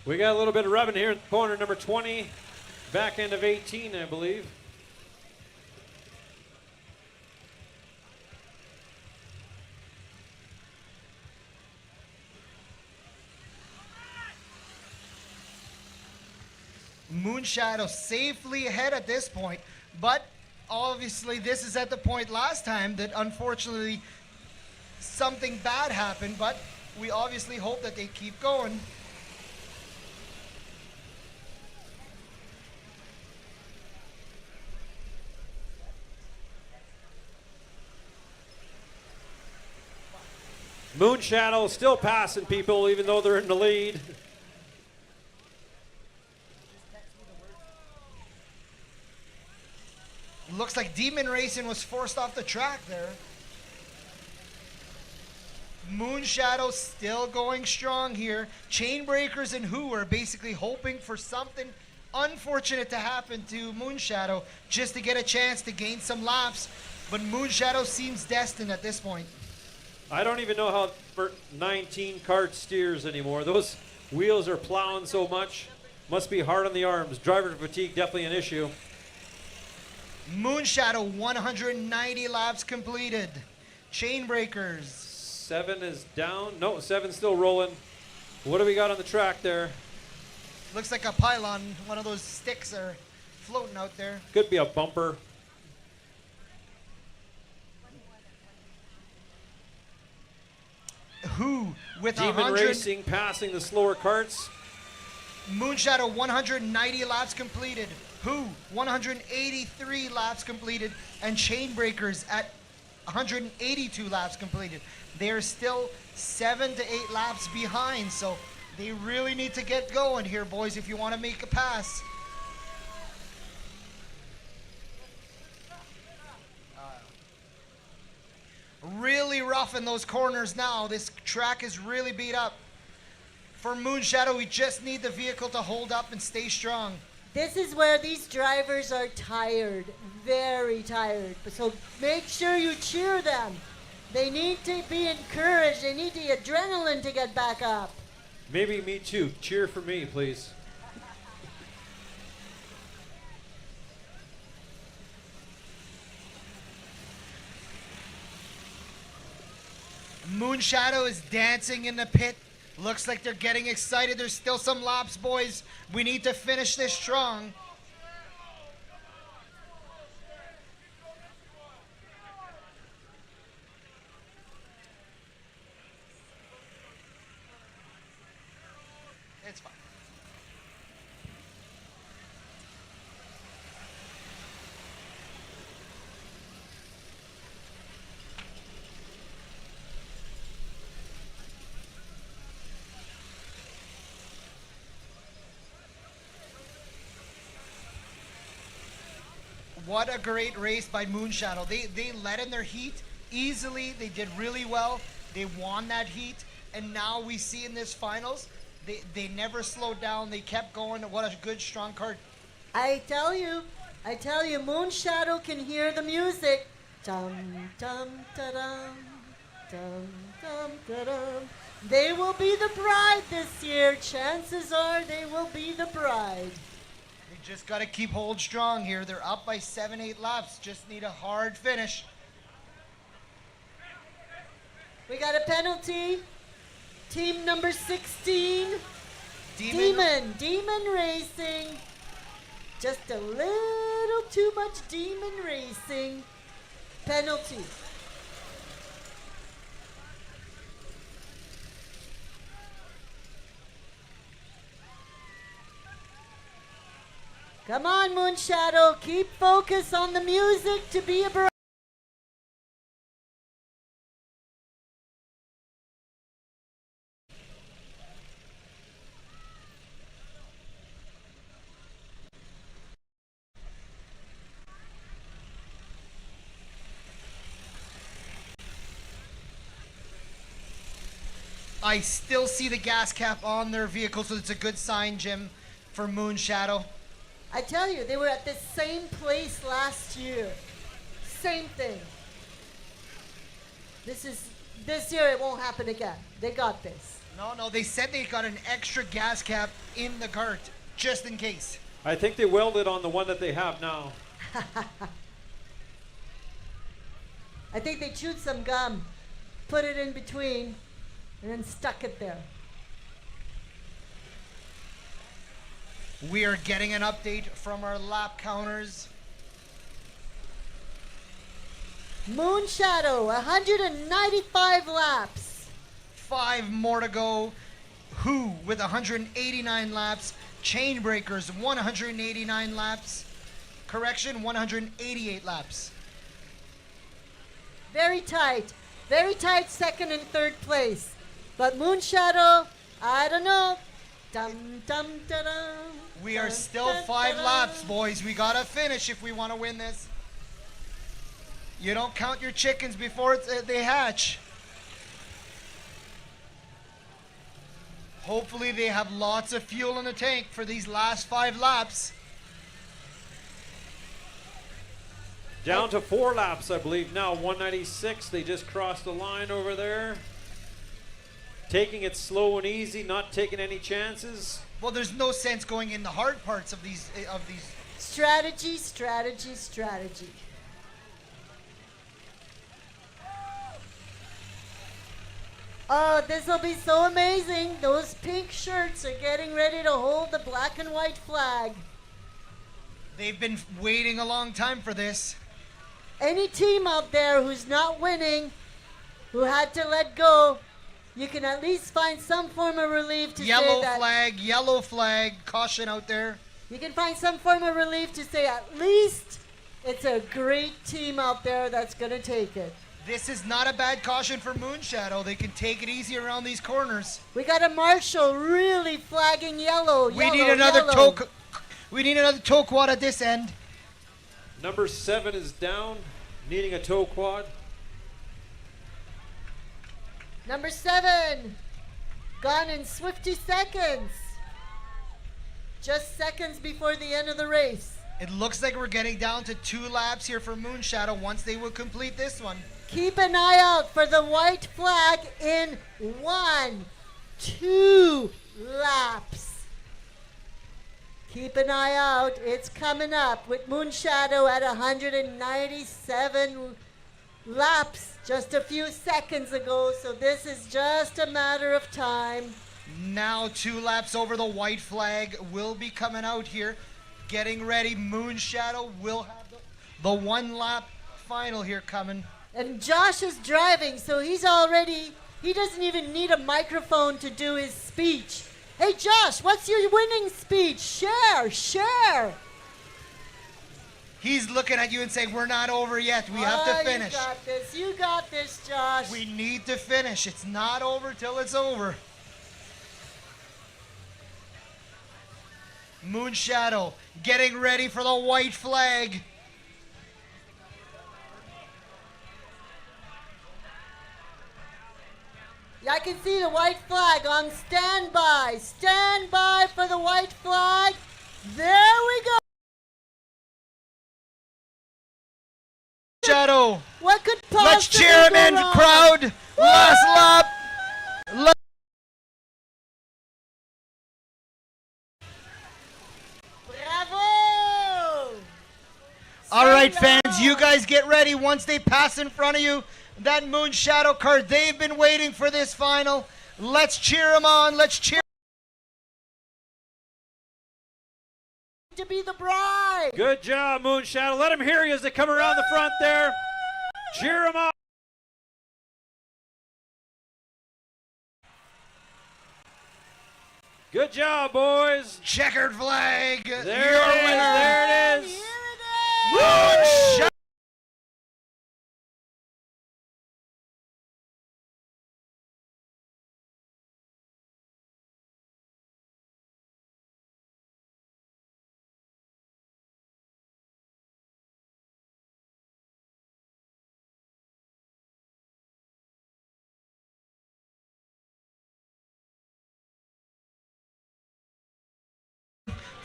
We got a little bit of rubbing here in the corner, number 20, back end of 18, I believe. Moonshadow safely ahead at this point, but obviously this is at the point last time that unfortunately something bad happened, but we obviously hope that they keep going. Moonshadow still passing people even though they're in the lead. Looks like Demon Racing was forced off the track there. Moonshadow still going strong here. Chainbreakers and Who are basically hoping for something unfortunate to happen to Moonshadow just to get a chance to gain some laps. But Moonshadow seems destined at this point. I don't even know how 19 kart steers anymore. Those wheels are plowing so much. Must be hard on the arms. Driver fatigue definitely an issue. Moonshadow 190 laps completed. Chainbreakers. 7 is down. No, 7's still rolling. What do we got on the track there? Looks like a pylon. One of those sticks are floating out there. Could be a bumper. Who with Demon 100 Racing passing the slower carts. Moonshadow 190 laps completed. Who 183 laps completed, and Chainbreakers at 182 laps completed. They are still 7 to 8 laps behind, so they really need to get going here, boys, if you want to make a pass. Really rough in those corners now. This track is really beat up. For Moonshadow, we just need the vehicle to hold up and stay strong. This is where these drivers are tired, very tired. So make sure you cheer them. They need to be encouraged. They need the adrenaline to get back up. Maybe me too. Cheer for me, please. Moonshadow is dancing in the pit. Looks like they're getting excited. There's still some laps, boys. We need to finish this strong. It's fine. What a great race by Moonshadow. They led in their heat easily. They did really well. They won that heat. And now we see in this finals, they never slowed down. They kept going. What a good, strong card. I tell you, Moonshadow can hear the music. Dum dum da dum, dum dum da dum. They will be the bride this year. Chances are they will be the bride. They just got to keep hold strong here. They're up by 7-8 laps. Just need a hard finish. We got a penalty. Team number 16. Demon. Demon Racing. Just a little too much Demon Racing. Penalty. Come on, Moonshadow. Keep focus on the music to be a bride. I still see the gas cap on their vehicle, so it's a good sign, Jim, for Moonshadow. I tell you, they were at the same place last year. Same thing. This year it won't happen again. They got this. No, they said they got an extra gas cap in the cart, just in case. I think they welded on the one that they have now. I think they chewed some gum, put it in between, and then stuck it there. We are getting an update from our lap counters. Moonshadow, 195 laps. 5 more to go. Who with 189 laps. Chainbreakers, 189 laps. Correction, 188 laps. Very tight second and third place. But Moonshadow, I don't know. Dum dum da dum. We are still 5 laps, boys. We gotta finish if we want to win this. You don't count your chickens before they hatch. Hopefully they have lots of fuel in the tank for these last 5 laps. Down to 4 laps, I believe now. 196. They just crossed the line over there. Taking it slow and easy, not taking any chances. Well, there's no sense going in the hard parts of these. Strategy. Oh, this will be so amazing. Those pink shirts are getting ready to hold the black and white flag. They've been waiting a long time for this. Any team out there who's not winning, who had to let go, you can at least find some form of relief to say that. Yellow flag, caution out there. You can find some form of relief to say at least it's a great team out there that's going to take it. This is not a bad caution for Moonshadow. They can take it easy around these corners. We got a marshal really flagging yellow. We need another tow quad at this end. Number 7 is down, needing a tow quad. Number 7, gone in swifty seconds. Just seconds before the end of the race. It looks like we're getting down to 2 laps here for Moonshadow once they will complete this one. Keep an eye out for the white flag in 1, 2 laps. Keep an eye out. It's coming up with Moonshadow at 197 laps just a few seconds ago. So this is just a matter of time. Now 2 laps over the white flag will be coming out here. Getting ready. Moonshadow will have the 1 lap final here coming. And Josh is driving, so he doesn't even need a microphone to do his speech. Hey Josh, what's your winning speech? Share. He's looking at you and saying, we're not over yet. We have to finish. You got this, Josh. We need to finish. It's not over till it's over. Moonshadow getting ready for the white flag. Yeah, I can see the white flag on standby. Stand by for the white flag. There we go. Shadow. What could possibly Let's cheer him in, wrong? crowd. Last lap. Bravo. All right, fans, you guys get ready. Once they pass in front of you, that Moonshadow card, they've been waiting for this final. Let's cheer them on. Let's cheer. To be the bride. Good job, Moonshadow. Let them hear you as they come around the front there. Cheer them on. Good job, boys. Checkered flag. There Your it is. winner. There it is. Here it is. Moonshadow.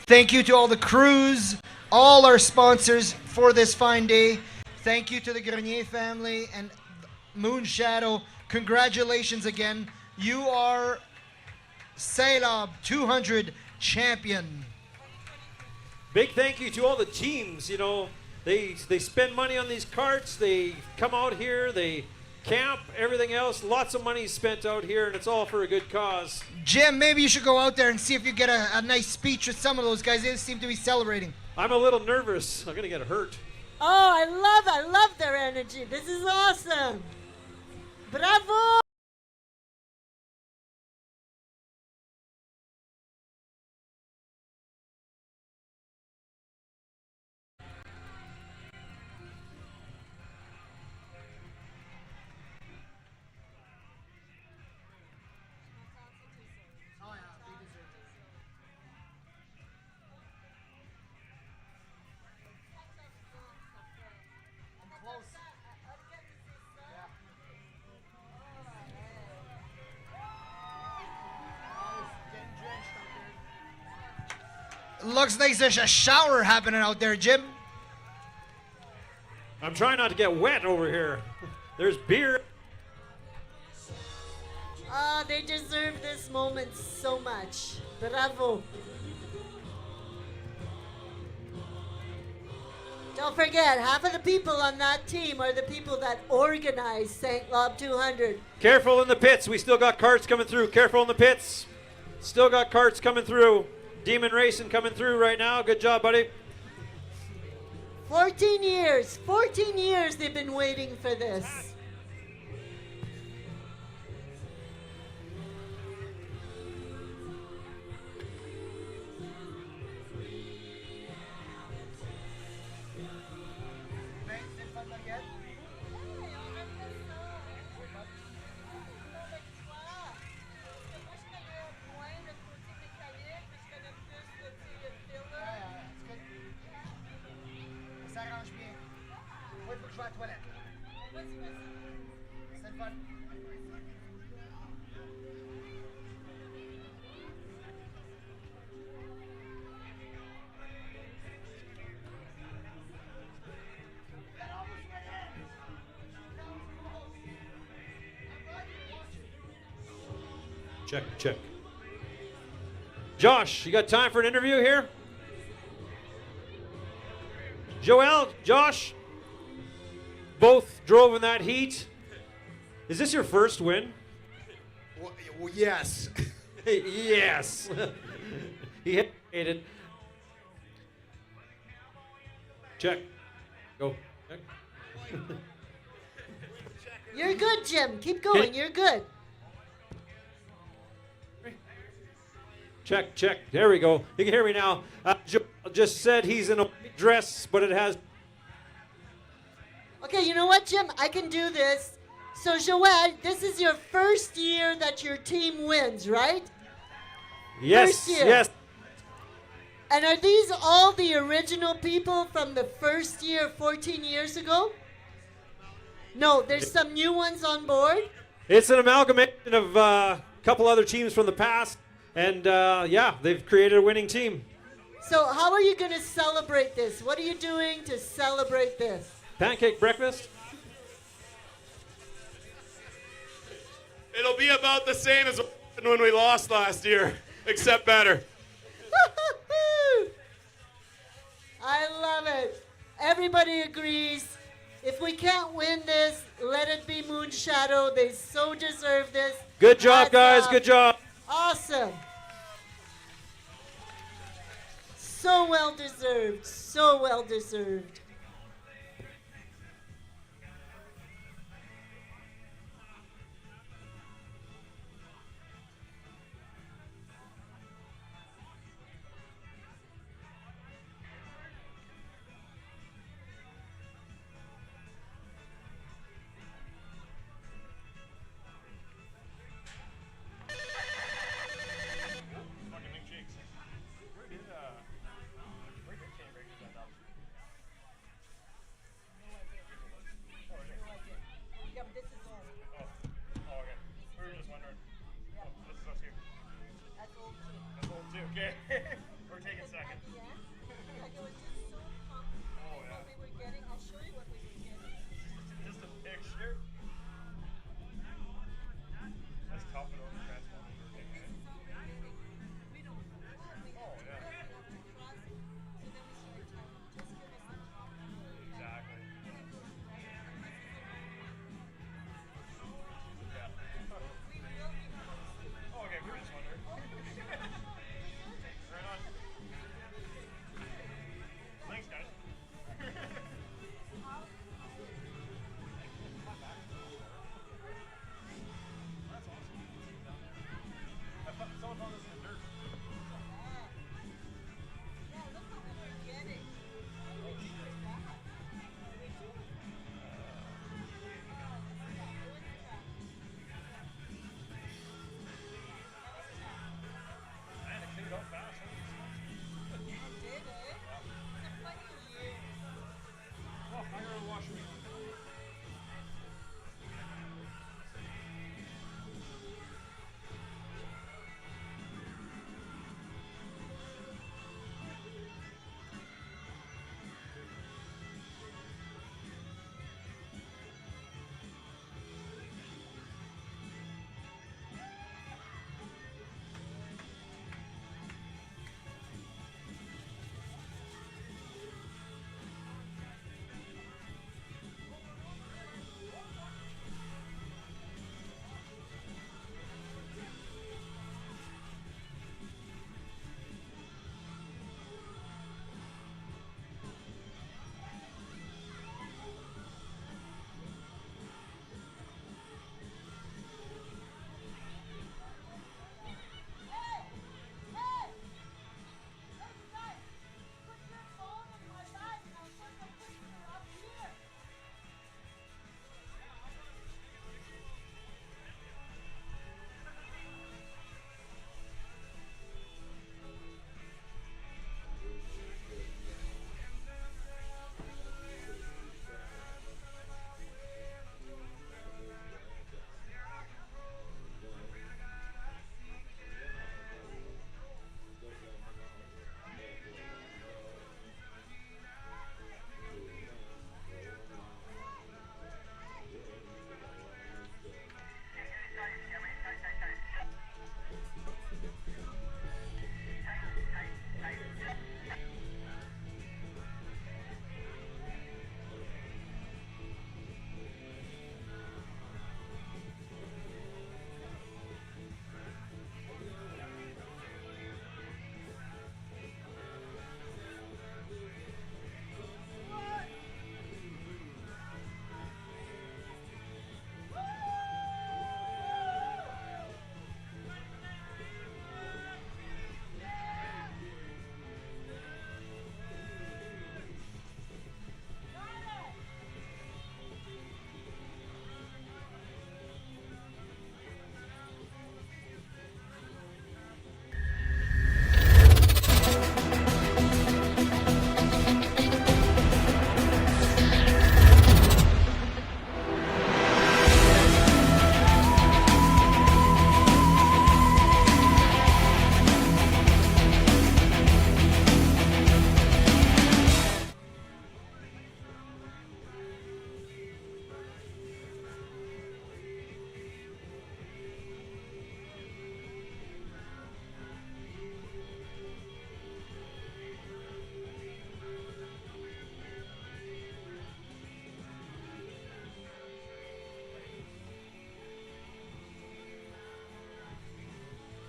Thank you to all the crews, all our sponsors for this fine day. Thank you to the Grenier family and Moonshadow. Congratulations again. You are St-Labre 200 champion. Big thank you to all the teams. You know, they spend money on these carts. They come out here. They camp, everything else. Lots of money spent out here, and it's all for a good cause. Jim, maybe you should go out there and see if you get a nice speech with some of those guys. They seem to be celebrating. I'm a little nervous. I'm going to get hurt. Oh, I love their energy. This is awesome. Bravo. Looks like there's a shower happening out there, Jim. I'm trying not to get wet over here. There's beer. They deserve this moment so much. Bravo. Don't forget, half of the people on that team are the people that organize St-Labre 200. Careful in the pits. We still got carts coming through. Careful in the pits. Still got carts coming through. Demon Racing coming through right now. Good job, buddy. 14 years they've been waiting for this. Check, check. Josh, you got time for an interview here? Joel, Josh, both drove in that heat. Is this your first win? Well, yes. Yes. He hesitated. Check. Go. Check. You're good, Jim. Keep going. You're good. Check, check. There we go. You can hear me now. Joel just said he's in a dress, but it has... Okay, you know what, Jim? I can do this. So, Joël, this is your first year that your team wins, right? Yes, First year. yes. And are these all the original people from the first year 14 years ago? No, there's some new ones on board. It's an amalgamation of a couple other teams from the past. And, yeah, they've created a winning team. So how are you going to celebrate this? What are you doing to celebrate this? Pancake breakfast? It'll be about the same as when we lost last year, except better. I love it. Everybody agrees. If we can't win this, let it be Moonshadow. They so deserve this. Good job, Hats guys. off. Good job. Awesome. So well deserved. So well deserved. Okay. We're taking second. Oh, yeah. Just a picture.